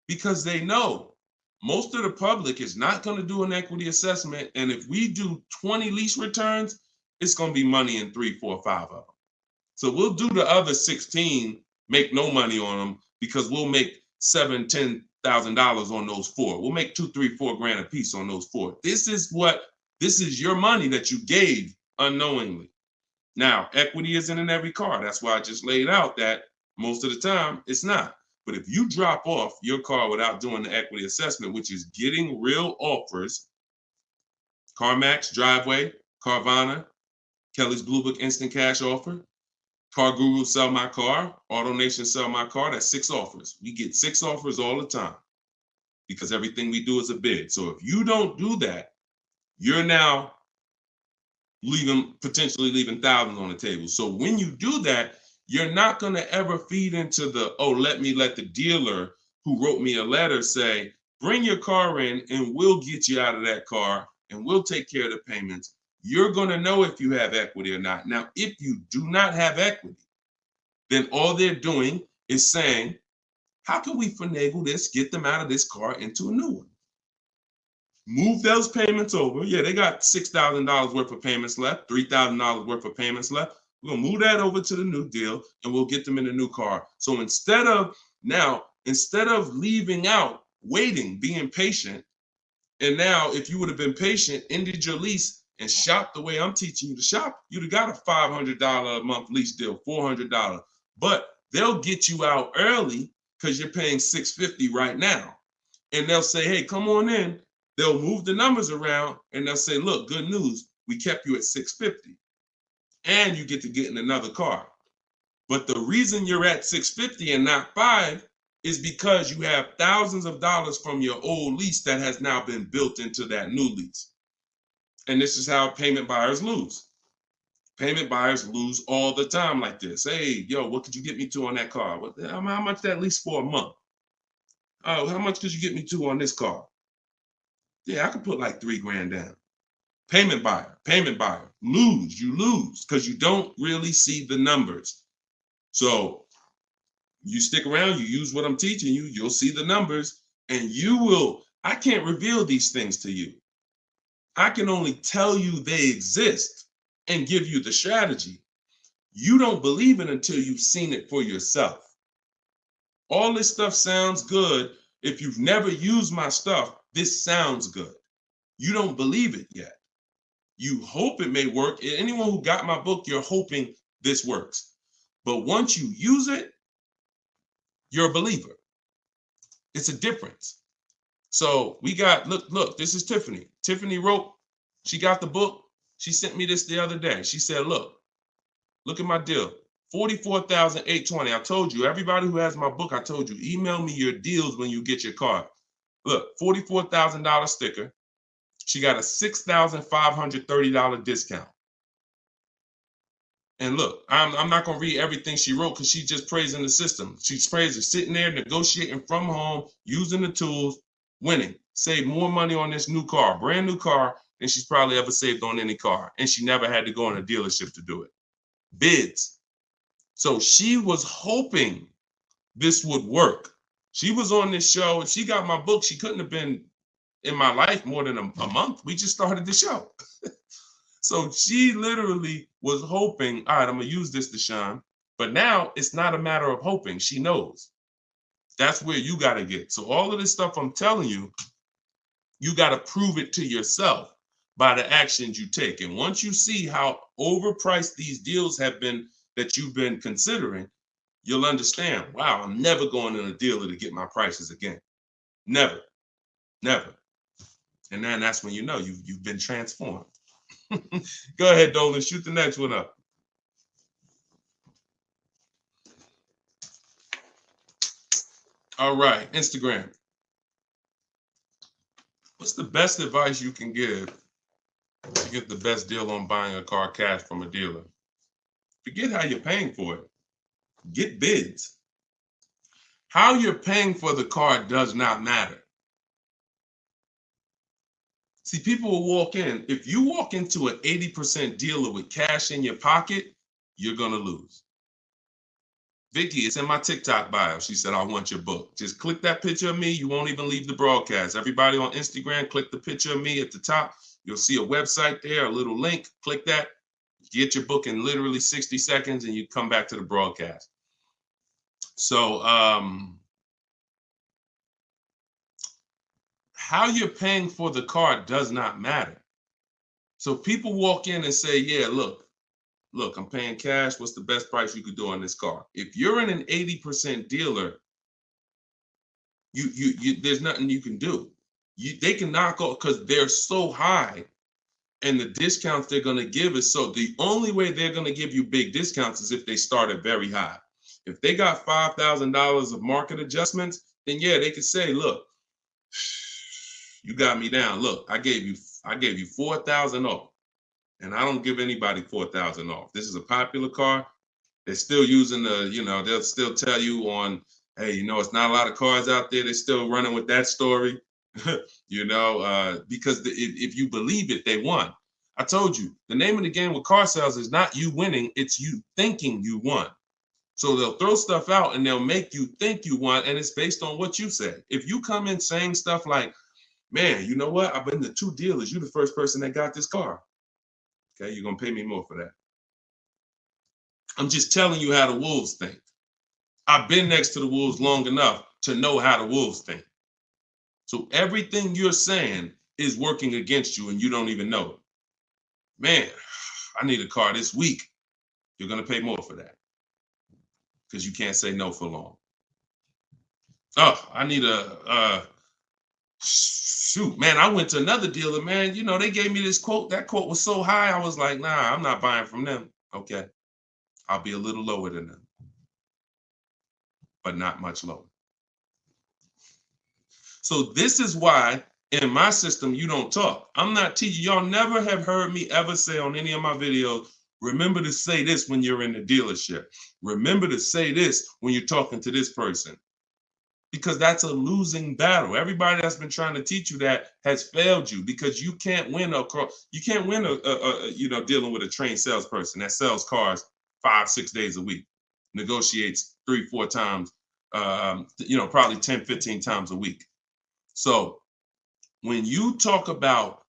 because they know most of the public is not going to do an equity assessment. And if we do 20 lease returns, it's going to be money in 3, 4, 5 of them. So we'll do the other 16, make no money on them, because we'll make $7,000, $10,000 on those 4. We'll make 2, 3, 4 grand a piece on those 4. This is your money that you gave unknowingly. Now, equity isn't in every car. That's why I just laid out that most of the time it's not. But if you drop off your car without doing the equity assessment, which is getting real offers, CarMax, Driveway, Carvana, Kelly's Blue Book Instant Cash Offer, Car Guru Sell My Car, AutoNation Sell My Car, that's 6 offers. We get 6 offers all the time because everything we do is a bid. So if you don't do that, you're now potentially leaving thousands on the table. So when you do that, you're not going to ever feed into the, oh, let the dealer who wrote me a letter say, bring your car in and we'll get you out of that car and we'll take care of the payments. You're going to know if you have equity or not. Now, if you do not have equity, then all they're doing is saying, how can we finagle this, get them out of this car into a new one? Move those payments over. Yeah, they got $6,000 worth of payments left, $3,000 worth of payments left. We're going to move that over to the new deal and we'll get them in a new car. So instead of leaving out, waiting, being patient, and now if you would have been patient, ended your lease and shopped the way I'm teaching you to shop, you'd have got a $500 a month lease deal, $400. But they'll get you out early because you're paying $650 right now. And they'll say, hey, come on in. They'll move the numbers around and they'll say, look, good news, we kept you at $650 and you get to get in another car. But the reason you're at $650 and not $5 is because you have thousands of dollars from your old lease that has now been built into that new lease. And this is how payment buyers lose. Payment buyers lose all the time like this. Hey, yo, what could you get me to on that car? How much that lease for a month? Oh, how much could you get me to on this car? Yeah, I could put like $3 grand down. Payment buyer, you lose because you don't really see the numbers. So you stick around, you use what I'm teaching you, you'll see the numbers and I can't reveal these things to you. I can only tell you they exist and give you the strategy. You don't believe it until you've seen it for yourself. All this stuff sounds good. If you've never used my stuff, this sounds good. You don't believe it yet. You hope it may work. Anyone who got my book, you're hoping this works. But once you use it, you're a believer. It's a difference. So we got, look, this is Tiffany. Tiffany wrote, she got the book. She sent me this the other day. She said, look at my deal. $44,820. I told you, everybody who has my book, I told you, email me your deals when you get your card. Look, $44,000 sticker. She got a $6,530 discount. And look, I'm not going to read everything she wrote because she's just praising the system. She's praising sitting there, negotiating from home, using the tools, winning. Save more money on this new car, brand new car, than she's probably ever saved on any car. And she never had to go in a dealership to do it. Bids. So she was hoping this would work. She was on this show. If she got my book, she couldn't have been in my life more than a month. We just started the show. So she literally was hoping, all right, I'm going to use this, Deshone. But now it's not a matter of hoping. She knows. That's where you got to get. So all of this stuff I'm telling you, you got to prove it to yourself by the actions you take. And once you see how overpriced these deals have been that you've been considering, you'll understand, wow, I'm never going in a dealer to get my prices again. Never. And then that's when you know you've been transformed. Go ahead, Dolan, shoot the next one up. All right, Instagram. What's the best advice you can give to get the best deal on buying a car cash from a dealer? Forget how you're paying for it. Get bids. How you're paying for the car does not matter. See, people will walk in. If you walk into an 80% dealer with cash in your pocket, you're going to lose. Vicky, it's in my TikTok bio. She said, I want your book. Just click that picture of me. You won't even leave the broadcast. Everybody on Instagram, click the picture of me at the top. You'll see a website there, a little link. Click that. Get your book in literally 60 seconds and you come back to the broadcast. So how you're paying for the car does not matter. So people walk in and say, yeah, look, I'm paying cash. What's the best price you could do on this car? If you're in an 80% dealer, you there's nothing you can do. They can knock off because they're so high, and the discounts they're going to give is so. The only way they're going to give you big discounts is if they start at very high. If they got $5,000 of market adjustments, then yeah, they could say, look, you got me down. Look, I gave you 4,000 off. And I don't give anybody 4,000 off. This is a popular car. They're still using they'll still tell you on, hey, it's not a lot of cars out there. They're still running with that story, because if you believe it, they won. I told you, the name of the game with car sales is not you winning, it's you thinking you won. So they'll throw stuff out and they'll make you think you won, and it's based on what you say. If you come in saying stuff like, man, you know what? I've been to 2 dealers. You're the first person that got this car. Okay, you're going to pay me more for that. I'm just telling you how the wolves think. I've been next to the wolves long enough to know how the wolves think. So everything you're saying is working against you and you don't even know it. Man, I need a car this week. You're going to pay more for that because you can't say no for long. Oh, I need shoot, man, I went to another dealer, man. They gave me this quote. That quote was so high. I was like, nah, I'm not buying from them. Okay. I'll be a little lower than them, but not much lower. So this is why in my system, you don't talk. I'm not teaching. Y'all never have heard me ever say on any of my videos, remember to say this when you're in the dealership. Remember to say this when you're talking to this person. Because that's a losing battle. Everybody that's been trying to teach you that has failed you because you can't win dealing with a trained salesperson that sells cars 5-6 days a week, negotiates 3-4 times, probably 10-15 times a week. So when you talk about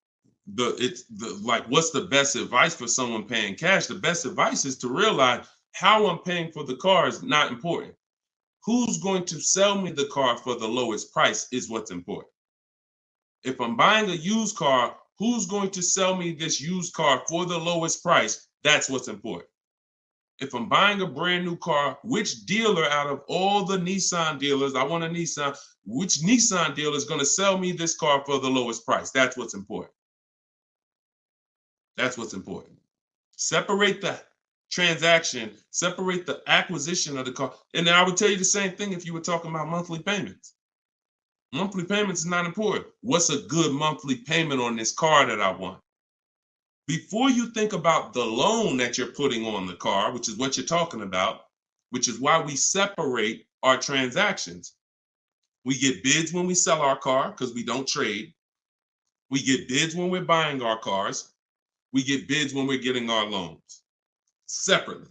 what's the best advice for someone paying cash, the best advice is to realize how I'm paying for the car is not important. Who's going to sell me the car for the lowest price is what's important. If I'm buying a used car, who's going to sell me this used car for the lowest price? That's what's important. If I'm buying a brand new car, which dealer out of all the Nissan dealers, I want a Nissan, which Nissan dealer is going to sell me this car for the lowest price? That's what's important. That's what's important. Separate the transaction, separate the acquisition of the car. And then I would tell you the same thing if you were talking about monthly payments. Monthly payments is not important. What's a good monthly payment on this car that I want? Before you think about the loan that you're putting on the car, which is what you're talking about, which is why we separate our transactions. We get bids when we sell our car because we don't trade. We get bids when we're buying our cars. We get bids when we're getting our loans. Separately.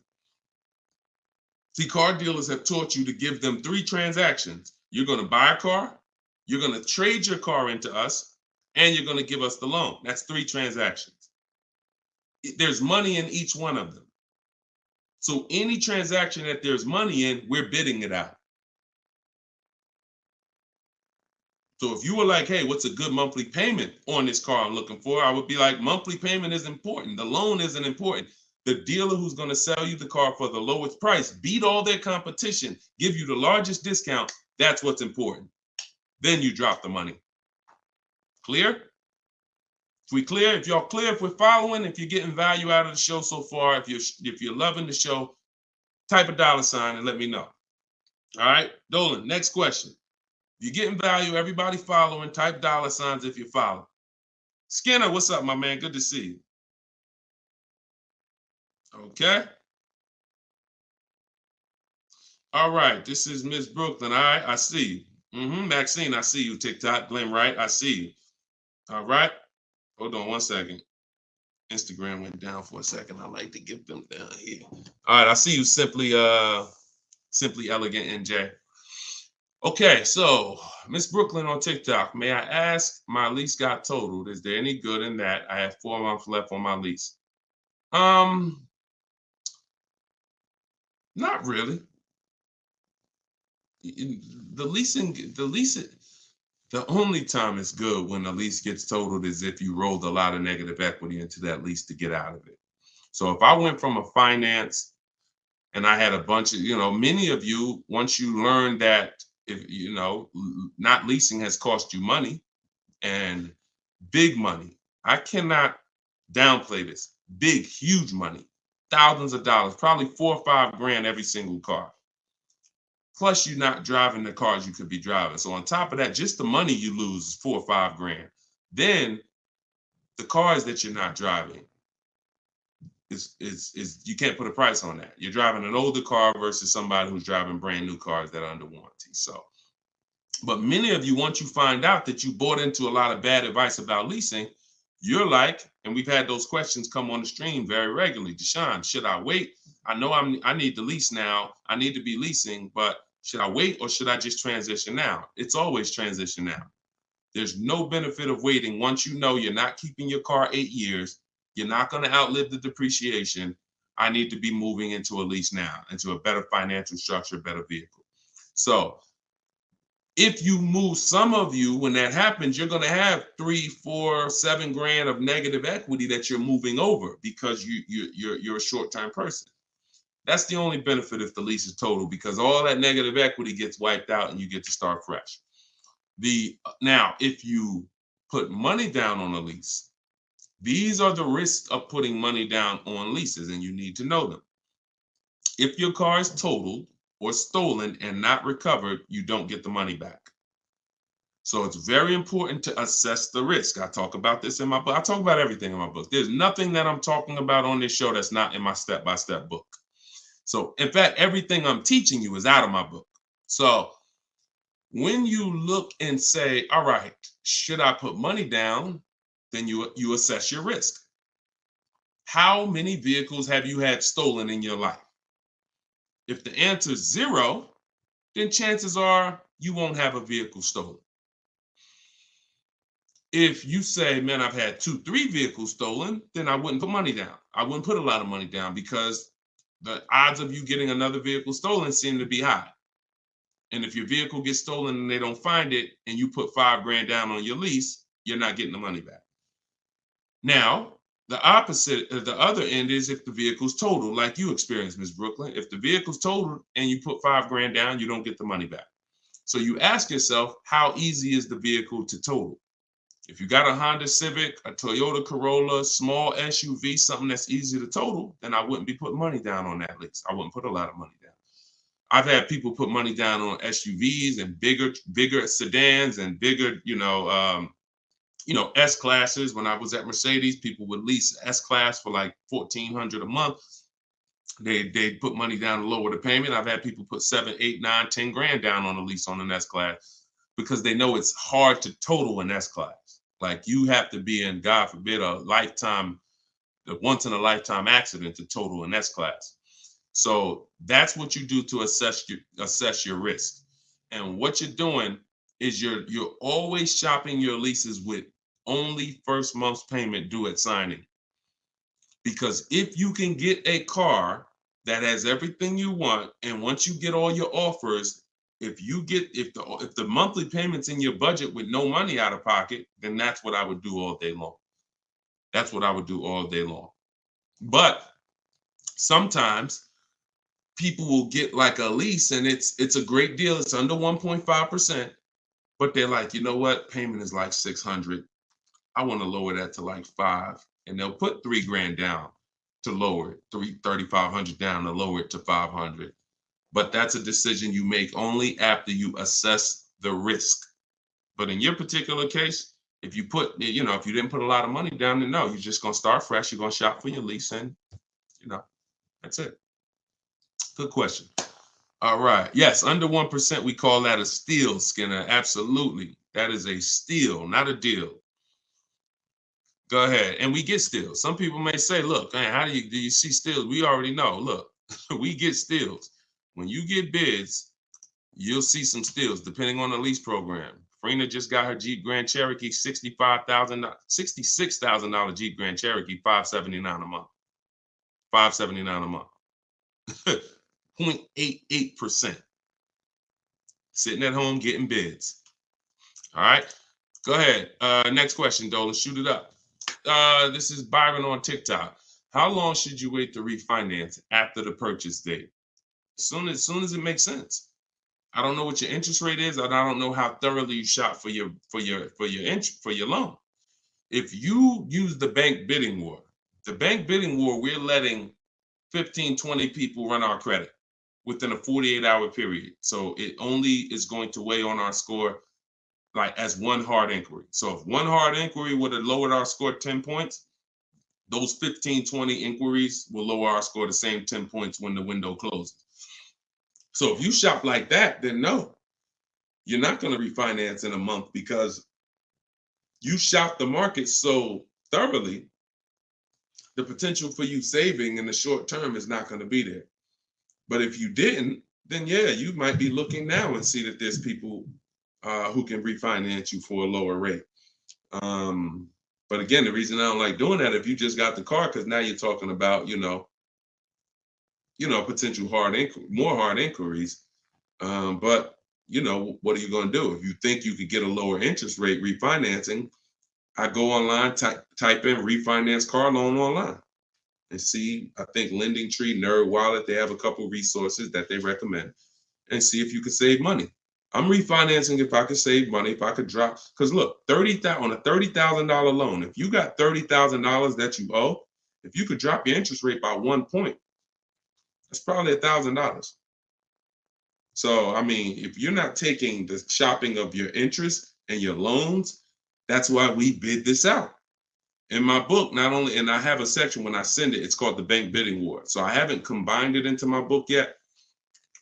See, car dealers have taught you to give them 3 transactions. You're going to buy a car, you're going to trade your car into us, and you're going to give us the loan. That's 3 transactions. There's money in each one of them. So any transaction that there's money in, we're bidding it out. So if you were like, hey, what's a good monthly payment on this car I'm looking for? I would be like, monthly payment is important. The loan isn't important. The dealer who's going to sell you the car for the lowest price, beat all their competition, give you the largest discount. That's what's important. Then you drop the money. Clear? If we clear, if y'all clear, if we're following, if you're getting value out of the show so far, if you're loving the show, type a $ and let me know. All right, Dolan, next question. If you're getting value, everybody following, type $ if you're following. Skinner, what's up, my man? Good to see you. Okay. All right, this is Miss Brooklyn. All right, I see you. Maxine, I see you. TikTok, Glenn Wright, I see you. All right. Hold on 1 second. Instagram went down for a second. I like to get them down here. All right, I see you, Simply Elegant NJ. Okay, so Miss Brooklyn on TikTok. May I ask, my lease got totaled. Is there any good in that? I have 4 months left on my lease. Not really. The only time it's good when the lease gets totaled is if you rolled a lot of negative equity into that lease to get out of it. So if I went from a finance and I had a bunch of, many of you, once you learn that, if not leasing has cost you money, and big money. I cannot downplay this. Big, huge money, thousands of dollars, probably $4 or $5 grand every single car. Plus, you're not driving the cars you could be driving. So on top of that, just the money you lose is $4 or $5 grand. Then the cars that you're not driving is you can't put a price on that. You're driving an older car versus somebody who's driving brand new cars that are under warranty. So, but many of you, once you find out that you bought into a lot of bad advice about leasing, you're like, and we've had those questions come on the stream very regularly. Deshone, should I wait? I know I need to lease now. I need to be leasing, but should I wait or should I just transition now? It's always transition now. There's no benefit of waiting. Once you know you're not keeping your car 8 years, you're not going to outlive the depreciation. I need to be moving into a lease now, into a better financial structure, better vehicle. So if you move, some of you, when that happens, you're going to have 3, 4, 7 grand of negative equity that you're moving over because you're a short-term person. That's the only benefit if the lease is total, because all that negative equity gets wiped out and you get to start fresh. Now, if you put money down on a lease, these are the risks of putting money down on leases, and you need to know them. If your car is totaled or stolen and not recovered, you don't get the money back. So it's very important to assess the risk. I talk about this in my book. I talk about everything in my book. There's nothing that I'm talking about on this show that's not in my step-by-step book. So in fact, everything I'm teaching you is out of my book. So when you look and say, all right, should I put money down? Then you assess your risk. How many vehicles have you had stolen in your life? If the answer is 0, then chances are you won't have a vehicle stolen. If you say, man, I've had 2, 3 vehicles stolen, then I wouldn't put money down. I wouldn't put a lot of money down because the odds of you getting another vehicle stolen seem to be high. And if your vehicle gets stolen and they don't find it and you put $5 grand down on your lease, you're not getting the money back. Now, the opposite, the other end is if the vehicle's totaled, like you experienced, Ms. Brooklyn. If the vehicle's totaled and you put $5 grand down, you don't get the money back. So you ask yourself, how easy is the vehicle to total? If you got a Honda Civic, a Toyota Corolla, small SUV, something that's easy to total, then I wouldn't be putting money down on that lease. I wouldn't put a lot of money down. I've had people put money down on SUVs and bigger sedans and bigger, S-classes. When I was at Mercedes, people would lease S-class for like $1,400 a month. They put money down to lower the payment. I've had people put 7, 8, 9, 10 grand down on a lease on an S-class because they know it's hard to total an S-class. Like you have to be in, God forbid, a once in a lifetime accident to total an S-class. So that's what you do to assess your risk. And what you're doing is you're always shopping your leases with only first month's payment due at signing. Because if you can get a car that has everything you want, and once you get all your offers, if the monthly payment's in your budget with no money out of pocket, then that's what I would do all day long. That's what I would do all day long. But sometimes people will get like a lease and it's a great deal. It's under 1.5%, but they're like, you know what? Payment is like $600. I want to lower that to like $500, and they'll put $3 grand down to lower it, $3,500 down to lower it to $500. But that's a decision you make only after you assess the risk. But in your particular case, if you didn't put a lot of money down, then no, you're just going to start fresh. You're going to shop for your lease, and that's it. Good question. All right. Yes, under 1%, we call that a steal, Skinner. Absolutely. That is a steal, not a deal. Go ahead. And we get steals. Some people may say, look, man, how do you see steals? We already know. Look, we get steals. When you get bids, you'll see some steals depending on the lease program. Farina just got her Jeep Grand Cherokee, $66,000 Jeep Grand Cherokee, $579 a month. $579 a month. 0.88%. Sitting at home getting bids. All right. Go ahead. Next question, Dolan. Shoot it up. This is Byron on TikTok. How long should you wait to refinance after the purchase date? As soon as it makes sense. I don't know what your interest rate is, and I don't know how thoroughly you shop for your loan. If you use the bank bidding war, we're letting 15, 20 people run our credit within a 48-hour period. So it only is going to weigh on our score like as one hard inquiry. So if one hard inquiry would have lowered our score 10 points, those 15, 20 inquiries will lower our score the same 10 points when the window closes. So if you shop like that, then no, you're not going to refinance in a month because you shop the market so thoroughly, the potential for you saving in the short term is not going to be there. But if you didn't, then yeah, you might be looking now and see that there's people who can refinance you for a lower rate. But again, the reason I don't like doing that, if you just got the car, because now you're talking about, potential more hard inquiries. But what are you going to do? If you think you could get a lower interest rate refinancing, I go online, type in refinance car loan online and see, I think Lending Tree, Nerd Wallet, they have a couple resources that they recommend, and see if you can save money. I'm refinancing if I could save money, if I could drop, because look, on a $30,000 loan, if you got $30,000 that you owe, if you could drop your interest rate by 1 point, that's probably $1,000. So, I mean, if you're not taking the shopping of your interest and your loans, that's why we bid this out. In my book, not only, and I have a section when I send it, it's called the Bank Bidding War. So I haven't combined it into my book yet.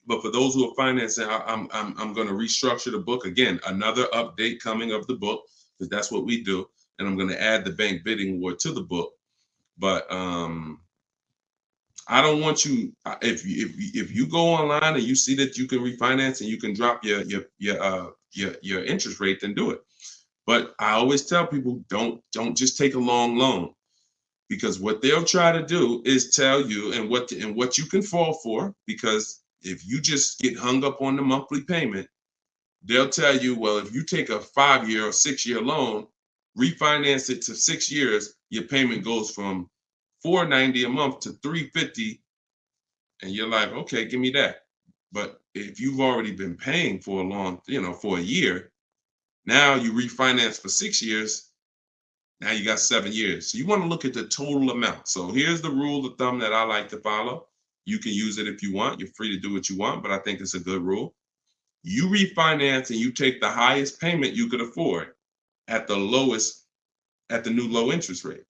But for those who are financing, I'm going to restructure the book. Again, another update coming of the book, because that's what we do. And I'm going to add the Bank Bidding War to the book. But I don't want you, if you go online and you see that you can refinance and you can drop your interest rate, then do it. But I always tell people, don't just take a long loan, because what they'll try to do is tell you and what you can fall for. Because if you just get hung up on the monthly payment, they'll tell you, well, if you take a 5-year or 6-year loan, refinance it to 6 years, your payment goes from $490 a month to $350, and you're like, okay, give me that. But if you've already been paying for a long, for a year, now you refinance for 6 years, now you got 7 years. So you want to look at the total amount. So here's the rule of thumb that I like to follow. You can use it if you want. You're free to do what you want, but I think it's a good rule. You refinance and you take the highest payment you could afford at the new low interest rate.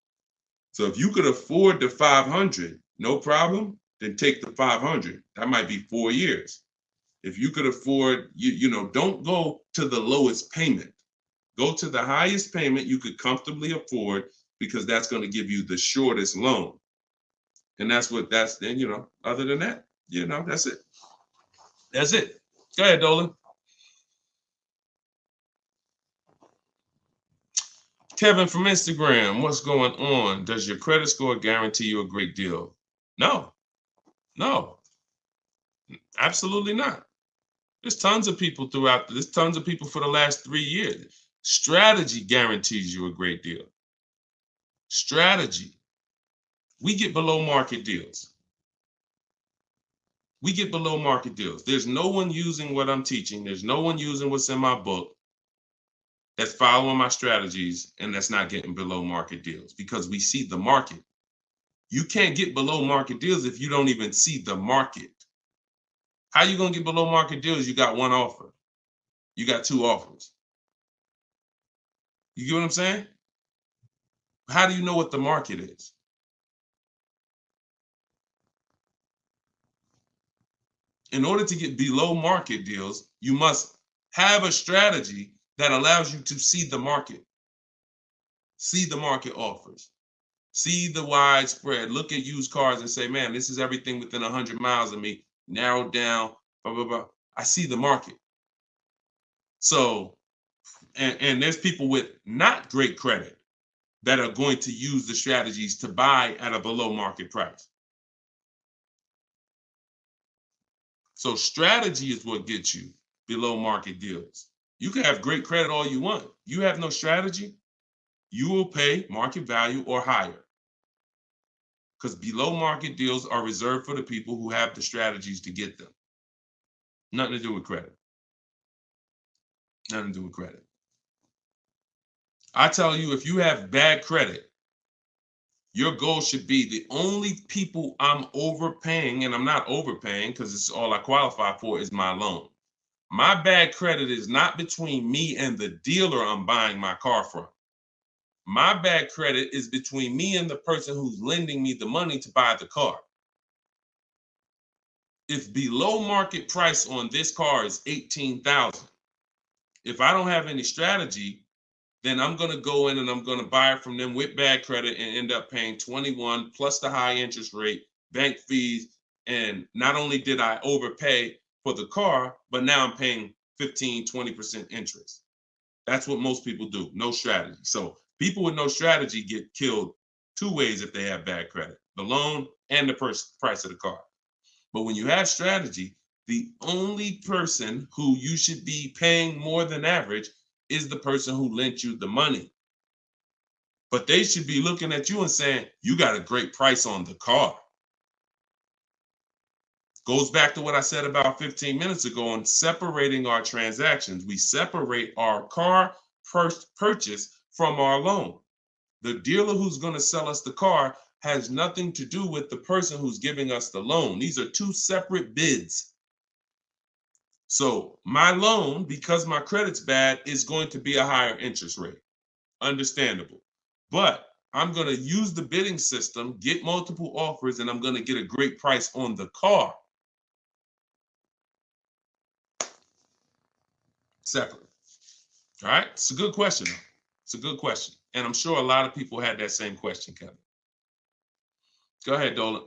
So if you could afford the 500, no problem, then take the 500. That might be 4 years. If you could afford, don't go to the lowest payment. Go to the highest payment you could comfortably afford, because that's going to give you the shortest loan. And then, other than that, that's it. That's it. Go ahead, Dolan. Kevin from Instagram, what's going on? Does your credit score guarantee you a great deal? No, absolutely not. There's tons of people for the last 3 years. Strategy guarantees you a great deal. Strategy. We get below market deals. There's no one using what I'm teaching. There's no one using what's in my book that's following my strategies and that's not getting below market deals, because we see the market. You can't get below market deals if you don't even see the market. How you going to get below market deals? You got one offer. You got 2 offers. You get what I'm saying? How do you know what the market is? In order to get below market deals, you must have a strategy that allows you to see the market. See the market offers. See the widespread. Look at used cars and say, man, this is everything within 100 miles of me. Narrowed down, blah, blah, blah. I see the market. So, and there's people with not great credit that are going to use the strategies to buy at a below market price. So strategy is what gets you below market deals. You can have great credit all you want. You have no strategy, you will pay market value or higher. Because below market deals are reserved for the people who have the strategies to get them. Nothing to do with credit. Nothing to do with credit. I tell you, if you have bad credit, your goal should be the only people I'm overpaying, and I'm not overpaying because it's all I qualify for is my loan. My bad credit is not between me and the dealer I'm buying my car from. My bad credit is between me and the person who's lending me the money to buy the car. If below market price on this car is $18,000, if I don't have any strategy, then I'm going to go in and I'm going to buy it from them with bad credit and end up paying 21 plus the high interest rate, bank fees. And not only did I overpay for the car, but now I'm paying 15, 20% interest. That's what most people do. No strategy. So people with no strategy get killed two ways if they have bad credit: the loan and the price of the car. But when you have strategy, the only person who you should be paying more than average is the person who lent you the money. But they should be looking at you and saying, you got a great price on the car. Goes back to what I said about 15 minutes ago on separating our transactions. We separate our car purchase from our loan. The dealer who's going to sell us the car has nothing to do with the person who's giving us the loan. These are two separate bids. So my loan, because my credit's bad, is going to be a higher interest rate. Understandable. But I'm going to use the bidding system, get multiple offers, and I'm going to get a great price on the car. Separate. All right. It's a good question. It's a good question. And I'm sure a lot of people had that same question, Kevin. Go ahead, Dolan.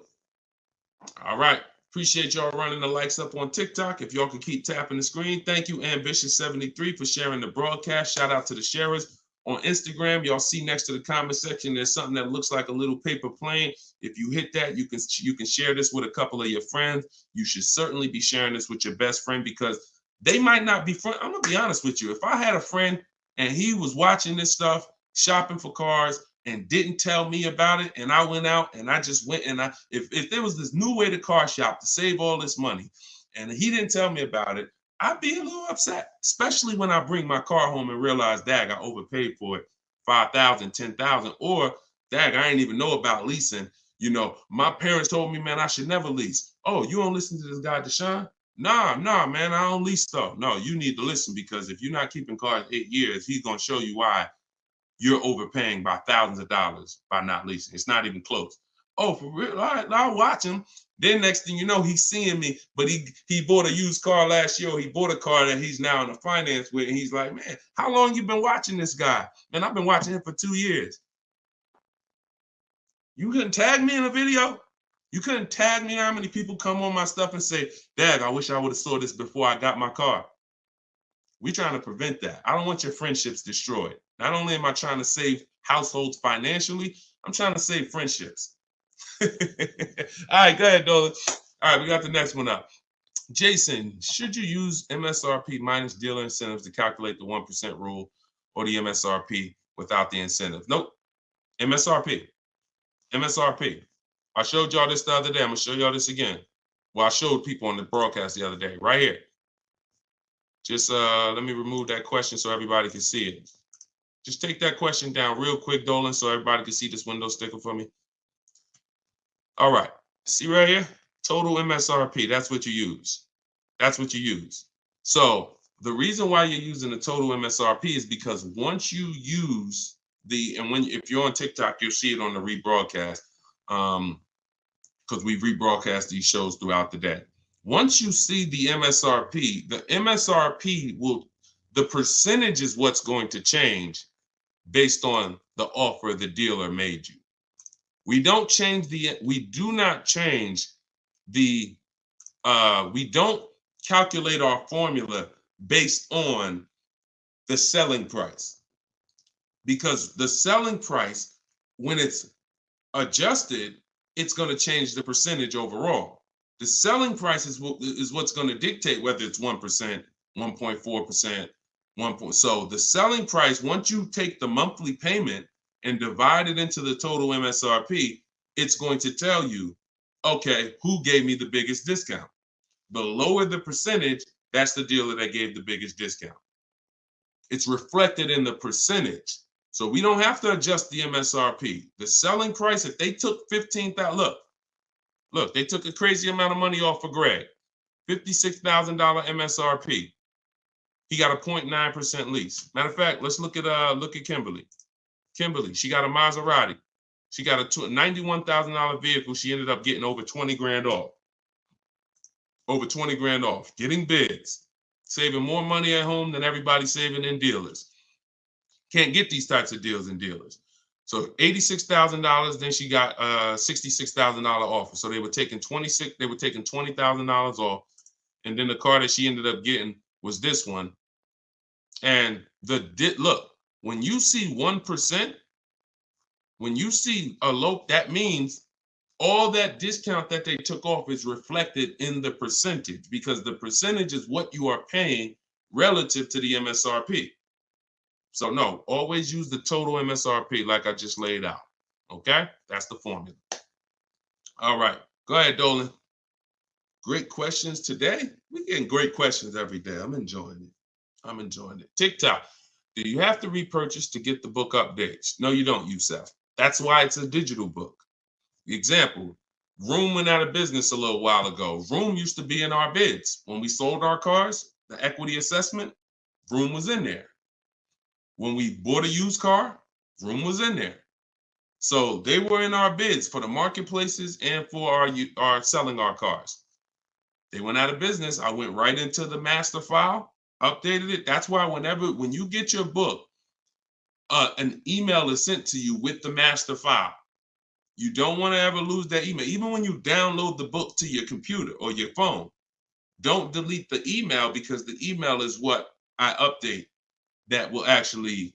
All right. Appreciate y'all running the likes up on TikTok. If y'all can keep tapping the screen. Thank you, Ambitious73, for sharing the broadcast. Shout out to the sharers. On Instagram, y'all see next to the comment section, there's something that looks like a little paper plane. If you hit that, you can share this with a couple of your friends. You should certainly be sharing this with your best friend because they might not be friends. I'm going to be honest with you. If I had a friend and he was watching this stuff, shopping for cars, and didn't tell me about it, and I went out and I just went and if there was this new way to car shop to save all this money and he didn't tell me about it, I'd be a little upset, especially when I bring my car home and realize, dag, I overpaid for it, $5,000, $10,000, or dag, I didn't even know about leasing. You know, my parents told me, man, I should never lease. Oh, you don't listen to this guy, Deshone? Nah, man, I don't lease stuff. No, you need to listen because if you're not keeping cars 8 years, he's going to show you why you're overpaying by thousands of dollars by not leasing. It's not even close. Oh, for real? All right, I'll watch him. Then next thing you know, he's seeing me, but he bought a used car last year, or he bought a car that he's now in a finance with, and he's like, man, how long you been watching this guy? Man, I've been watching him for 2 years. You couldn't tag me in a video? You couldn't tag me how many people come on my stuff and say, Dad, I wish I would have saw this before I got my car. We're trying to prevent that. I don't want your friendships destroyed. Not only am I trying to save households financially, I'm trying to save friendships. All right, go ahead, Dolan. All right, we got the next one up. Jason, should you use MSRP minus dealer incentives to calculate the 1% rule or the MSRP without the incentive? Nope. MSRP. I showed y'all this the other day. I'm going to show y'all this again. Well, I showed people on the broadcast the other day, right here. Just let me remove that question so everybody can see it. Just take that question down real quick, Dolan, so everybody can see this window sticker for me. All right. See right here? Total MSRP. That's what you use. That's what you use. So the reason why you're using the total MSRP is because once you use if you're on TikTok, you'll see it on the rebroadcast because we rebroadcast these shows throughout the day. Once you see the MSRP the percentage is what's going to change. based on the offer the dealer made you. We do not change the, we don't calculate our formula based on the selling price, because the selling price, when it's adjusted, it's going to change the percentage overall. The selling price is what's going to dictate whether it's 1%, 1.4%, 1. So the selling price, once you take the monthly payment and divide it into the total MSRP, it's going to tell you, okay, who gave me the biggest discount? The lower the percentage, that's the dealer that gave the biggest discount. It's reflected in the percentage. So we don't have to adjust the MSRP. The selling price, if they took $15,000, look, they took a crazy amount of money off for Greg, $56,000 MSRP. He got a 0.9% lease. Matter of fact, let's look at Kimberly. Kimberly, she got a Maserati. She got a $91,000 vehicle. She ended up getting over 20 grand off. Over 20 grand off, getting bids, saving more money at home than everybody saving in dealers. Can't get these types of deals in dealers. So $86,000, then she got a $66,000 offer. So they were taking $20,000 off. And then the car that she ended up getting was this one. And look, when you see 1%, when you see a low, that means all that discount that they took off is reflected in the percentage, because the percentage is what you are paying relative to the MSRP. So no, always use the total MSRP like I just laid out. Okay, that's the formula. All right, go ahead, Dolan. Great questions today. We're getting great questions every day. I'm enjoying it. I'm enjoying it. TikTok, do you have to repurchase to get the book updates? No, you don't, Youssef. That's why it's a digital book. Example, Room went out of business a little while ago. Room used to be in our bids. When we sold our cars, the equity assessment, Room was in there. When we bought a used car, Room was in there. So they were in our bids for the marketplaces and for our selling our cars. They went out of business. I went right into the master file, updated it. That's why when you get your book, an email is sent to you with the master file. You don't want to ever lose that email. Even when you download the book to your computer or your phone, don't delete the email, because the email is what I update that will actually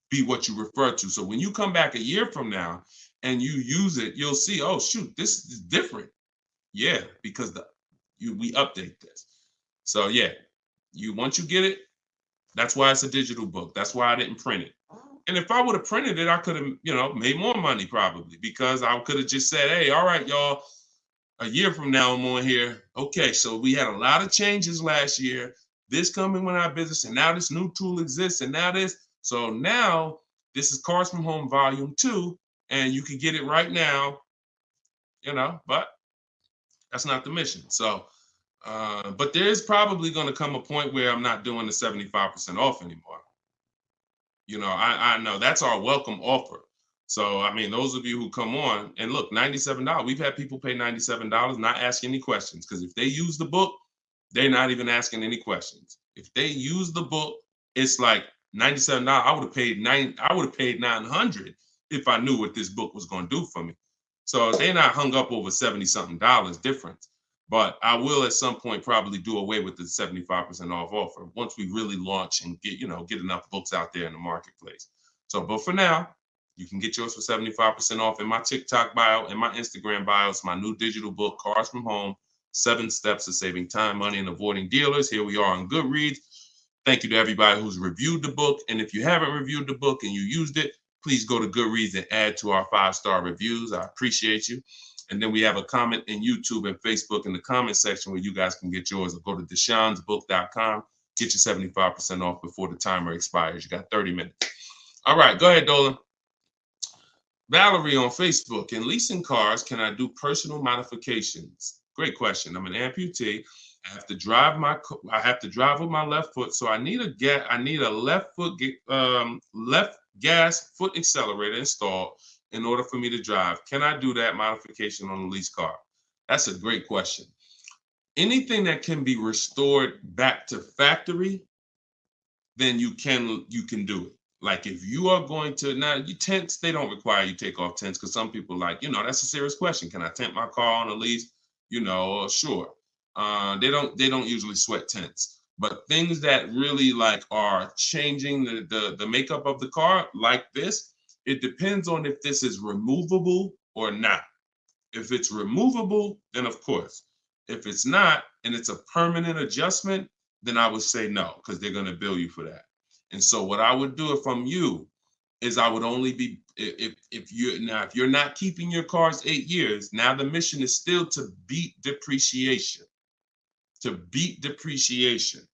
be what you refer to. So when you come back a year from now and you use it, you'll see, oh, shoot, this is different. Yeah, because we update this. So yeah, once you get it, that's why it's a digital book. That's why I didn't print it. And if I would have printed it, I could have, made more money probably, because I could have just said, hey, all right, y'all, a year from now I'm on here. Okay, so we had a lot of changes last year. This coming with our business, and now this new tool exists, and now this. So now this is Cars from Home Volume 2, and you can get it right now, but that's not the mission. So, but there is probably going to come a point where I'm not doing the 75% off anymore. I know that's our welcome offer. So, I mean, those of you who come on and look, $97, we've had people pay $97, not ask any questions, because if they use the book, they're not even asking any questions. If they use the book, it's like $97. I would have paid $900 if I knew what this book was going to do for me. So they're not hung up over $70-something difference. But I will at some point probably do away with the 75% off offer once we really launch and get enough books out there in the marketplace. So, but for now, you can get yours for 75% off in my TikTok bio and my Instagram bio. It's my new digital book, Cars from Home, 7 Steps to Saving Time, Money, and Avoiding Dealers. Here we are on Goodreads. Thank you to everybody who's reviewed the book. And if you haven't reviewed the book and you used it, please go to Goodreads and add to our 5-star reviews. I appreciate you. And then we have a comment in YouTube and Facebook in the comment section where you guys can get yours, or go to deshonsbook.com. Get your 75% off before the timer expires. You got 30 minutes. All right, go ahead, Dolan. Valerie on Facebook. In leasing cars, can I do personal modifications? Great question. I'm an amputee. I have to drive with my left foot, so I need a left gas foot accelerator installed in order for me to drive. Can I do that modification on a lease car? That's a great question. Anything that can be restored back to factory, then you can do it. Like if you are going to, now you tents, they don't require you take off tents because some people like, that's a serious question. Can I tent my car on a lease? Sure. They don't usually sweat tents. But things that really like are changing the makeup of the car like this, it depends on if this is removable or not. If it's removable, then of course. If it's not, and it's a permanent adjustment, then I would say no, because they're going to bill you for that. And so what I would do if I'm you is I would only be, if you're not keeping your cars 8 years, now the mission is still to beat depreciation. To beat depreciation.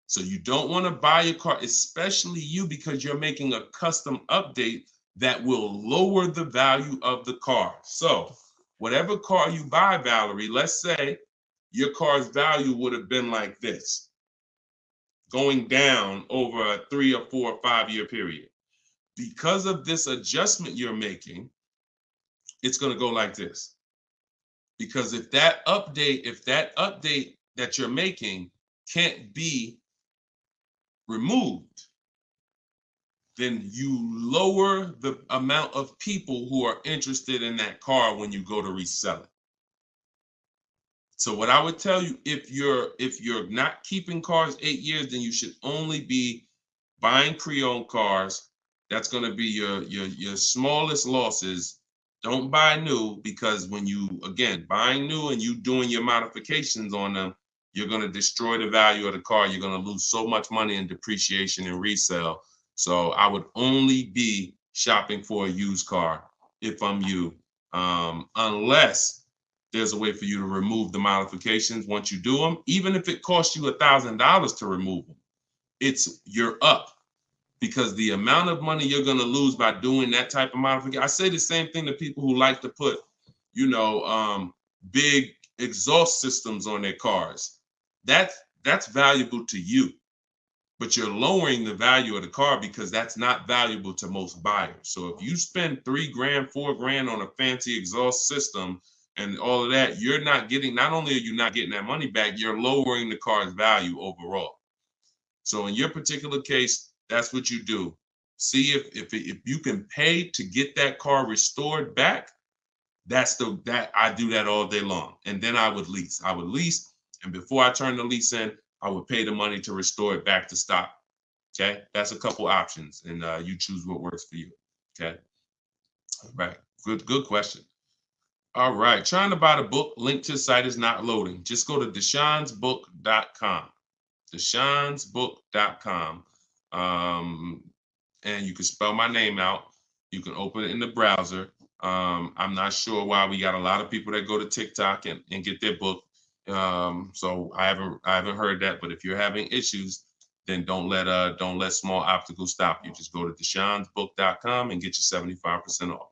So you don't want to buy a car, especially you, because you're making a custom update that will lower the value of the car. So whatever car you buy, Valerie, let's say your car's value would have been like this, going down over a 3 or 4 or 5 year period. Because of this adjustment you're making, it's going to go like this. Because if that update that you're making can't be removed, then you lower the amount of people who are interested in that car when you go to resell it. So what I would tell you, if you're not keeping cars 8 years, then you should only be buying pre-owned cars. That's going to be your smallest losses. Don't buy new, because when you, again, buying new and you doing your modifications on them, you're going to destroy the value of the car. You're going to lose so much money in depreciation and resale. So I would only be shopping for a used car if I'm you, unless there's a way for you to remove the modifications once you do them. Even if it costs you $1,000 to remove them, you're up, because the amount of money you're going to lose by doing that type of modification. I say the same thing to people who like to put, big exhaust systems on their cars. That's valuable to you, but you're lowering the value of the car because that's not valuable to most buyers. So if you spend $3,000, $4,000 on a fancy exhaust system and all of that, not only are you not getting that money back, you're lowering the car's value overall. So in your particular case, that's what you do. See if you can pay to get that car restored back. I do that all day long. And then I would lease. And before I turn the lease in, I would pay the money to restore it back to stock. Okay, that's a couple options, and you choose what works for you. Okay, all right, good question. All right, trying to buy the book. Link to the site is not loading. Just go to deshonsbook.com. Deshonsbook.com. And you can spell my name out. You can open it in the browser. I'm not sure why we got a lot of people that go to TikTok and get their book. So I haven't heard that. But if you're having issues, then don't let small obstacles stop you. Just go to deshonsbook.com and get your 75% off.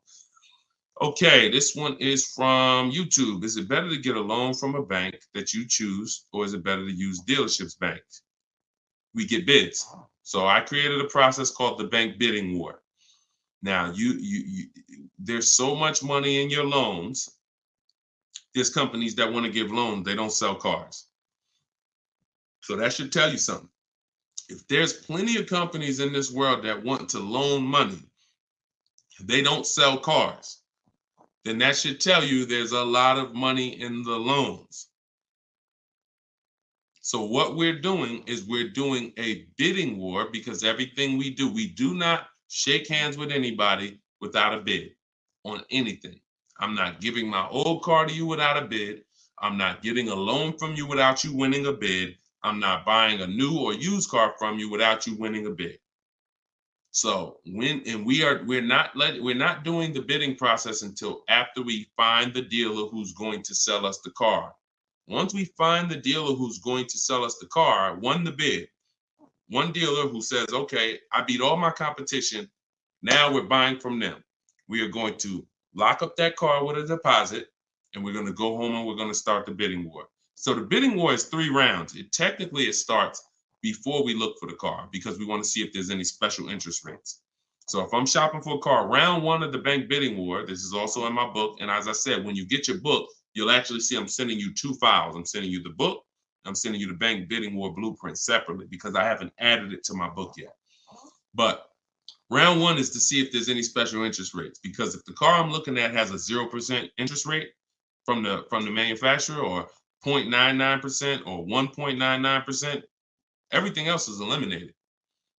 Okay, this one is from YouTube. Is it better to get a loan from a bank that you choose, or is it better to use dealerships banks? We get bids. So I created a process called the bank bidding war. Now, there's so much money in your loans. There's companies that want to give loans. They don't sell cars. So that should tell you something. If there's plenty of companies in this world that want to loan money, they don't sell cars, then that should tell you there's a lot of money in the loans. So what we're doing is we're doing a bidding war, because everything we do not shake hands with anybody without a bid on anything. I'm not giving my old car to you without a bid. I'm not getting a loan from you without you winning a bid. I'm not buying a new or used car from you without you winning a bid. So we're not doing the bidding process until after we find the dealer who's going to sell us the car. Once we find the dealer who's going to sell us the car, won the bid, one dealer who says, okay, I beat all my competition, now we're buying from them. We are going to lock up that car with a deposit, and we're going to go home and we're going to start the bidding war. So the bidding war is 3 rounds. It starts before we look for the car, because we want to see if there's any special interest rates. So if I'm shopping for a car, round 1 of the bank bidding war, this is also in my book. And as I said, when you get your book, you'll actually see I'm sending you 2 files. I'm sending you the book. I'm sending you the bank bidding war blueprint separately, because I haven't added it to my book yet. But Round one is to see if there's any special interest rates, because if the car I'm looking at has a 0% interest rate from the manufacturer, or 0.99% or 1.99%, everything else is eliminated.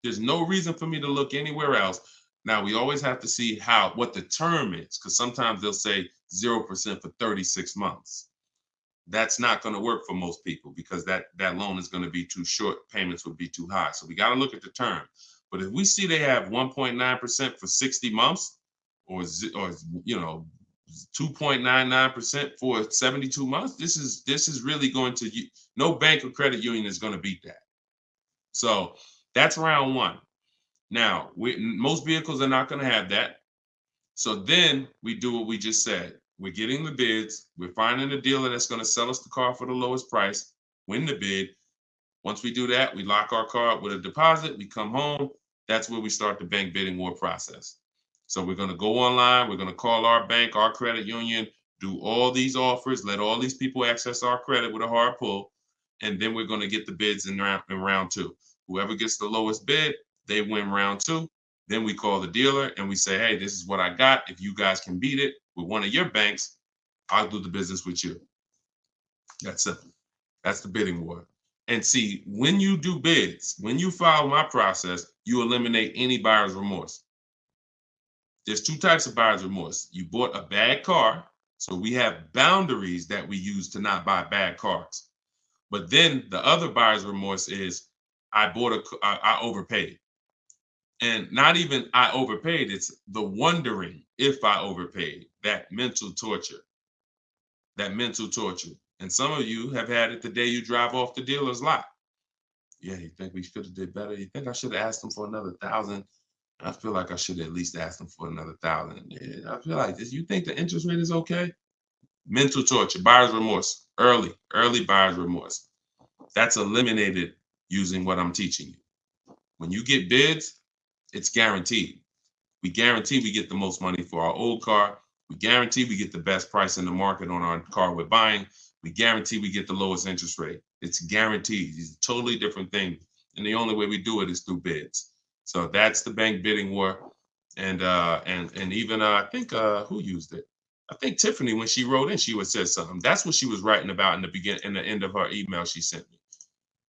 There's no reason for me to look anywhere else. Now we always have to see what the term is, because sometimes they'll say 0% for 36 months. That's not going to work for most people, because that loan is going to be too short. Payments would be too high. So we got to look at the term. But if we see they have 1.9% for 60 months, or 2.99% for 72 months, this is really going to, no bank or credit union is going to beat that. So that's round one. Now, most vehicles are not going to have that. So then we do what we just said. We're getting the bids. We're finding a dealer that's going to sell us the car for the lowest price, win the bid. Once we do that, we lock our car up with a deposit. We come home. That's where we start the bank bidding war process. So we're going to go online. We're going to call our bank, our credit union, do all these offers, let all these people access our credit with a hard pull. And then we're going to get the bids in round two. Whoever gets the lowest bid, they win round two. Then we call the dealer and we say, hey, this is what I got. If you guys can beat it with one of your banks, I'll do the business with you. That's simple. That's the bidding war. And see, when you do bids, when you follow my process, you eliminate any buyer's remorse. There's two types of buyer's remorse. You bought a bad car, so we have boundaries that we use to not buy bad cars. But then the other buyer's remorse is I overpaid. And not even I overpaid, it's the wondering if I overpaid, that mental torture. And some of you have had it the day you drive off the dealer's lot. Yeah, you think we should have did better? You think I should have asked them for another 1,000? I feel like I should have at least asked them for another 1,000. Yeah, I feel like this. You think the interest rate is okay? Mental torture, buyer's remorse, early buyer's remorse. That's eliminated using what I'm teaching you. When you get bids, it's guaranteed. We guarantee we get the most money for our old car. We guarantee we get the best price in the market on our car we're buying. We guarantee we get the lowest interest rate. It's guaranteed. It's a totally different thing. And the only way we do it is through bids. So that's the bank bidding war. And even I think who used it? I think Tiffany, when she wrote in, she would say something. That's what she was writing about in the end of her email she sent me.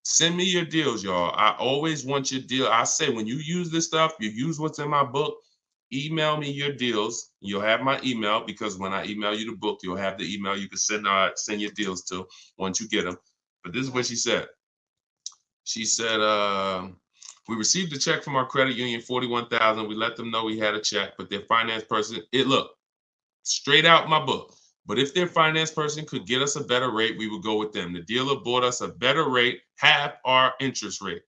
Send me your deals, y'all. I always want your deal. I say when you use this stuff, you use what's in my book. Email me your deals. You'll have my email, because when I email you the book, you'll have the email you can send your deals to once you get them. But this is what she said. She said, we received a check from our credit union, $41,000. We let them know we had a check, but their finance person, look, straight out my book. But if their finance person could get us a better rate, we would go with them. The dealer bought us a better rate, half our interest rate.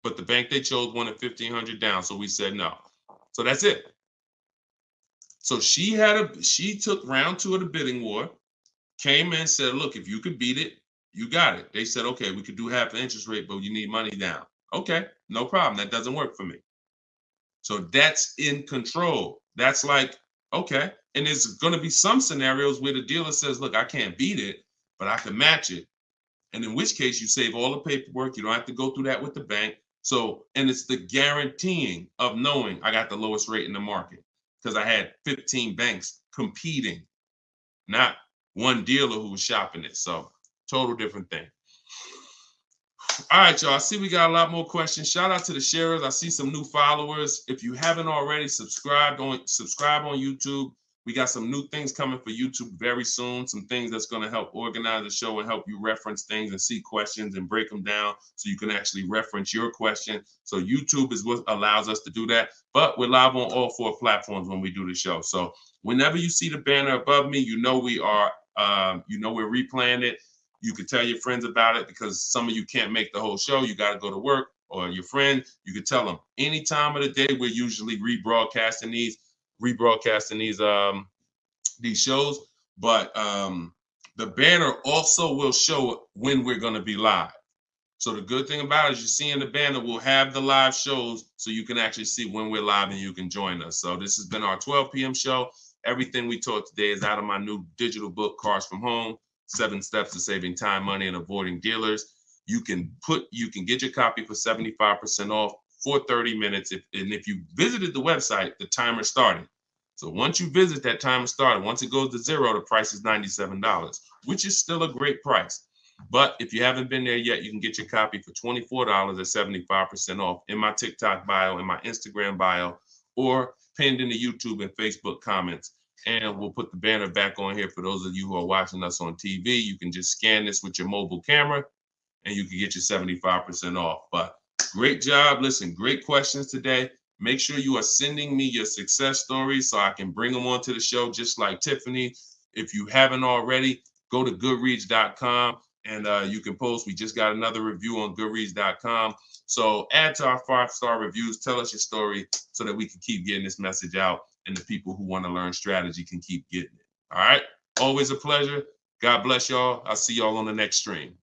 But the bank they chose wanted $1,500 down, so we said no. So that's it. So she took round two of the bidding war, came in and said, look, if you could beat it, you got it. They said, okay, we could do half the interest rate, but you need money down. Okay, no problem. That doesn't work for me. So that's in control. That's like, okay. And there's going to be some scenarios where the dealer says, look, I can't beat it, but I can match it. And in which case you save all the paperwork. You don't have to go through that with the bank. So, and it's the guaranteeing of knowing I got the lowest rate in the market, because I had 15 banks competing, not one dealer who was shopping it. So total different thing. All right, y'all. I see we got a lot more questions. Shout out to the sharers. I see some new followers. If you haven't already, subscribe on YouTube. We got some new things coming for YouTube very soon. Some things that's going to help organize the show and help you reference things and see questions and break them down so you can actually reference your question. So YouTube is what allows us to do that. But we're live on all 4 platforms when we do the show. So whenever you see the banner above me, you know we are, we're replaying it. You can tell your friends about it, because some of you can't make the whole show. You got to go to work, or your friend, you can tell them any time of the day. We're usually rebroadcasting these shows, but the banner also will show when we're going to be live. So the good thing about it is, you see in the banner, we'll have the live shows, so you can actually see when we're live and you can join us. So this has been our 12 p.m. show. Everything we taught today is out of my new digital book, Cars from Home, 7 Steps to Saving Time, Money, and Avoiding Dealers. You can get your copy for 75% off for 30 minutes. If you visited the website, the timer started. So once you visit, that timer started. Once it goes to 0, the price is $97, which is still a great price. But if you haven't been there yet, you can get your copy for $24 at 75% off in my TikTok bio, in my Instagram bio, or pinned in the YouTube and Facebook comments. And we'll put the banner back on here for those of you who are watching us on TV. You can just scan this with your mobile camera and you can get your 75% off. But great job. Listen, great questions today. Make sure you are sending me your success stories so I can bring them onto the show, just like Tiffany. If you haven't already, go to goodreads.com and you can post. We just got another review on goodreads.com. So add to our 5-star reviews. Tell us your story so that we can keep getting this message out and the people who want to learn strategy can keep getting it. All right. Always a pleasure. God bless y'all. I'll see y'all on the next stream.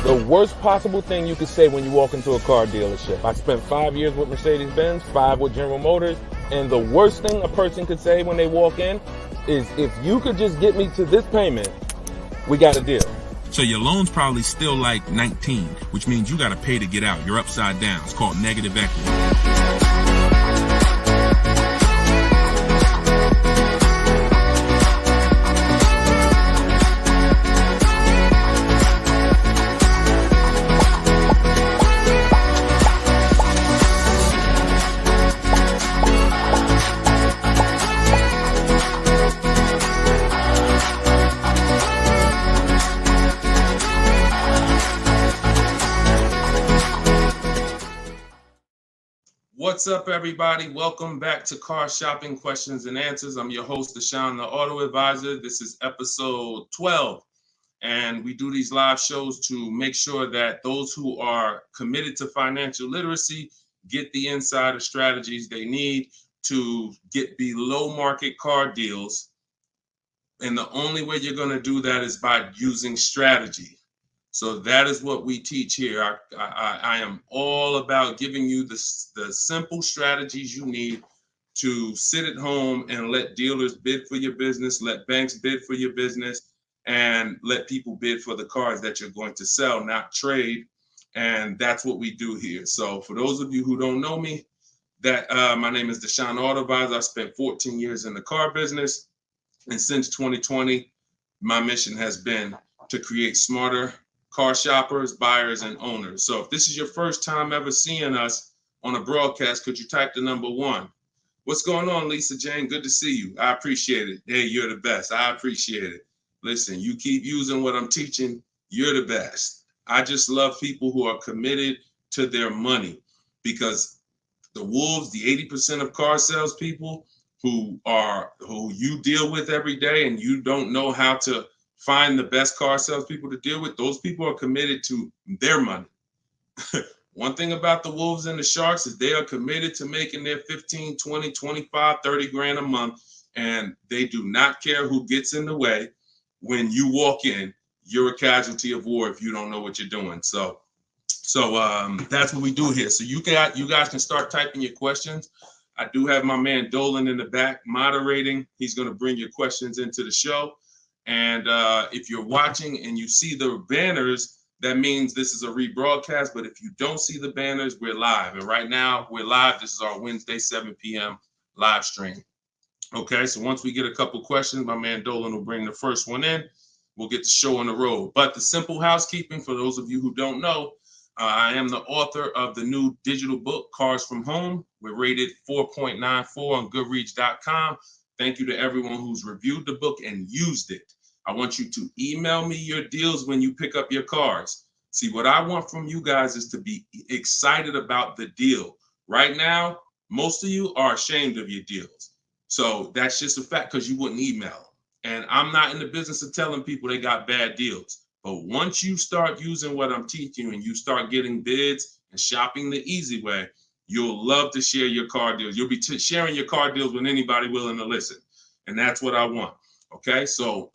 The worst possible thing you could say when you walk into a car dealership. I spent 5 years with Mercedes-Benz, 5 with General Motors, and the worst thing a person could say when they walk in is, if you could just get me to this payment, we got a deal. So your loan's probably still like 19, which means you got to pay to get out. You're upside down. It's called negative equity. What's up, everybody? Welcome back to Car Shopping Questions and Answers. I'm your host, Deshone the Auto Advisor. This is episode 12, and we do these live shows to make sure that those who are committed to financial literacy get the insider strategies they need to get below market car deals. And the only way you're going to do that is by using strategy. So that is what we teach here. I am all about giving you the simple strategies you need to sit at home and let dealers bid for your business, let banks bid for your business, and let people bid for the cars that you're going to sell, not trade. And that's what we do here. So for those of you who don't know me, my name is Deshone the Auto Advisor. I spent 14 years in the car business. And since 2020, my mission has been to create smarter car shoppers, buyers, and owners. So if this is your first time ever seeing us on a broadcast, could you type the number 1? What's going on, Lisa Jane? Good to see you. I appreciate it. Hey, you're the best. I appreciate it. Listen, you keep using what I'm teaching, you're the best. I just love people who are committed to their money, because the wolves, the 80% of car salespeople who you deal with every day, and you don't know how to find the best car salespeople to deal with, those people are committed to their money. One thing about the wolves and the sharks is they are committed to making their 15, 20, 25, 30 grand a month, and they do not care who gets in the way. When you walk in, you're a casualty of war if you don't know what you're doing. So that's what we do here. So you guys can start typing your questions. I do have my man Dolan in the back moderating. He's going to bring your questions into the show. And if you're watching and you see the banners, that means this is a rebroadcast. But if you don't see the banners, we're live. And right now we're live. This is our Wednesday, 7 p.m. live stream. Okay, so once we get a couple questions, my man Dolan will bring the first one in. We'll get the show on the road. But the simple housekeeping, for those of you who don't know, I am the author of the new digital book, Cars from Home. We're rated 4.94 on Goodreads.com. Thank you to everyone who's reviewed the book and used it. I want you to email me your deals when you pick up your cars. See, what I want from you guys is to be excited about the deal. Right now, most of you are ashamed of your deals. So that's just a fact, because you wouldn't email. And I'm not in the business of telling people they got bad deals. But once you start using what I'm teaching you and you start getting bids and shopping the easy way, you'll love to share your car deals. You'll be sharing your car deals with anybody willing to listen. And that's what I want. Okay, so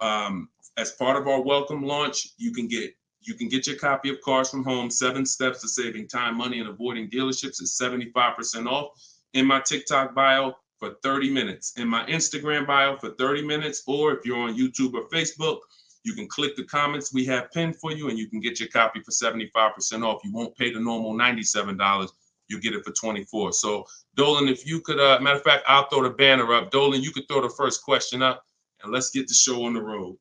As part of our welcome launch, you can get your copy of Cars from Home, 7 Steps to Saving Time, Money, and Avoiding Dealerships. It's 75% off in my TikTok bio for 30 minutes, in my Instagram bio for 30 minutes, or if you're on YouTube or Facebook, you can click the comments we have pinned for you and you can get your copy for 75% off. You won't pay the normal $97. You'll get it for $24. So Dolan, if you could, matter of fact, I'll throw the banner up. Dolan, you could throw the first question up and let's get the show on the road.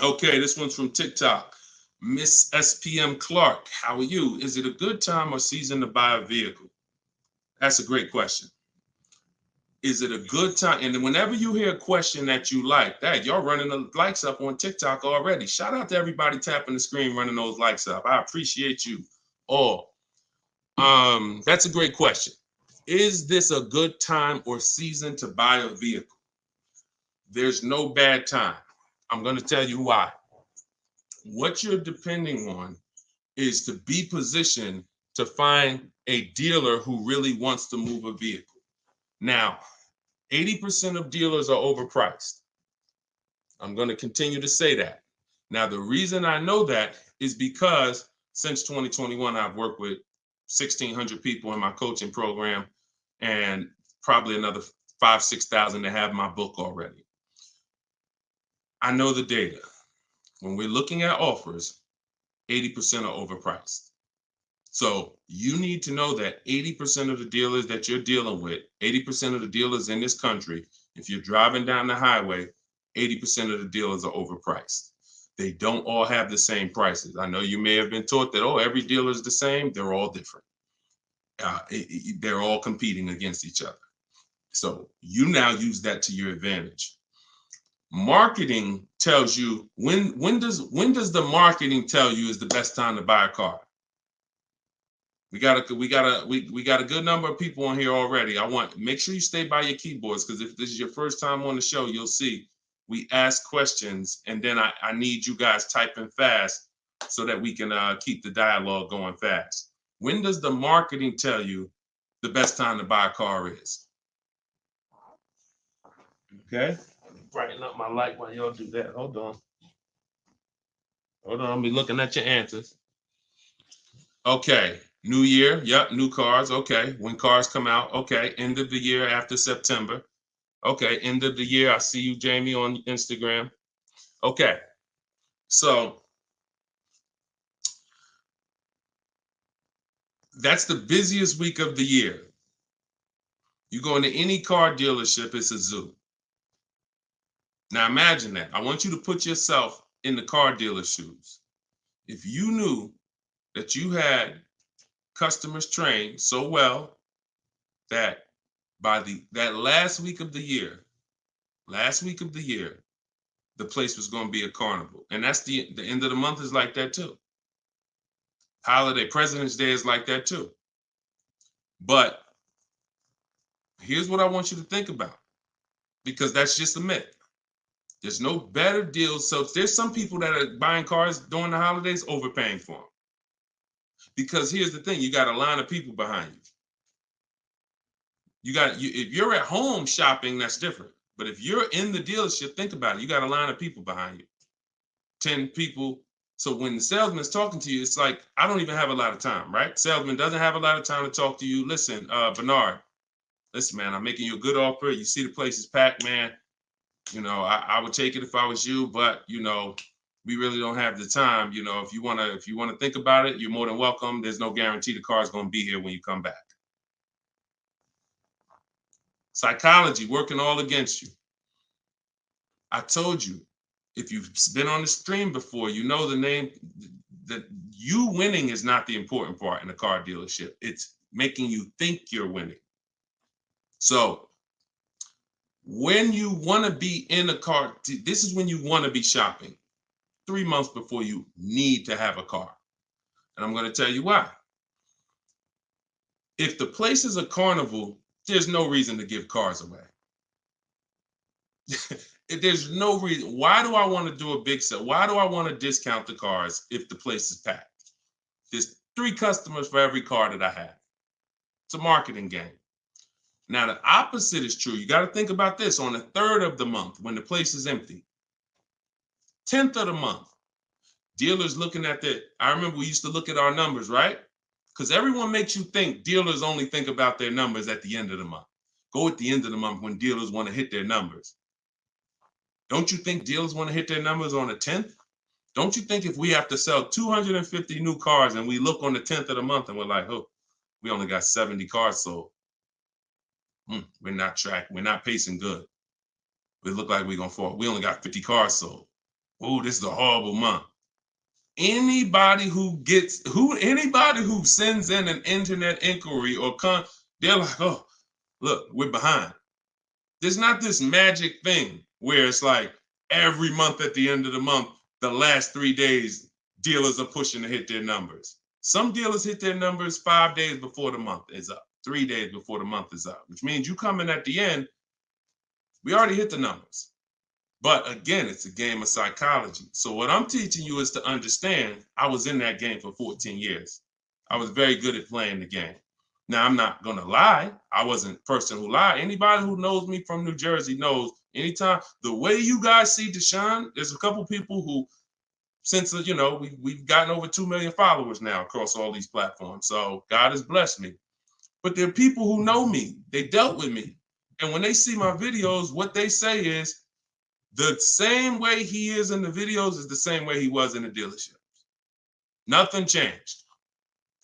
Okay, this one's from TikTok. Miss SPM Clark, how are you? Is it a good time or season to buy a vehicle? That's a great question. Is it a good time? And whenever you hear a question that you like, that y'all running the likes up on TikTok already. Shout out to everybody tapping the screen, running those likes up. I appreciate you all. That's a great question. Is this a good time or season to buy a vehicle? There's no bad time. I'm going to tell you why. What you're depending on is to be positioned to find a dealer who really wants to move a vehicle. Now, 80% of dealers are overpriced. I'm going to continue to say that. Now, the reason I know that is because since 2021, I've worked with 1,600 people in my coaching program and probably another 5,000, 6,000 that have my book already. I know the data. When we're looking at offers, 80% are overpriced. So you need to know that 80% of the dealers that you're dealing with, 80% of the dealers in this country, if you're driving down the highway, 80% of the dealers are overpriced. They don't all have the same prices. I know you may have been taught that, oh, every dealer is the same. They're all different. They're all competing against each other. So you now use that to your advantage. Marketing tells you when does the marketing tell you is the best time to buy a car? We got a good number of people on here already. Make sure you stay by your keyboards because if this is your first time on the show, you'll see we ask questions and then I need you guys typing fast so that we can keep the dialogue going fast. When does the marketing tell you the best time to buy a car is? Okay. Brighten up my light while y'all do that. Hold on. I'll be looking at your answers. Okay. New year. Yep. New cars. Okay. When cars come out. Okay. End of the year after September. Okay. End of the year. I see you, Jamie, on Instagram. Okay. So that's the busiest week of the year. You go into any car dealership, it's a zoo. Now imagine that. I want you to put yourself in the car dealer's shoes. If you knew that you had customers trained so well that by that last week of the year, the place was going to be a carnival. And that's the end of the month is like that too. Holiday, President's Day is like that too. But here's what I want you to think about, because that's just a myth. There's no better deals. So there's some people that are buying cars during the holidays overpaying for them. Because here's the thing, you got a line of people behind you. If you're at home shopping, that's different. But if you're in the dealership, think about it. You got a line of people behind you, 10 people. So when the salesman's talking to you, it's like, I don't even have a lot of time, right? Salesman doesn't have a lot of time to talk to you. Listen, Bernard, listen, man, I'm making you a good offer. You see the place is packed, man. You know, I would take it if I was you, but you know, we really don't have the time. You know, if you wanna think about it, you're more than welcome. There's no guarantee the car is gonna be here when you come back. Psychology working all against you. I told you, if you've been on the stream before, you know the name, that you winning is not the important part in a car dealership. It's making you think you're winning. So when you want to be in a car, this is when you want to be shopping 3 months before you need to have a car. And I'm going to tell you why. If the place is a carnival, there's no reason to give cars away. There's no reason. Why do I want to do a big sale? Why do I want to discount the cars if the place is packed? There's 3 customers for every car that I have. It's a marketing game. Now, the opposite is true. You got to think about this. On the 3rd of the month, when the place is empty, 10th of the month, dealers looking at that. I remember we used to look at our numbers, right? Because everyone makes you think dealers only think about their numbers at the end of the month. Go at the end of the month when dealers want to hit their numbers. Don't you think dealers want to hit their numbers on the 10th? Don't you think if we have to sell 250 new cars and we look on the 10th of the month and we're like, oh, we only got 70 cars sold. We're not pacing good. We look like we're gonna fall. We only got 50 cars sold. Oh, this is a horrible month. Anybody who sends in an internet inquiry they're like, oh, look, we're behind. There's not this magic thing where it's like every month at the end of the month, the last 3 days, dealers are pushing to hit their numbers. Some dealers hit their numbers 5 days before the month is up, 3 days before the month is up, which means you come in at the end, we already hit the numbers. But again, it's a game of psychology. So what I'm teaching you is to understand, I was in that game for 14 years. I was very good at playing the game. Now, I'm not going to lie. I wasn't a person who lied. Anybody who knows me from New Jersey knows anytime, the way you guys see Deshone, there's a couple people who, since, we've gotten over 2 million followers now across all these platforms. So God has blessed me. But there are people who know me. They dealt with me. And when they see my videos, what they say is, the same way he is in the videos is the same way he was in the dealership. Nothing changed.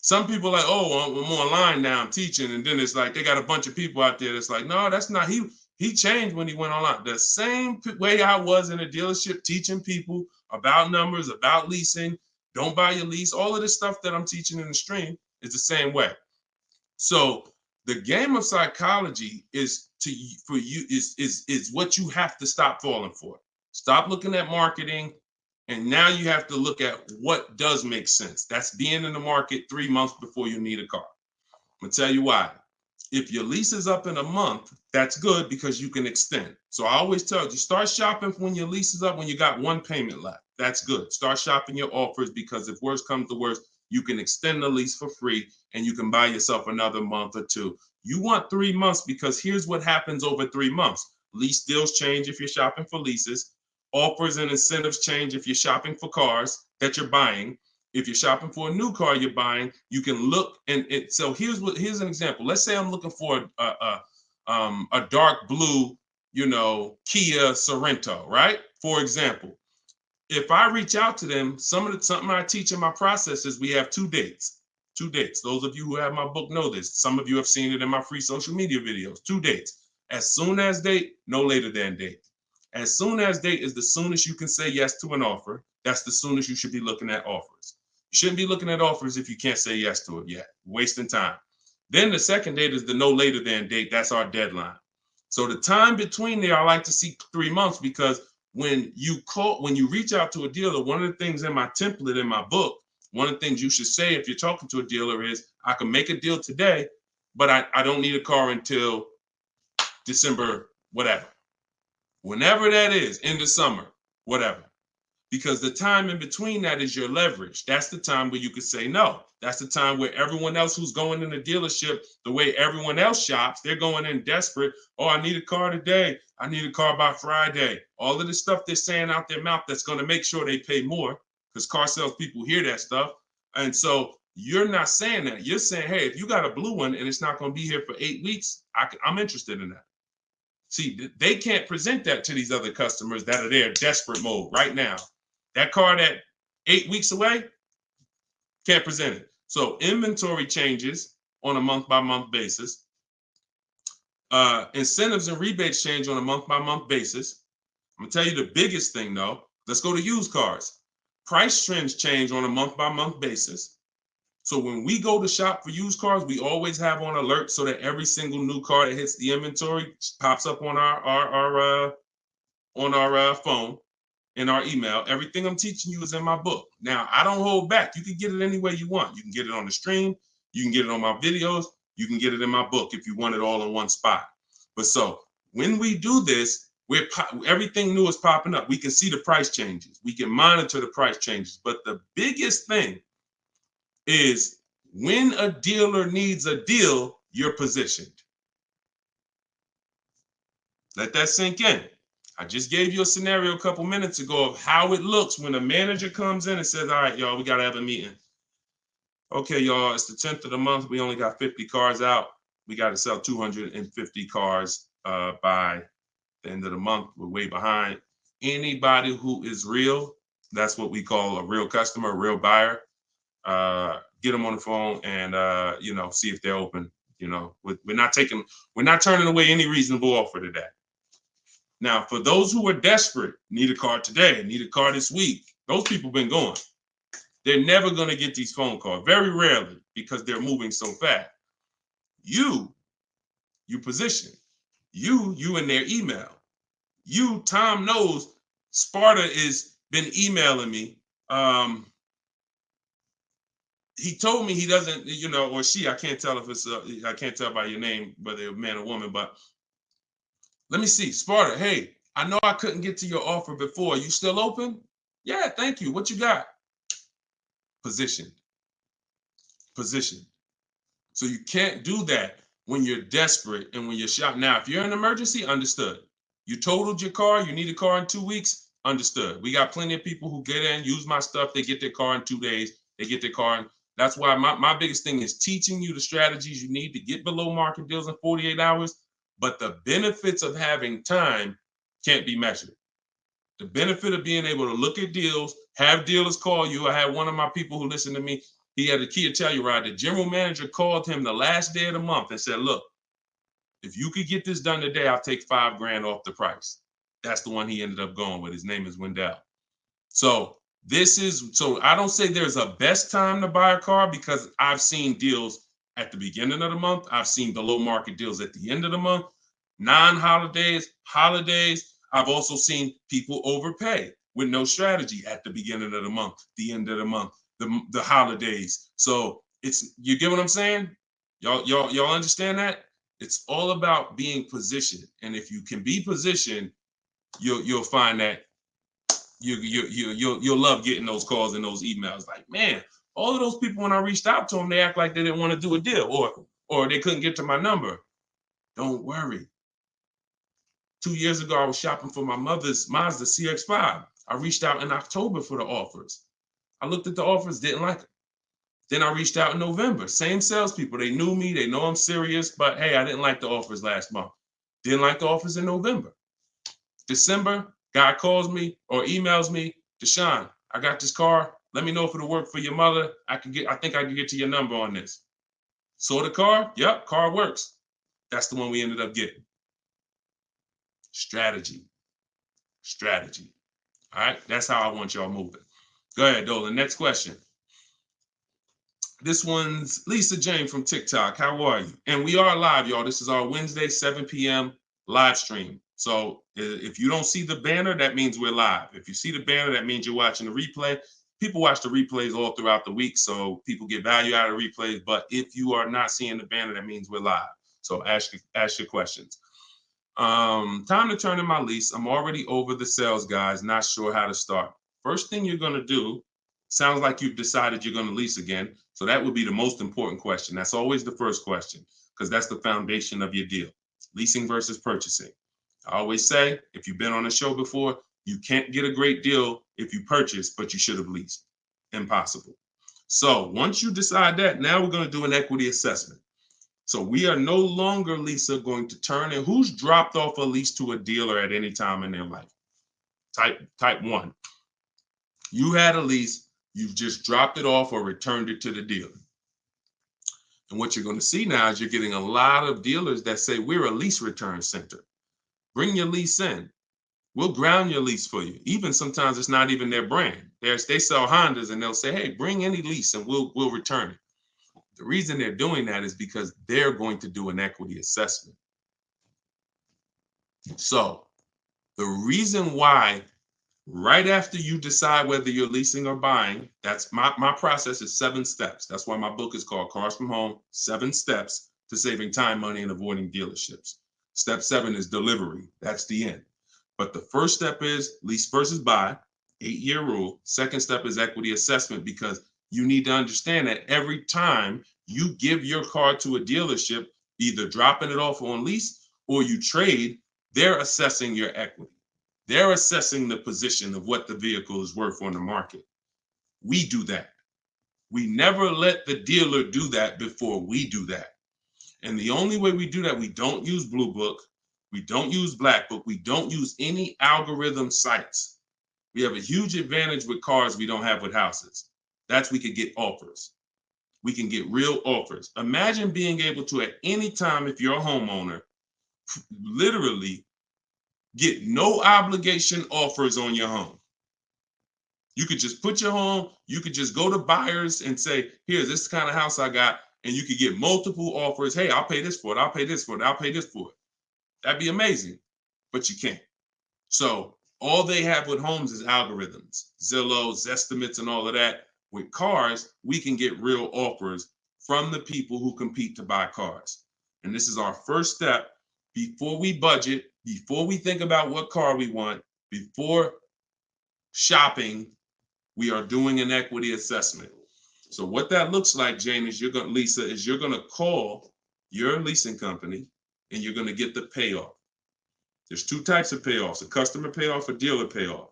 Some people are like, oh, I'm online now, I'm teaching. And then it's like, they got a bunch of people out there that's like, no, that's not, he changed when he went online. The same way I was in a dealership teaching people about numbers, about leasing, don't buy your lease, all of this stuff that I'm teaching in the stream is the same way. So the game of psychology is what you have to stop falling for. Stop looking at marketing, and now you have to look at what does make sense. That's being in the market 3 months before you need a car. I'm gonna tell you why. If your lease is up in a month, that's good because you can extend. So I always tell you, start shopping when your lease is up when you got one payment left. That's good. Start shopping your offers because if worse comes to worse, you can extend the lease for free and you can buy yourself another month or two. You want 3 months because here's what happens over 3 months. Lease deals change if you're shopping for leases. Offers and incentives change if you're shopping for cars that you're buying. If you're shopping for a new car you're buying, you can look so here's an example. Let's say I'm looking for a dark blue, Kia Sorento, right? For example, if I reach out to them, something I teach in my process is we have 2 dates. 2 dates. Those of you who have my book know this. Some of you have seen it in my free social media videos. 2 dates. As soon as date, no later than date. As soon as date is the soonest you can say yes to an offer. That's the soonest you should be looking at offers. You shouldn't be looking at offers if you can't say yes to it yet. Wasting time. Then the second date is the no later than date. That's our deadline. So the time between there, I like to see 3 months because when you reach out to a dealer, one of the things in my template in my book, one of the things you should say if you're talking to a dealer is, I can make a deal today, but I don't need a car until December, whatever. Whenever that is, in the summer, whatever. Because the time in between that is your leverage. That's the time where you could say no. That's the time where everyone else who's going in the dealership, the way everyone else shops, they're going in desperate. Oh, I need a car today. I need a car by Friday. All of the stuff they're saying out their mouth that's going to make sure they pay more because car sales people hear that stuff. And so you're not saying that. You're saying, hey, if you got a blue one and it's not going to be here for 8 weeks, I'm interested in that. See, they can't present that to these other customers that are there desperate mode right now. That car that 8 weeks away, can't present it. So inventory changes on a month-by-month basis. Incentives and rebates change on a month-by-month basis. I'm gonna tell you the biggest thing though. Let's go to used cars. Price trends change on a month-by-month basis. So when we go to shop for used cars, we always have on alert so that every single new car that hits the inventory pops up on our phone, in our email. Everything I'm teaching you is in my book. Now, I don't hold back. You can get it any way you want. You can get it on the stream. You can get it on my videos. You can get it in my book if you want it all in one spot. But so when we do this, everything new is popping up. We can see the price changes. We can monitor the price changes. But the biggest thing is when a dealer needs a deal, you're positioned. Let that sink in. I just gave you a scenario a couple minutes ago of how it looks when a manager comes in and says, all right, y'all, we got to have a meeting. Okay, y'all, it's the 10th of the month. We only got 50 cars out. We got to sell 250 cars by the end of the month. We're way behind. Anybody who is real, that's what we call a real customer, a real buyer. Get them on the phone and see if they're open. We're not turning away any reasonable offer today. Now, for those who are desperate, need a car today, need a car this week, those people been going. They're never going to get these phone calls, very rarely, because they're moving so fast. You position. You in their email. Tom knows Sparta is been emailing me. He told me he doesn't, or she, I can't tell if it's, I can't tell by your name, whether you're a man or woman, but let me see. Sparta, hey, I know I couldn't get to your offer before. You still open? Yeah, thank you. What you got? Position. So you can't do that when you're desperate and when you're shopping. Now, if you're in an emergency, understood. You totaled your car, you need a car in 2 weeks, understood. We got plenty of people who get in, use my stuff, they get their car in 2 days, they get their car in. That's why my biggest thing is teaching you the strategies you need to get below market deals in 48 hours. But the benefits of having time can't be measured. The benefit of being able to look at deals, have dealers call you. I had one of my people who listened to me. He had a Kia Telluride. The general manager called him the last day of the month and said, look, if you could get this done today, I'll take $5,000 off the price. That's the one he ended up going with. His name is Wendell. So I don't say there's a best time to buy a car because I've seen deals at the beginning of the month. I've seen below market deals at the end of the month, non-holidays, holidays. I've also seen people overpay with no strategy at the beginning of the month, the end of the month, the holidays. So you get what I'm saying? Y'all understand that? It's all about being positioned. And if you can be positioned, you'll find that you'll love getting those calls and those emails. Like, man, all of those people, when I reached out to them, they act like they didn't want to do a deal or they couldn't get to my number. Don't worry. 2 years ago, I was shopping for my mother's Mazda CX-5. I reached out in October for the offers. I looked at the offers, didn't like them. Then I reached out in November. Same salespeople. They knew me. They know I'm serious. But hey, I didn't like the offers last month. Didn't like the offers in November. December, guy calls me or emails me, Deshone, I got this car. Let me know if it'll work for your mother. I think I can get to your number on this. Saw the car? Yep, car works. That's the one we ended up getting. Strategy. All right, that's how I want y'all moving. Go ahead, Dolan. Next question. This one's Lisa Jane from TikTok. How are you? And we are live, y'all. This is our Wednesday, 7 p.m. live stream. So if you don't see the banner, that means we're live. If you see the banner, that means you're watching the replay. People watch the replays all throughout the week, so people get value out of replays. But if you are not seeing the banner, that means we're live. So ask your questions. Time to turn in my lease. I'm already over the sales guys, not sure how to start. First thing you're going to do, sounds like you've decided you're going to lease again. So that would be the most important question. That's always the first question because that's the foundation of your deal. Leasing versus purchasing. I always say, if you've been on a show before, you can't get a great deal if you purchase, but you should have leased. Impossible. So once you decide that, now we're going to do an equity assessment. So we are no longer, Lisa, going to turn in who's dropped off a lease to a dealer at any time in their life. Type 1. You had a lease, you've just dropped it off or returned it to the dealer. And what you're going to see now is you're getting a lot of dealers that say, we're a lease return center. Bring your lease in. We'll ground your lease for you. Even sometimes it's not even their brand. They sell Hondas and they'll say, hey, bring any lease and we'll return it. The reason they're doing that is because they're going to do an equity assessment. So the reason why right after you decide whether you're leasing or buying, that's my process is 7 steps. That's why my book is called Cars from Home, 7 Steps to Saving Time, Money, and Avoiding Dealerships. Step 7 is delivery. That's the end. But the first step is lease versus buy, 8-year rule. Second step is equity assessment because you need to understand that every time you give your car to a dealership, either dropping it off on lease or you trade, they're assessing your equity. They're assessing the position of what the vehicle is worth on the market. We do that. We never let the dealer do that before we do that. And the only way we do that, we don't use Blue Book, we don't use Black Book, we don't use any algorithm sites. We have a huge advantage with cars we don't have with houses. That's we could get offers. We can get real offers. Imagine being able to, at any time, if you're a homeowner, literally get no obligation offers on your home. You could just put your home, you could just go to buyers and say, here, this is the kind of house I got, and you could get multiple offers. Hey, I'll pay this for it, I'll pay this for it, I'll pay this for it. That'd be amazing, but you can't. So all they have with homes is algorithms, Zillow, Zestimates, and all of that. With cars, we can get real offers from the people who compete to buy cars. And this is our first step before we budget, before we think about what car we want, before shopping, we are doing an equity assessment. So what that looks like, Jane, is Lisa, is you're going to call your leasing company and you're going to get the payoff. There's two types of payoffs, a customer payoff, a dealer payoff.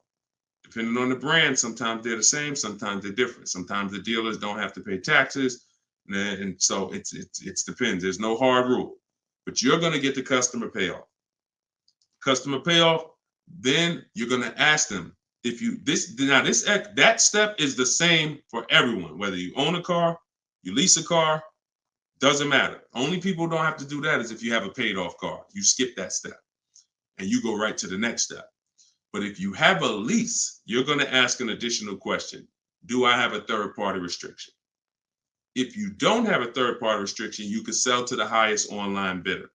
Depending on the brand, sometimes they're the same, sometimes they're different. Sometimes the dealers don't have to pay taxes. And so it depends. There's no hard rule, but you're going to get the customer payoff. Customer payoff, then you're going to ask them if you, that step is the same for everyone, whether you own a car, you lease a car, doesn't matter. Only people who don't have to do that is if you have a paid off car. You skip that step and you go right to the next step. But if you have a lease, you're going to ask an additional question. Do I have a third party restriction? If you don't have a third party restriction, you can sell to the highest online bidder.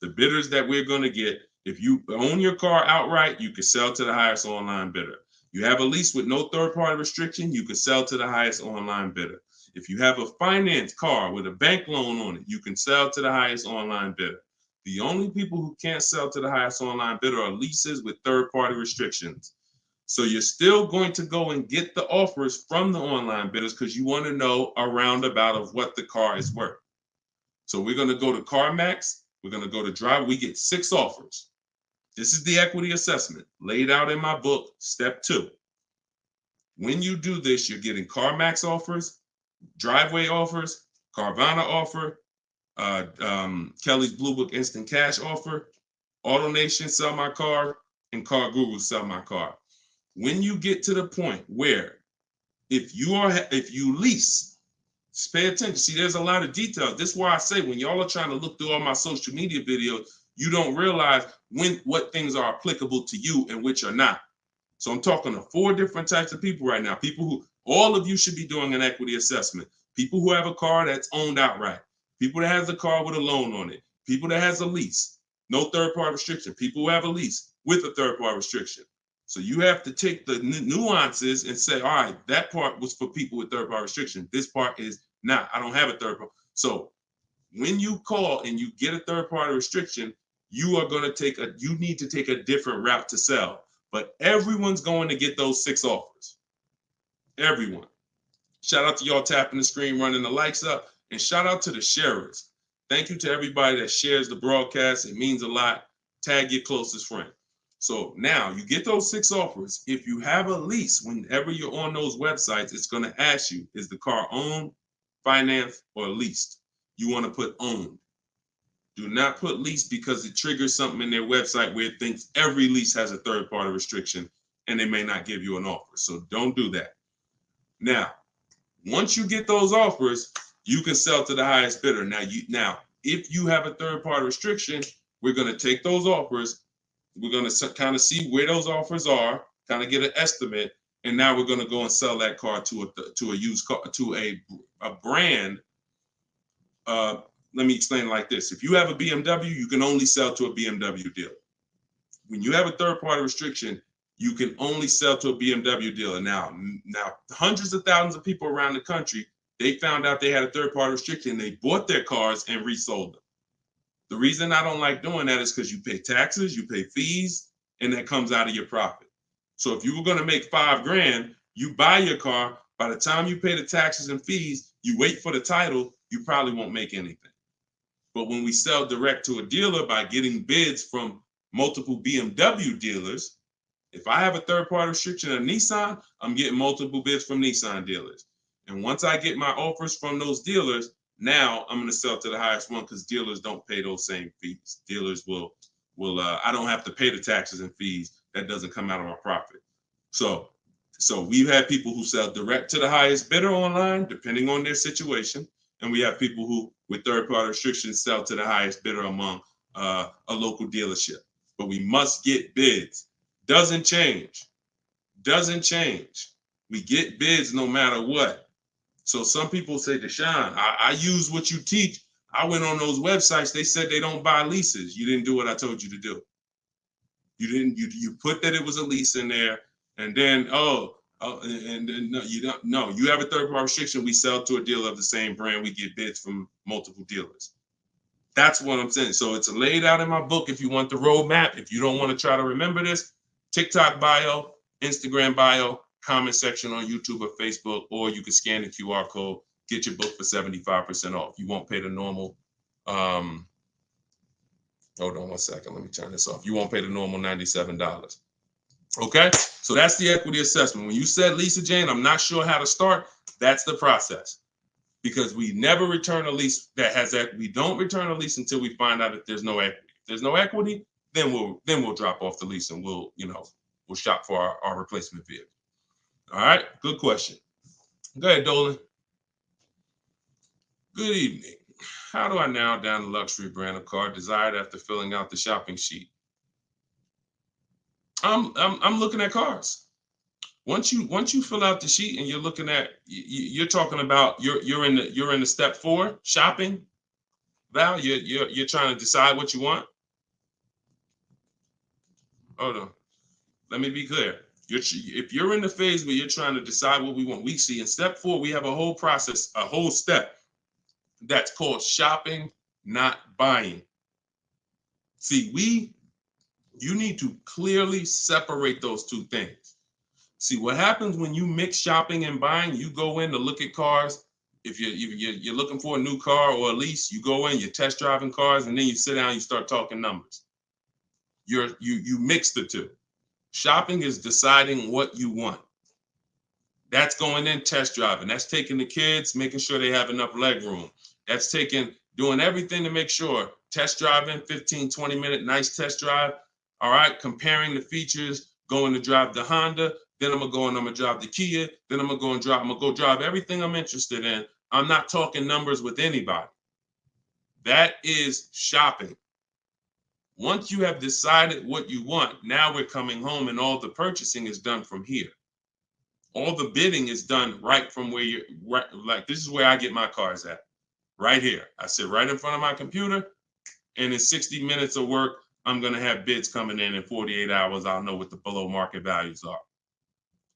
The bidders that we're going to get, if you own your car outright, you can sell to the highest online bidder. You have a lease with no third party restriction, you can sell to the highest online bidder. If you have a finance car with a bank loan on it, you can sell to the highest online bidder. The only people who can't sell to the highest online bidder are leases with third-party restrictions. So you're still going to go and get the offers from the online bidders because you want to know a roundabout of what the car is worth. So we're going to go to CarMax. We're going to go to Drive. We get 6 offers. This is the equity assessment laid out in my book, step 2. When you do this, you're getting CarMax offers, Driveway offers, Carvana offer, Kelly's Blue Book Instant Cash offer, AutoNation Sell My Car, and Car Guru Sell My Car. When you get to the point where if you lease, just pay attention. See, there's a lot of detail. This is why I say when y'all are trying to look through all my social media videos, you don't realize what things are applicable to you and which are not. So I'm talking to 4 different types of people right now. People who, all of you should be doing an equity assessment. People who have a car that's owned outright. People that has a car with a loan on it. People that has a lease, no third-party restriction. People who have a lease with a third-party restriction. So you have to take the nuances and say, all right, that part was for people with third-party restriction. This part is not. I don't have a third-party. So when you call and you get a third-party restriction, you need to take a different route to sell. But everyone's going to get those 6 offers. Everyone. Shout out to y'all tapping the screen, running the likes up. And shout out to the sharers. Thank you to everybody that shares the broadcast. It means a lot. Tag your closest friend. So now you get those 6 offers. If you have a lease, whenever you're on those websites, it's going to ask you, is the car owned, financed, or leased? You want to put owned. Do not put lease because it triggers something in their website where it thinks every lease has a third-party restriction and they may not give you an offer. So don't do that. Now, once you get those offers, you can sell to the highest bidder. Now, if you have a third-party restriction, we're going to take those offers. We're going to kind of see where those offers are, kind of get an estimate, and now we're going to go and sell that car to a used car, to a brand. Let me explain it like this. If you have a BMW, you can only sell to a BMW dealer. When you have a third-party restriction, you can only sell to a BMW dealer. Now, hundreds of thousands of people around the country, they found out they had a third-party restriction. They bought their cars and resold them. The reason I don't like doing that is because you pay taxes, you pay fees, and that comes out of your profit. So if you were going to make $5,000, you buy your car. By the time you pay the taxes and fees, you wait for the title, you probably won't make anything. But when we sell direct to a dealer by getting bids from multiple BMW dealers, If I have a third-party restriction of Nissan, I'm getting multiple bids from Nissan dealers. And once I get my offers from those dealers, now I'm going to sell to the highest one because dealers don't pay those same fees. Dealers will I don't have to pay the taxes and fees. That doesn't come out of my profit. So we've had people who sell direct to the highest bidder online, depending on their situation. And we have people who, with third-party restrictions, sell to the highest bidder among a local dealership. But we must get bids. Doesn't change. We get bids no matter what. So some people say, Deshone, I use what you teach. I went on those websites. They said they don't buy leases. You didn't do what I told you to do. You put that it was a lease in there, and then no, you don't. No, you have a third-party restriction. We sell to a dealer of the same brand. We get bids from multiple dealers. That's what I'm saying. So it's laid out in my book. If you want the roadmap, if you don't want to try to remember this, TikTok bio, Instagram bio, comment section on YouTube or Facebook, or you can scan the QR code, get your book for 75% off. You won't pay the normal. Hold on one second. Let me turn this off. You won't pay the normal $97. Okay, so that's the equity assessment. When you said, Lisa Jane, I'm not sure how to start, that's the process. Because we never return a lease that has equity. We don't return a lease until we find out that there's no equity. If there's no equity, then we'll drop off the lease and we'll shop for our replacement vehicle. All right, good question. Go ahead, Dolan. Good evening. How do I narrow down the luxury brand of car desired after filling out the shopping sheet? I'm looking at cars. Once you fill out the sheet and you're looking at, you're talking about you're in the step 4 shopping. Val, you're trying to decide what you want. Hold on, let me be clear. If you're in the phase where you're trying to decide what we want, we see in step 4 we have a whole process, a whole step that's called shopping, not buying. See, you need to clearly separate those two things. See, what happens when you mix shopping and buying, you go in to look at cars. If you're looking for a new car or a lease, you go in, you're test driving cars, and then you sit down, you start talking numbers. You mix the two. Shopping is deciding what you want. That's going in test driving. That's taking the kids, making sure they have enough leg room. That's doing everything to make sure. Test driving, 15, 20-minute nice test drive. All right, comparing the features, going to drive the Honda. Then I'm gonna drive the Kia. Then I'm gonna go drive everything I'm interested in. I'm not talking numbers with anybody. That is shopping. Once you have decided what you want, now we're coming home and all the purchasing is done from here. All the bidding is done right from where you're right. Like, this is where I get my cars at, right here. I sit right in front of my computer, and in 60 minutes of work, I'm gonna have bids coming in 48 hours. I'll know what the below market values are.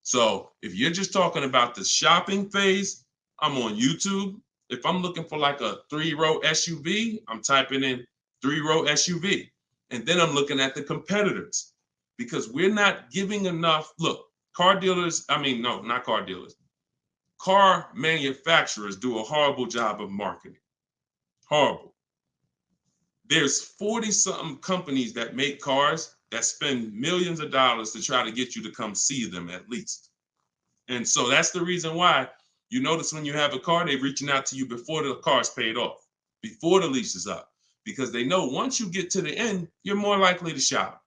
So if you're just talking about the shopping phase, I'm on YouTube. If I'm looking for like a 3-row SUV, I'm typing in 3-row SUV. And then I'm looking at the competitors, because we're not giving enough. Look, car manufacturers do a horrible job of marketing. Horrible. There's 40-something companies that make cars that spend millions of dollars to try to get you to come see them at least. And so that's the reason why you notice when you have a car, they're reaching out to you before the car's paid off, before the lease is up, because they know once you get to the end, you're more likely to shop.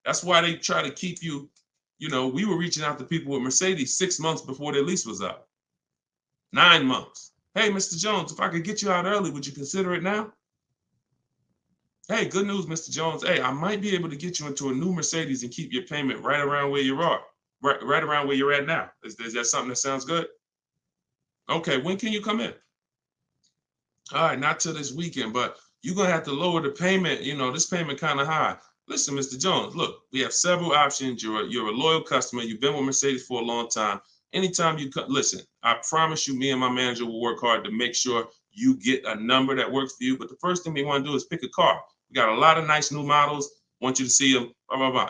That's why they try to keep you, we were reaching out to people with Mercedes 6 months before their lease was up. 9 months. Hey, Mr. Jones, if I could get you out early, would you consider it now? Hey, good news, Mr. Jones. Hey, I might be able to get you into a new Mercedes and keep your payment right around where you are, right around where you're at now. Is that something that sounds good? Okay, when can you come in? All right, not till this weekend, but you're going to have to lower the payment. This payment kind of high. Listen, Mr. Jones, look, we have several options. You're a loyal customer. You've been with Mercedes for a long time. Anytime you listen, I promise you, me and my manager will work hard to make sure you get a number that works for you. But the first thing we want to do is pick a car. We got a lot of nice new models. Want you to see them. Blah, blah, blah.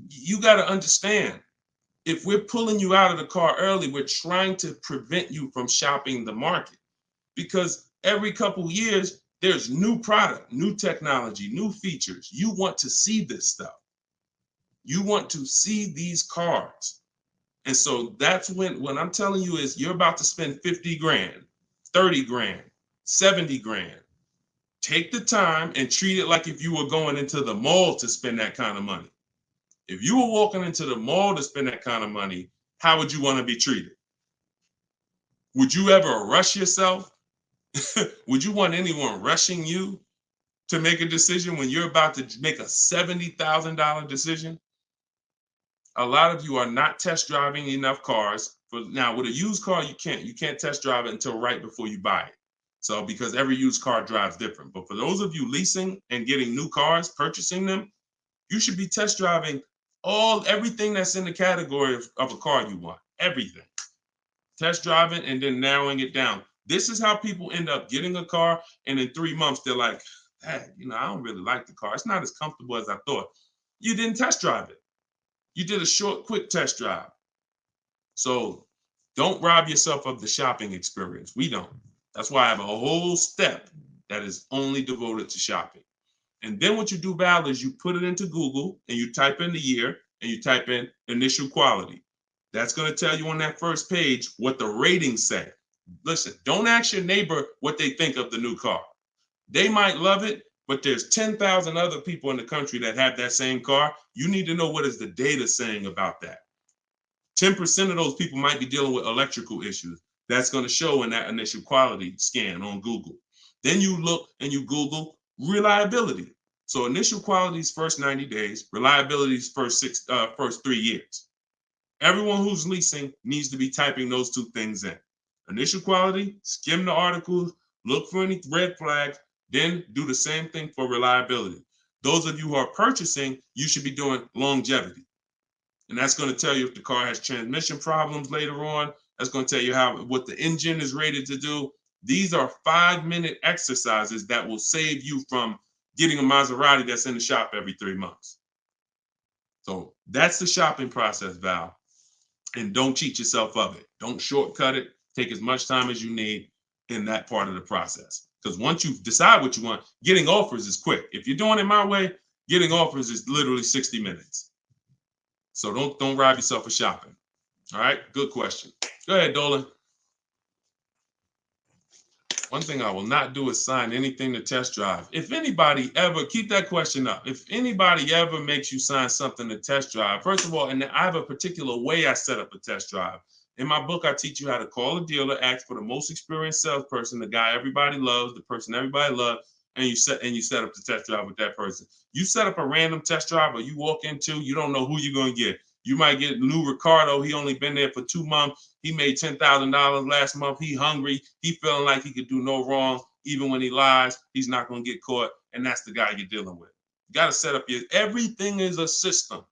You got to understand, if we're pulling you out of the car early, we're trying to prevent you from shopping the market, because every couple of years, there's new product, new technology, new features. You want to see this stuff. You want to see these cars. And so that's when I'm telling you is you're about to spend 50 grand, 30 grand, 70 grand. Take the time and treat it like if you were going into the mall to spend that kind of money. If you were walking into the mall to spend that kind of money, how would you want to be treated? Would you ever rush yourself? Would you want anyone rushing you to make a decision when you're about to make a $70,000 decision? A lot of you are not test driving enough cars. Now, with a used car, you can't test drive it until right before you buy it. So because every used car drives different. But for those of you leasing and getting new cars, purchasing them, you should be test driving everything that's in the category of a car you want. Everything. Test driving and then narrowing it down. This is how people end up getting a car, and in 3 months they're like, hey, I don't really like the car. It's not as comfortable as I thought. You didn't test drive it. You did a short, quick test drive. So don't rob yourself of the shopping experience. We don't. That's why I have a whole step that is only devoted to shopping. And then what you do, Val, is you put it into Google and you type in the year and you type in initial quality. That's going to tell you on that first page what the ratings say. Listen, don't ask your neighbor what they think of the new car. They might love it, but there's 10,000 other people in the country that have that same car. You need to know what is the data saying about that. 10% of those people might be dealing with electrical issues. That's going to show in that initial quality scan on Google. Then you look and you Google reliability. So initial quality's first 90 days, reliability's first 3 years. Everyone who's leasing needs to be typing those two things in. Initial quality, skim the articles, look for any red flags, then do the same thing for reliability. Those of you who are purchasing, you should be doing longevity. And that's going to tell you if the car has transmission problems later on. That's going to tell you what the engine is rated to do. These are 5-minute exercises that will save you from getting a Maserati that's in the shop every 3 months. So that's the shopping process, Val. And don't cheat yourself of it. Don't shortcut it. Take as much time as you need in that part of the process. Because once you decide what you want, getting offers is quick. If you're doing it my way, getting offers is literally 60 minutes. So don't rob yourself of shopping. All right, good question. Go ahead, Dolan. One thing I will not do is sign anything to test drive. If anybody ever, keep that question up. If anybody ever makes you sign something to test drive, first of all, and I have a particular way I set up a test drive. In my book, I teach you how to call a dealer, ask for the most experienced salesperson, the guy everybody loves, the person everybody loves, and you set up the test drive with that person. You set up a random test drive or you walk into, you don't know who you're going to get. You might get Lou Ricardo. He only been there for 2 months. He made $10,000 last month. He hungry. He feeling like he could do no wrong. Even when he lies, he's not going to get caught. And that's the guy you're dealing with. You got to set up everything is a system.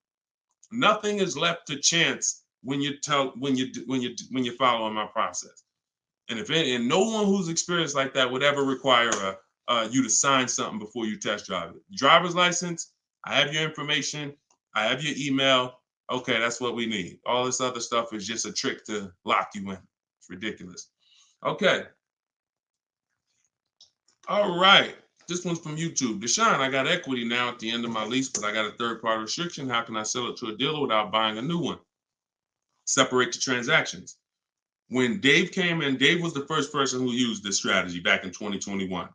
Nothing is left to chance when you're following my process. And no one who's experienced like that would ever require you to sign something before you test drive it. Driver's license, I have your information. I have your email. Okay, that's what we need. All this other stuff is just a trick to lock you in. It's ridiculous. Okay. All right. This one's from YouTube. Deshone, I got equity now at the end of my lease, but I got a third-party restriction. How can I sell it to a dealer without buying a new one? Separate the transactions. When Dave came in, Dave was the first person who used this strategy back in 2021.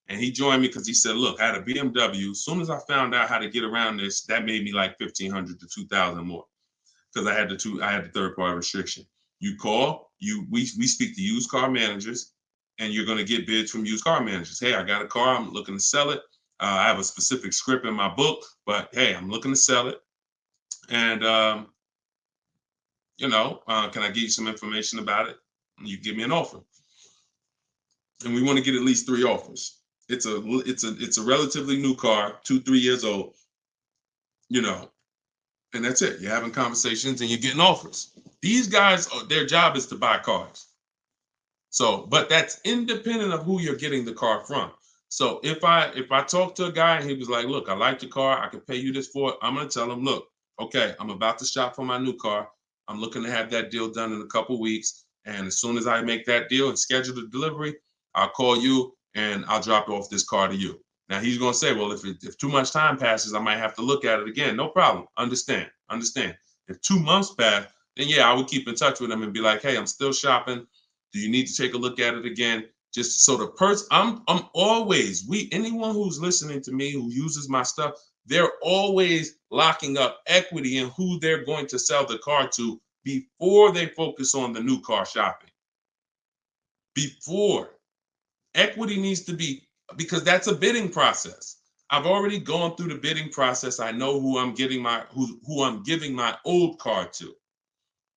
And he joined me because he said, look, I had a BMW. As soon as I found out how to get around this, that made me like $1,500 to $2,000 more because I had the third-party restriction. You call, we speak to used car managers, and you're going to get bids from used car managers. Hey, I got a car. I'm looking to sell it. I have a specific script in my book, but hey, I'm looking to sell it. And, can I give you some information about it? And you give me an offer. And we want to get at least 3 offers. It's a relatively new car, 2-3 years old, and that's it. You're having conversations and you're getting offers. These guys, their job is to buy cars. So, but that's independent of who you're getting the car from. So if I talk to a guy and he was like, look, I like the car, I can pay you this for it, I'm going to tell him, look, okay, I'm about to shop for my new car. I'm looking to have that deal done in a couple weeks. And as soon as I make that deal and schedule the delivery, I'll call you and I'll drop off this car to you. Now he's going to say, well, if too much time passes, I might have to look at it again. No problem. Understand. If 2 months pass, then yeah, I would keep in touch with him and be like, hey, I'm still shopping. Do you need to take a look at it again? Just so the person, I'm always, anyone who's listening to me who uses my stuff, they're always locking up equity in who they're going to sell the car to before they focus on the new car shopping. Before. Equity needs to be, because that's a bidding process. I've already gone through the bidding process. I know who I'm giving my old car to.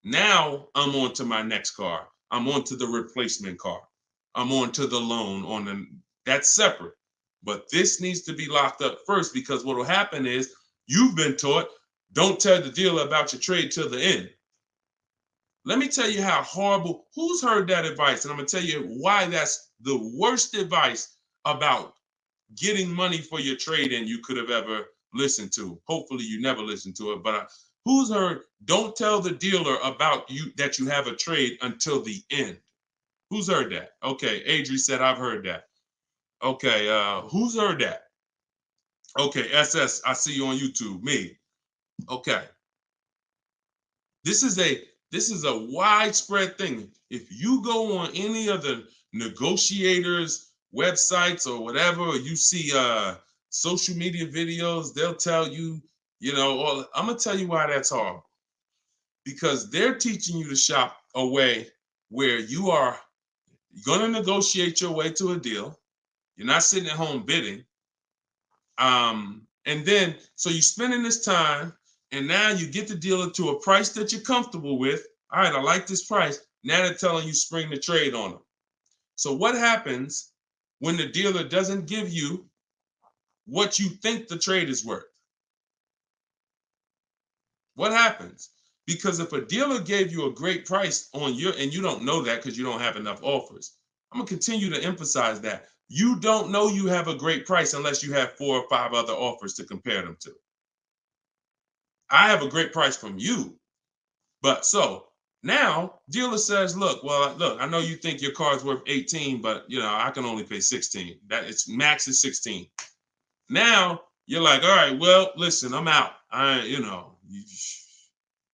Now I'm on to my next car. I'm on to the replacement car. I'm on to the loan that's separate. But this needs to be locked up first, because what will happen is you've been taught, don't tell the dealer about your trade till the end. Let me tell you how horrible, who's heard that advice? And I'm going to tell you why that's the worst advice about getting money for your trade in you could have ever listened to. Hopefully you never listened to it, but who's heard, don't tell the dealer about you that you have a trade until the end? Who's heard that? Okay, Adri said, I've heard that. Okay, who's heard that? Okay, SS, I see you on YouTube, me. Okay. This is a widespread thing. If you go on any of the negotiators' websites or whatever, or you see social media videos, they'll tell you, I'm gonna tell you why that's horrible. Because they're teaching you to shop a way where you are gonna negotiate your way to a deal. You're not sitting at home bidding. And then, so you're spending this time, and now you get the dealer to a price that you're comfortable with. All right, I like this price. Now they're telling you spring the trade on them. So what happens when the dealer doesn't give you what you think the trade is worth? What happens? Because if a dealer gave you a great price on and you don't know that because you don't have enough offers, I'm gonna continue to emphasize that. You don't know you have a great price unless you have 4 or 5 other offers to compare them to. I have a great price from you. But so now dealer says, look, I know you think your car's worth 18, but I can only pay 16. That it's max is 16. Now you're like, all right, well, listen, I'm out.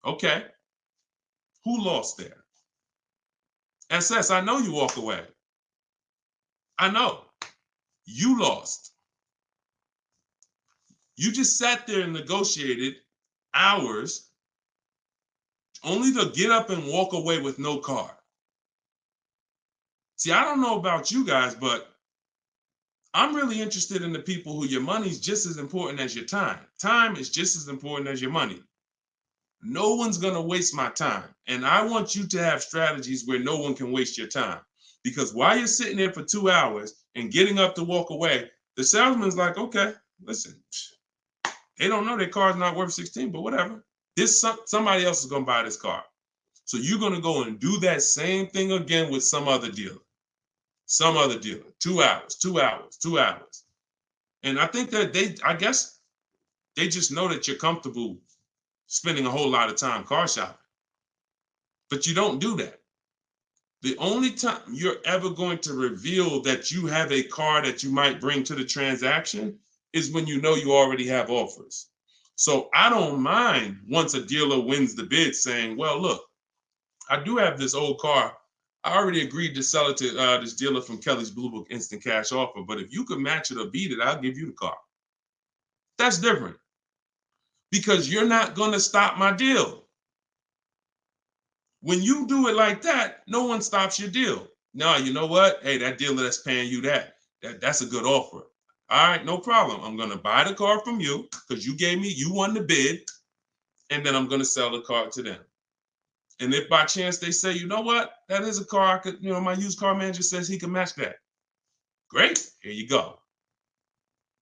Okay. Who lost there? SS, I know you walk away. I know. You lost. You just sat there and negotiated hours only to get up and walk away with no car. See, I don't know about you guys, but I'm really interested in the people who your money's just as important as your time. Time is just as important as your money. No one's going to waste my time. And I want you to have strategies where no one can waste your time. Because while you're sitting there for 2 hours and getting up to walk away, the salesman's like, okay, listen, they don't know their car's not worth 16, but whatever. Somebody else is going to buy this car. So you're going to go and do that same thing again with some other dealer. 2 hours, 2 hours, 2 hours. And I think that I guess they just know that you're comfortable spending a whole lot of time car shopping. But you don't do that. The only time you're ever going to reveal that you have a car that you might bring to the transaction is when you know you already have offers. So I don't mind once a dealer wins the bid saying, well, look, I do have this old car. I already agreed to sell it to this dealer from Kelly's Blue Book Instant Cash Offer. But if you could match it or beat it, I'll give you the car. That's different. Because you're not going to stop my deal. When you do it like that, no one stops your deal. No, you know what? Hey, that dealer that's paying you that's a good offer. All right, no problem. I'm going to buy the car from you because you won the bid, and then I'm going to sell the car to them. And if by chance they say, you know what? That is a car I could, my used car manager says he can match that. Great, here you go.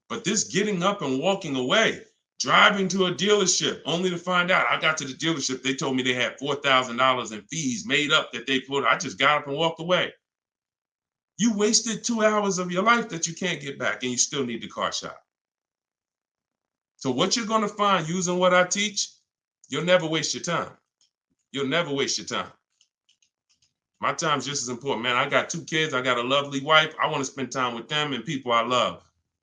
But this getting up and walking away, driving to a dealership only to find out I got to the dealership, they told me they had $4,000 in fees made up that they put. I just got up and walked away. You wasted 2 hours of your life that you can't get back, and you still need the car shop. So what you're going to find using what I teach, you'll never waste your time. You'll never waste your time. My time's just as important, man. I got 2 kids. I got a lovely wife. I want to spend time with them and people I love.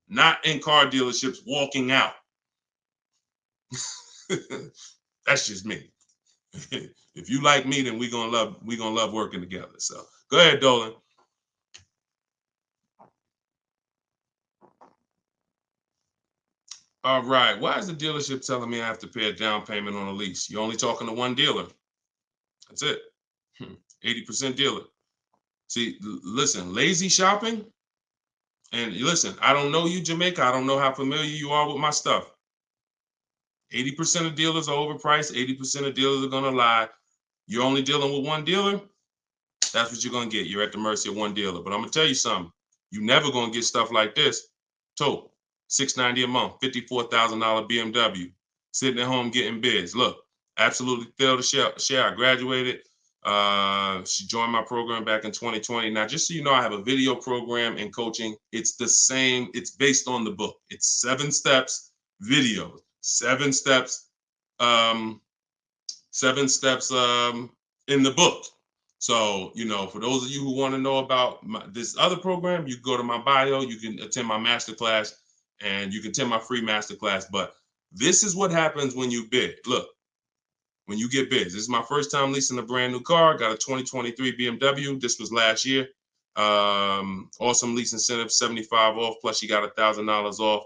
not in car dealerships walking out. That's just me. If you like me, then we're gonna love working together. So go ahead, Dolan. All right. Why is the dealership telling me I have to pay a down payment on a lease? You're only talking to one dealer. That's it. 80% dealer. See, listen, lazy shopping. And listen, I don't know you, Jamaica. I don't know how familiar you are with my stuff. 80% of dealers are overpriced. 80% of dealers are gonna lie. You're only dealing with one dealer. That's what you're gonna get. You're at the mercy of one dealer. But I'm gonna tell you something. You're never gonna get stuff like this. Total $690 a month, $54,000 BMW, sitting at home getting bids. Look, absolutely thrilled to share. I graduated. She joined my program back in 2020. Now, just so you know, I have a video program and coaching. It's the same. It's based on the book. It's 7 steps videos, 7 steps, 7 steps in the book. So, you know, for those of you who want to know about this other program, you go to my bio, you can attend my masterclass, and you can attend my free masterclass. But this is what happens when you bid. Look, when you get bids. This is my first time leasing a brand new car. Got a 2023 BMW. This was last year. Awesome lease incentive, 75 off, plus you got $1,000 off.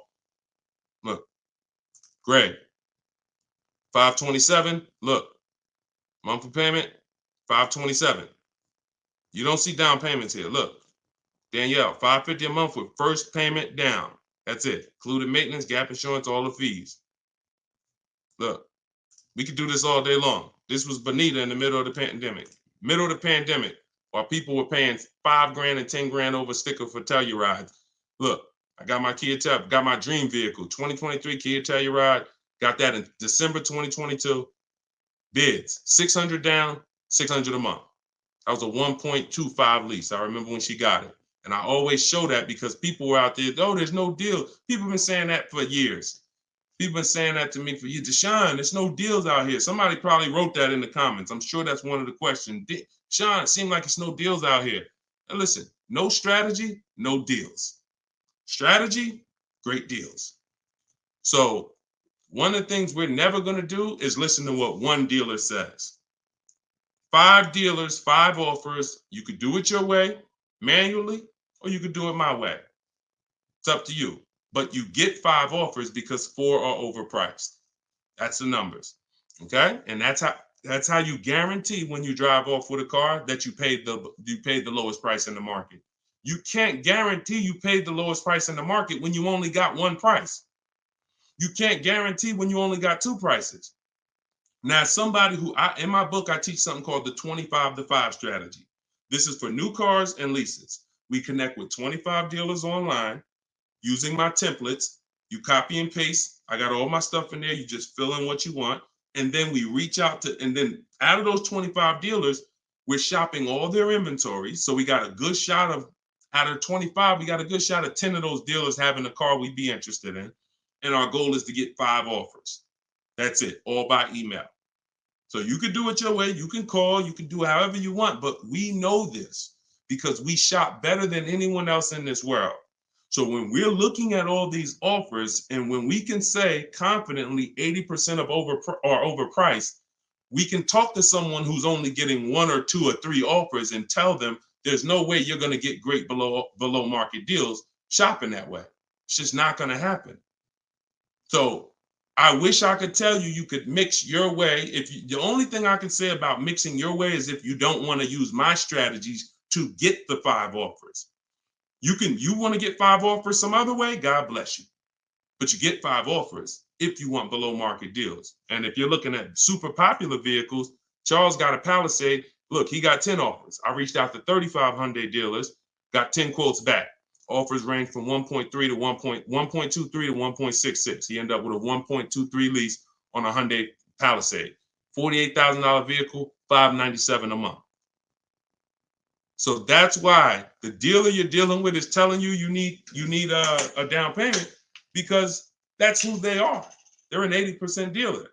Look, Greg, 527. Look, monthly payment, 527. You don't see down payments here. Look, Danielle, $550 a month with first payment down. That's it. Included maintenance, gap insurance, all the fees. Look, we could do this all day long. This was Bonita in the middle of the pandemic. Middle of the pandemic, while people were paying $5 grand and 10 grand over sticker for Telluride. Look, I got my got my dream vehicle, 2023 Kia Telluride. Got that in December 2022. Bids, 600 down, 600 a month. That was a 1.25 lease. I remember when she got it. And I always show that because people were out there, oh, there's no deal. People have been saying that for years. People have been saying that to me for years. Deshone, there's no deals out here. Somebody probably wrote that in the comments. I'm sure that's one of the questions. Sean, it seems like it's no deals out here. And listen, no strategy, no deals. Strategy, great deals. So one of the things we're never going to do is listen to what one dealer says. 5 dealers, 5 offers. You could do it your way, manually, or you could do it my way. It's up to you. But you get 5 offers because 4 are overpriced. That's the numbers. Okay? And that's how you guarantee when you drive off with a car that you paid the lowest price in the market. You can't guarantee you paid the lowest price in the market when you only got one price. You can't guarantee when you only got 2 prices. Now, somebody who in my book, I teach something called the 25-to-5 strategy. This is for new cars and leases. We connect with 25 dealers online using my templates. You copy and paste. I got all my stuff in there. You just fill in what you want. And then we reach out to, and then out of those 25 dealers, we're shopping all their inventory. So we got a good shot of, out of 25, we got a good shot of 10 of those dealers having a car we'd be interested in. And our goal is to get 5 offers. That's it, all by email. So you can do it your way. You can call, you can do however you want, but we know this because we shop better than anyone else in this world. So when we're looking at all these offers and when we can say confidently 80% of are overpriced, we can talk to someone who's only getting 1 or 2 or 3 offers and tell them there's no way you're going to get great below market deals shopping that way. It's just not going to happen. So I wish I could tell you you could mix your way. The only thing I can say about mixing your way is if you don't want to use my strategies to get the 5 offers. You want to get 5 offers some other way, God bless you. But you get 5 offers if you want below market deals. And if you're looking at super popular vehicles, Charles got a Palisade. Look, he got 10 offers. I reached out to 35 Hyundai dealers, got 10 quotes back. Offers range from 1.3 to 1.23 to 1.66. He ended up with a 1.23 lease on a Hyundai Palisade. $48,000 vehicle, $597 a month. So that's why the dealer you're dealing with is telling you you need a down payment because that's who they are. They're an 80% dealer.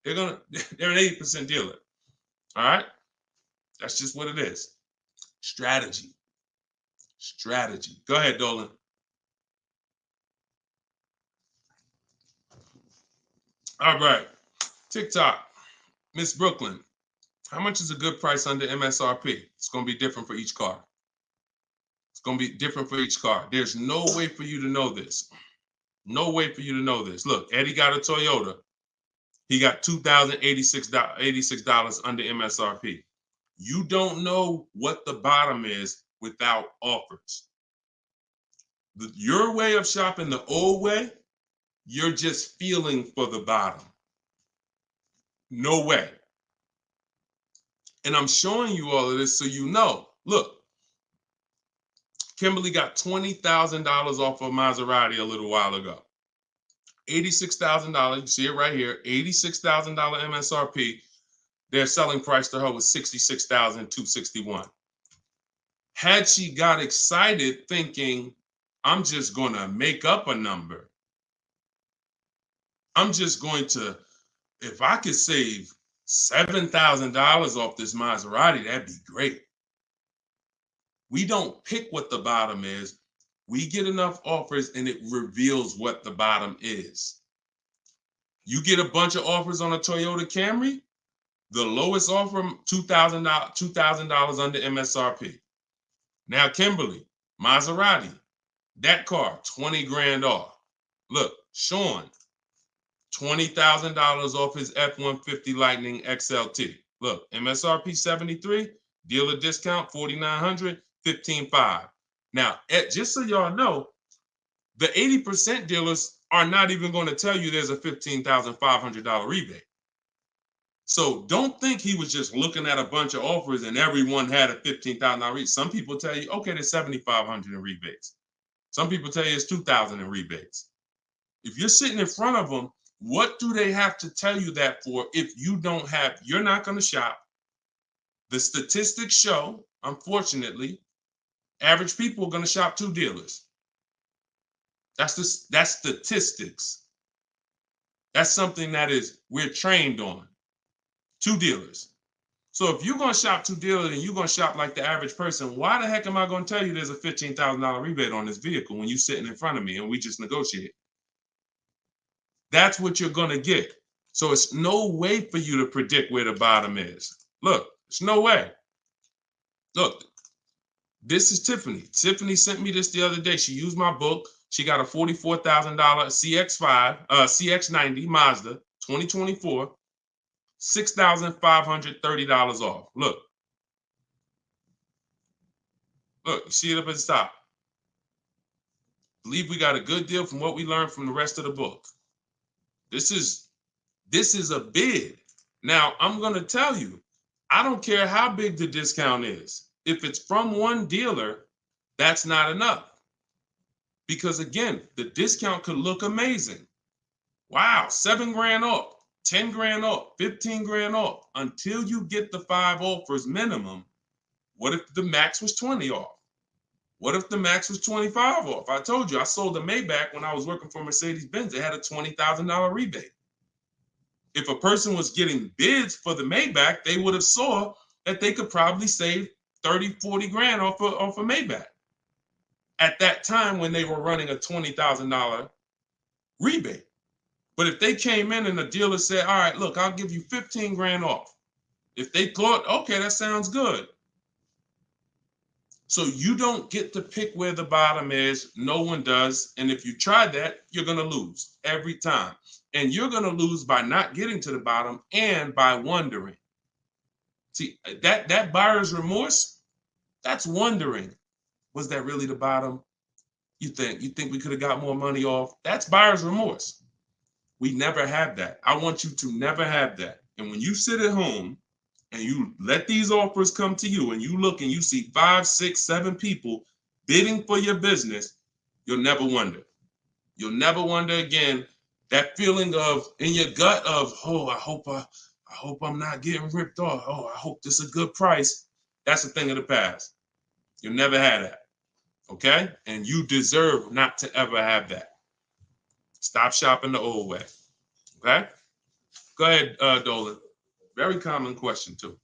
They're an 80% dealer. All right? That's just what it is. Strategy. Go ahead, Dolan. All right. TikTok. Miss Brooklyn. How much is a good price under MSRP? It's going to be different for each car. It's going to be different for each car. There's no way for you to know this. No way for you to know this. Look, Eddie got a Toyota. He got $2,086 under MSRP. You don't know what the bottom is without offers. Your way of shopping, the old way, you're just feeling for the bottom. No way. And I'm showing you all of this so you know. Look, Kimberly got $20,000 off of Maserati a little while ago. $86,000, you see it right here, $86,000 MSRP. Their selling price to her was $66,261. Had she got excited thinking, I'm just going to make up a number. I'm just going to, if I could save $7,000 off this Maserati, that'd be great. We don't pick what the bottom is. We get enough offers and it reveals what the bottom is. You get a bunch of offers on a Toyota Camry, the lowest offer, $2,000 under MSRP. Now, Kimberly, Maserati, that car, 20 grand off. Look, Sean, $20,000 off his F-150 Lightning XLT. Look, MSRP 73, dealer discount 4,900, 15,500. Now, just so y'all know, the 80% dealers are not even going to tell you there's a $15,500 rebate. So don't think he was just looking at a bunch of offers and everyone had a $15,000 rebate. Some people tell you, okay, there's $7,500 in rebates. Some people tell you it's $2,000 in rebates. If you're sitting in front of them, what do they have to tell you that for if you don't have, you're not going to shop. The statistics show, unfortunately, average people are going to shop 2 dealers. That's statistics. That's something that we're trained on. 2 dealers. So if you're going to shop 2 dealers and you're going to shop like the average person, why the heck am I going to tell you there's a $15,000 rebate on this vehicle when you're sitting in front of me and we just negotiate? That's what you're going to get. So it's no way for you to predict where the bottom is. Look, there's no way. Look, this is Tiffany. Tiffany sent me this the other day. She used my book. She got a $44,000 CX90 Mazda 2024, $6,530 off. Look, you see it up at the top. Believe we got a good deal from what we learned from the rest of the book. This is a bid. Now, I'm going to tell you, I don't care how big the discount is. If it's from one dealer, that's not enough. Because again, the discount could look amazing. Wow, 7 grand off, 10 grand off, 15 grand off. Until you get the 5 offers minimum, what if the max was 20 off? What if the max was 25 off? I told you, I sold a Maybach when I was working for Mercedes-Benz. It had a $20,000 rebate. If a person was getting bids for the Maybach, they would have saw that they could probably save 30, 40 grand off a Maybach at that time when they were running a $20,000 rebate. But if they came in and the dealer said, all right, look, I'll give you 15 grand off. If they thought, okay, that sounds good. So you don't get to pick where the bottom is. No one does. And if you try that, you're going to lose every time. And you're going to lose by not getting to the bottom and by wondering. See, that buyer's remorse, that's wondering. Was that really the bottom? You think we could have got more money off? That's buyer's remorse. We never have that. I want you to never have that. And when you sit at home and you let these offers come to you and you look and you see 5, 6, 7 people bidding for your business, you'll never wonder. You'll never wonder again. That feeling of in your gut of, oh, I hope I'm not getting ripped off. Oh, I hope this is a good price. That's a thing of the past. You'll never have that. Okay? And you deserve not to ever have that. Stop shopping the old way. Okay? Go ahead, Dolan. Very common question, too.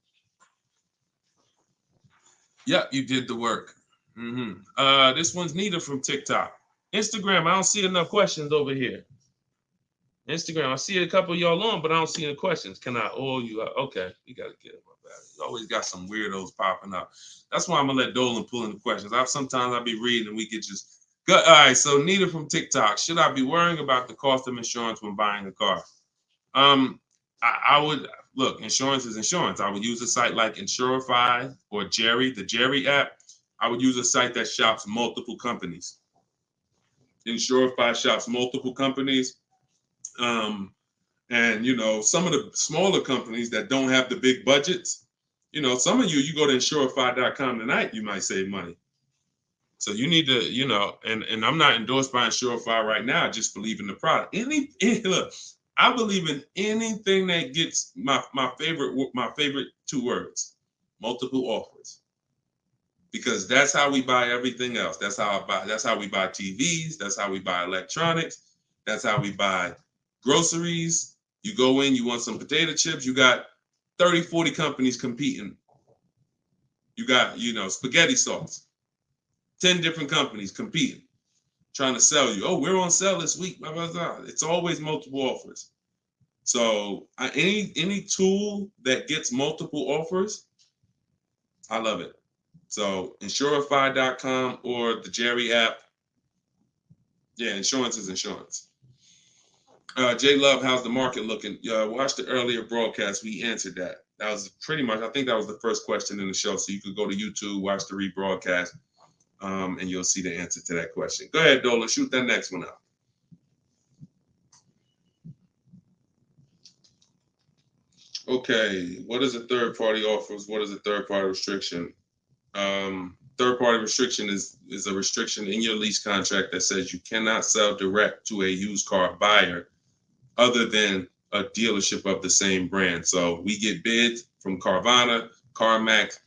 Yep, you did the work. This one's Nita from TikTok. Instagram, I don't see enough questions over here. Instagram, I see a couple of y'all on, but I don't see any questions. Can I oil you up? Okay, you got to get it. You always got some weirdos popping up. That's why I'm going to let Dolan pull in the questions. Sometimes I'll be reading and we get just good. All right, so Nita from TikTok. Should I be worrying about the cost of insurance when buying a car? I would look, insurance is insurance. I would use a site like Insurify or Jerry, the Jerry app. I would use a site that shops multiple companies. Insurify shops multiple companies. And some of the smaller companies that don't have the big budgets, some of you go to insurify.com tonight, you might save money. So you need to, and I'm not endorsed by Insurify right now. I just believe in the product. Look, I believe in anything that gets my favorite two words, multiple offers. Because that's how we buy everything else. That's how we buy TVs, that's how we buy electronics, that's how we buy groceries. You go in, you want some potato chips, you got 30, 40 companies competing. You got, spaghetti sauce, 10 different companies competing, trying to sell you. Oh, we're on sale this week. Blah, blah, blah. It's always multiple offers. So any tool that gets multiple offers, I love it. So Insurify.com or the Jerry app. Yeah, insurance is insurance. J Love, how's the market looking? Watch the earlier broadcast. We answered that. That was pretty much, I think that was the first question in the show. So you could go to YouTube, watch the rebroadcast, and you'll see the answer to that question. Go ahead, Dolan, shoot that next one out. Okay, what is a third-party offers? What is a third-party restriction? Third-party restriction is a restriction in your lease contract that says you cannot sell direct to a used car buyer other than a dealership of the same brand. So we get bids from Carvana, CarMax,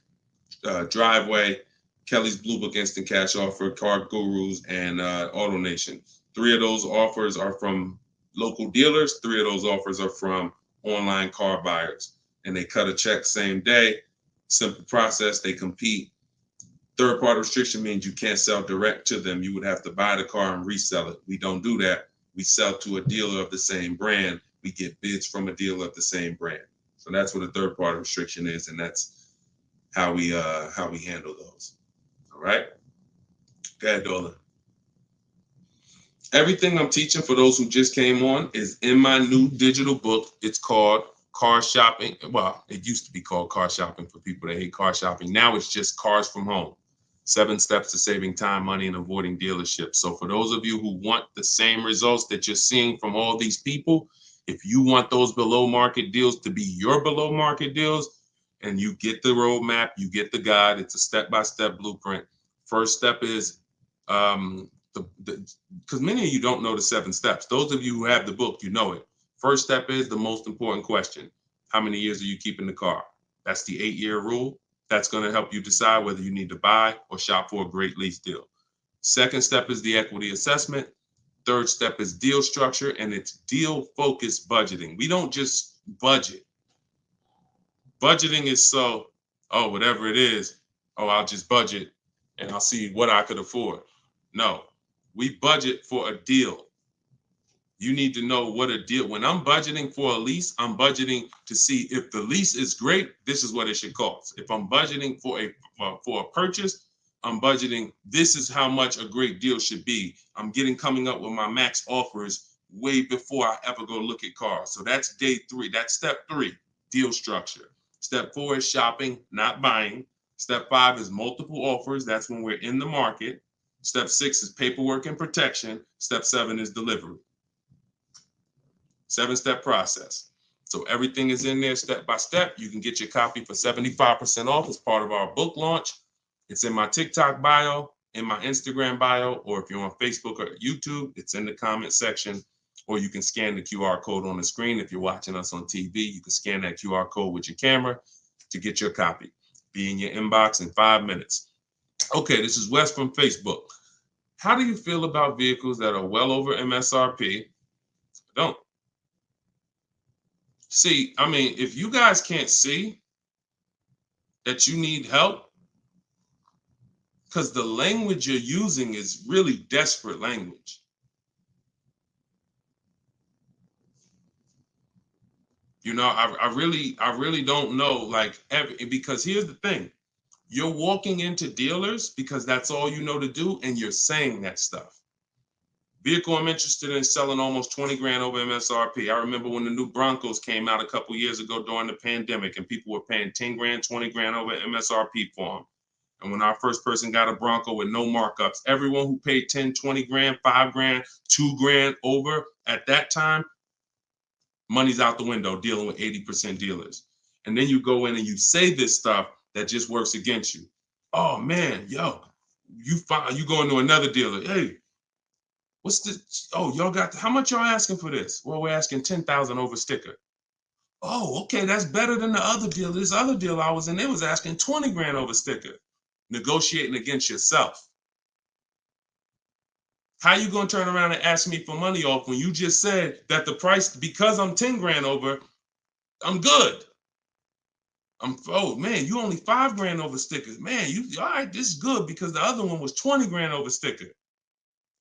Driveway, Kelly's Blue Book Instant Cash Offer, Car Gurus, and AutoNation. 3 of those offers are from local dealers. 3 of those offers are from online car buyers. And they cut a check same day. Simple process. They compete. Third-party restriction means you can't sell direct to them. You would have to buy the car and resell it. We don't do that. We sell to a dealer of the same brand. We get bids from a dealer of the same brand. So that's what a third-party restriction is, and that's how we handle those. All right. Go ahead, Dolan. Everything I'm teaching for those who just came on is in my new digital book. It's called Car Shopping. Well, it used to be called Car Shopping for people that hate car shopping. Now it's just Cars from Home. 7 steps to saving time, money, and avoiding dealerships. So for those of you who want the same results that you're seeing from all these people, if you want those below market deals to be your below market deals, and you get the roadmap, you get the guide, it's a step-by-step blueprint. First step is, because many of you don't know the 7 steps. Those of you who have the book, you know it. First step is the most important question. How many years are you keeping the car? That's the 8-year rule. That's going to help you decide whether you need to buy or shop for a great lease deal. Second step is the equity assessment. Third step is deal structure, and it's deal-focused budgeting. We don't just budget. Budgeting is whatever it is, I'll just budget and I'll see what I could afford. No, we budget for a deal. You need to know what a deal. When I'm budgeting for a lease, I'm budgeting to see if the lease is great, this is what it should cost. If I'm budgeting for a purchase, I'm budgeting, this is how much a great deal should be. I'm coming up with my max offers way before I ever go look at cars. So that's day 3. That's step 3, deal structure. Step 4 is shopping, not buying. Step 5 is multiple offers. That's when we're in the market. Step 6 is paperwork and protection. Step 7 is delivery. 7-step process. So everything is in there step by step. You can get your copy for 75% off as part of our book launch. It's in my TikTok bio, in my Instagram bio, or if you're on Facebook or YouTube, it's in the comment section, or you can scan the QR code on the screen. If you're watching us on TV, you can scan that QR code with your camera to get your copy. Be in your inbox in 5 minutes. Okay, this is Wes from Facebook. How do you feel about vehicles that are well over MSRP? Don't. See, I mean, if you guys can't see that you need help, because the language you're using is really desperate language. I really don't know, like, because here's the thing. You're walking into dealers because that's all you know to do, and you're saying that stuff. Vehicle I'm interested in selling almost 20 grand over MSRP. I remember when the new Broncos came out a couple years ago during the pandemic, and people were paying 10 grand, 20 grand over MSRP for them. And when our first person got a Bronco with no markups, everyone who paid 10, 20 grand, 5 grand, 2 grand over at that time, money's out the window dealing with 80% dealers. And then you go in and you say this stuff that just works against you. Oh man, yo, you go into another dealer. Hey, what's this? Oh, y'all got, how much y'all asking for this? Well, we're asking 10,000 over sticker. Oh, okay, that's better than the other deal. This other deal I was in, they was asking 20 grand over sticker. Negotiating against yourself. How you gonna turn around and ask me for money off when you just said that the price, because I'm 10 grand over, I'm good. Oh man, you only 5 grand over stickers. Man, you all right, this is good because the other one was 20 grand over sticker.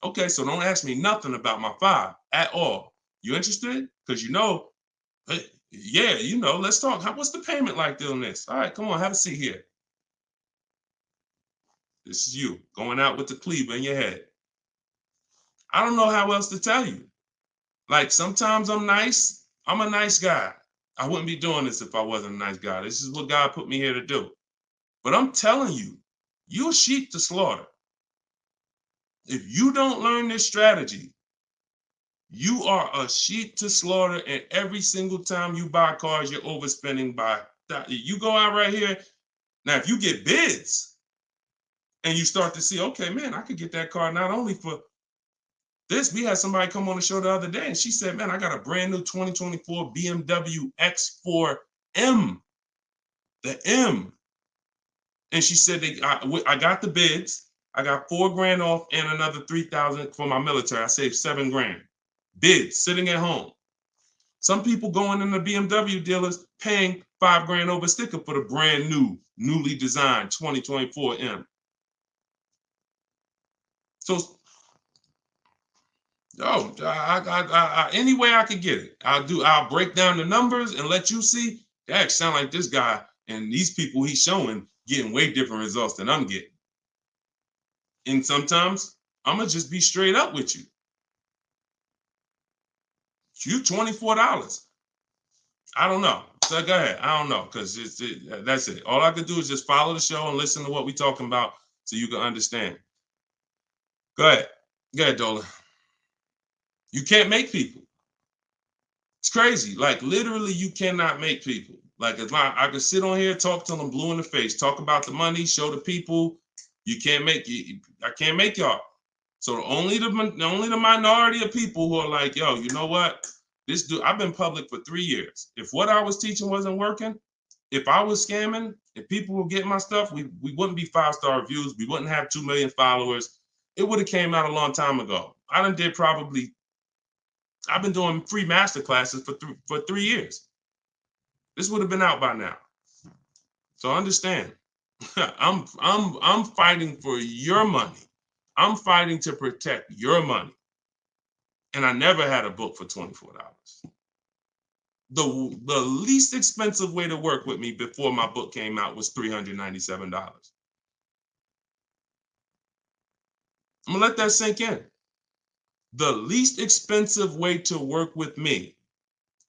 Okay, so don't ask me nothing about my 5 at all. You interested? Because yeah, let's talk. What's the payment like doing this? All right, come on, have a seat here. This is you going out with the cleaver in your head. I don't know how else to tell you. Like, sometimes I'm nice. I'm a nice guy. I wouldn't be doing this if I wasn't a nice guy. This is what God put me here to do. But I'm telling you, you're a sheep to slaughter. If you don't learn this strategy, you are a sheep to slaughter, and every single time you buy cars, you're overspending by that. You go out right here. Now, if you get bids and you start to see, okay, man, I could get that car not only for this. We had somebody come on the show the other day, and she said, man, I got a brand new 2024 BMW X4M, the M. And she said, I got the bids. I got 4 grand off and another 3,000 for my military. I saved 7 grand. Bids sitting at home. Some people going in the BMW dealers paying 5 grand over sticker for the brand new, newly designed 2024 M. So, any way I could get it, I'll break down the numbers and let you see. That sound like this guy and these people he's showing getting way different results than I'm getting. And sometimes I'm gonna just be straight up with you. You $24. I don't know. So go ahead. I don't know, because that's it. All I could do is just follow the show and listen to what we're talking about so you can understand. Go ahead. Go ahead, Dola. You can't make people. It's crazy. Like, literally, you cannot make people. Like, I could sit on here, talk to them blue in the face, talk about the money, show the people. You can't make you. I can't make y'all. So only the minority of people who are like, yo, you know what? This dude, I've been public for 3 years. If what I was teaching wasn't working, if I was scamming, if people were getting my stuff, we wouldn't be 5-star reviews. We wouldn't have 2 million followers. It would have came out a long time ago. I've been doing free master classes for 3 years. This would have been out by now. So understand, I'm fighting for your money. I'm fighting to protect your money. And I never had a book for $24. The least expensive way to work with me before my book came out was $397. I'm gonna let that sink in. The least expensive way to work with me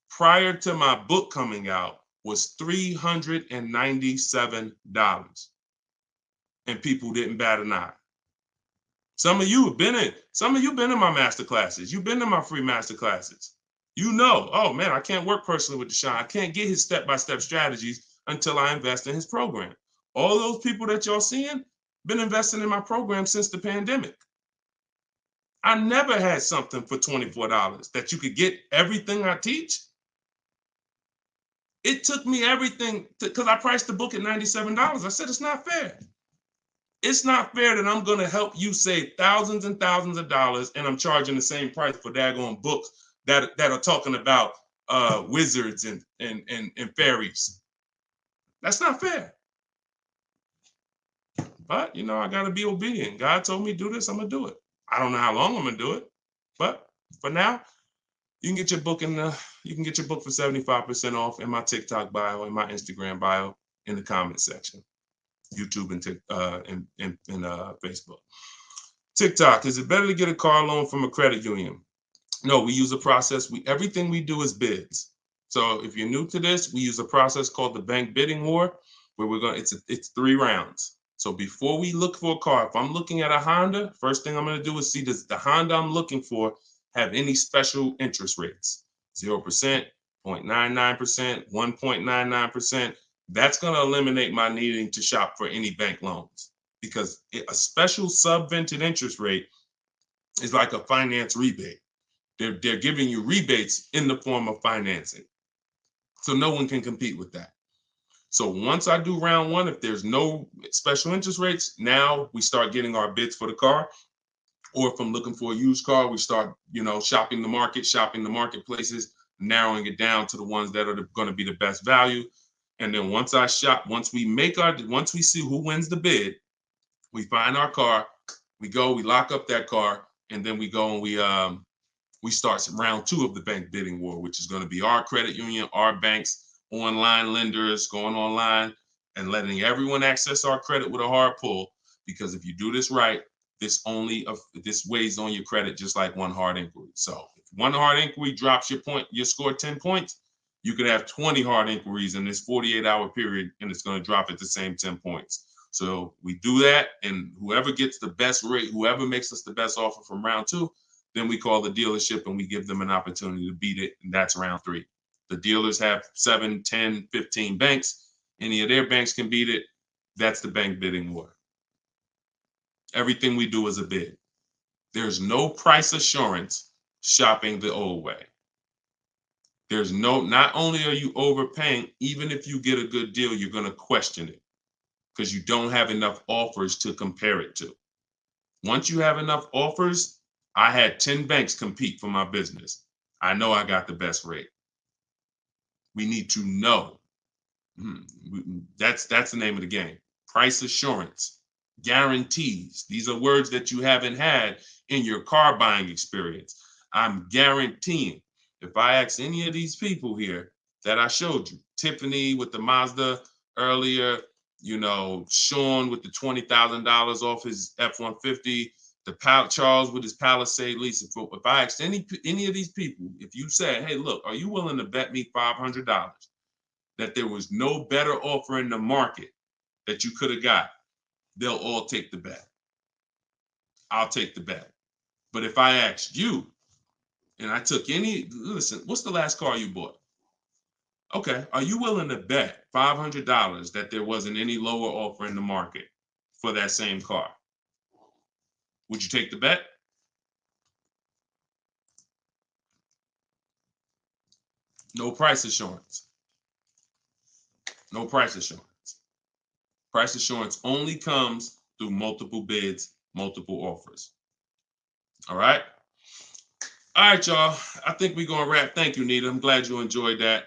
prior to my book coming out was $397. And people didn't bat an eye. Some of you been in my master classes. You've been in my free master classes. You know, oh man, I can't work personally with Deshone. I can't get his step-by-step strategies until I invest in his program. All those people that y'all seeing been investing in my program since the pandemic. I never had something for $24 that you could get everything I teach. It took me everything because I priced the book at $97. I said, it's not fair. It's not fair that I'm going to help you save thousands and thousands of dollars and I'm charging the same price for daggone books that are talking about wizards and fairies. That's not fair. But, I got to be obedient. God told me do this, I'm going to do it. I don't know how long I'm going to do it. But for now, You can get your book you can get your book for 75% off in my TikTok bio, in my Instagram bio, in the comment section. YouTube and Facebook. TikTok, is it better to get a car loan from a credit union? No, we use a process. Everything we do is bids. So if you're new to this, we use a process called the bank bidding war, where it's 3 rounds. So before we look for a car, if I'm looking at a Honda, first thing I'm going to do is see, does the Honda I'm looking for have any special interest rates? 0%, 0.99%, 1.99%. That's going to eliminate my needing to shop for any bank loans, because a special subvented interest rate is like a finance rebate. They're giving you rebates in the form of financing. So no one can compete with that. So once I do round 1, if there's no special interest rates, now we start getting our bids for the car. Or if I'm looking for a used car, we start, shopping the marketplaces, narrowing it down to the ones that are going to be the best value. And then once we see who wins the bid, we find our car, we lock up that car, and then we go and we start round 2 of the bank bidding war, which is going to be our credit union, our banks, online lenders, going online and letting everyone access our credit with a hard pull. Because if you do this right, this weighs on your credit just like one hard inquiry. So if one hard inquiry drops your score 10 points, you could have 20 hard inquiries in this 48-hour period, and it's going to drop at the same 10 points. So we do that, and whoever gets the best rate, whoever makes us the best offer from round 2, then we call the dealership and we give them an opportunity to beat it, and that's round 3. The dealers have 7, 10, 15 banks. Any of their banks can beat it. That's the bank bidding war. Everything we do is a bid. There's no price assurance shopping the old way. Not only are you overpaying, even if you get a good deal, you're going to question it because you don't have enough offers to compare it to. Once you have enough offers, I had 10 banks compete for my business. I know I got the best rate. We need to know. That's the name of the game. Price assurance, guarantees. These are words that you haven't had in your car buying experience. I'm guaranteeing. If I ask any of these people here that I showed you, Tiffany with the Mazda earlier, Sean with the $20,000 off his F-150, Charles with his Palisade lease. If I asked any of these people, if you said, hey, look, are you willing to bet me $500 that there was no better offer in the market that you could have got, they'll all take the bet. I'll take the bet. But if I asked you, and I took listen, what's the last car you bought? Okay, are you willing to bet $500 that there wasn't any lower offer in the market for that same car? Would you take the bet? No price assurance. No price assurance. Price assurance only comes through multiple bids, multiple offers. All right. All right, y'all. I think we're going to wrap. Thank you, Nita. I'm glad you enjoyed that.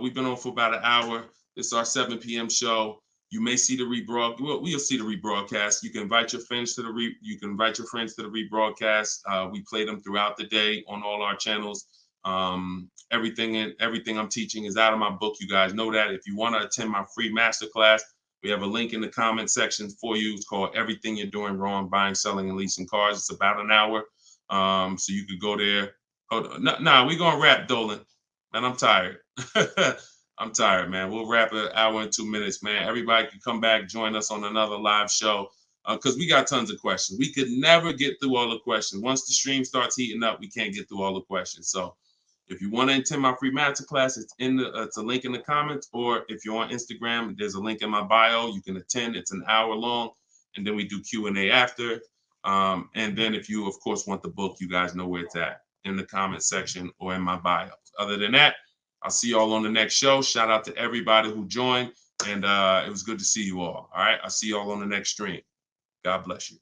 We've been on for about an hour. This is our 7 p.m. show. You may see the rebroadcast. Well, we'll see the rebroadcast. You can invite your friends to the rebroadcast. We play them throughout the day on all our channels. Everything I'm teaching is out of my book. You guys know that. If you want to attend my free masterclass, we have a link in the comment section for you. It's called Everything You're Doing Wrong, Buying, Selling, and Leasing Cars. It's about an hour. So you could go there. Hold on. We're going to wrap, Dolan. Man, I'm tired. I'm tired, man. We'll wrap an hour and 2 minutes, man. Everybody can come back, join us on another live show because we got tons of questions. We could never get through all the questions. Once the stream starts heating up, we can't get through all the questions. So if you want to attend my free masterclass, it's a link in the comments, or if you're on Instagram, there's a link in my bio. You can attend. It's an hour long, and then we do Q&A after. And then if you, of course, want the book, you guys know where it's at, in the comment section or in my bio. Other than that, I'll see you all on the next show. Shout out to everybody who joined, and it was good to see you all. All right, I'll see you all on the next stream. God bless you.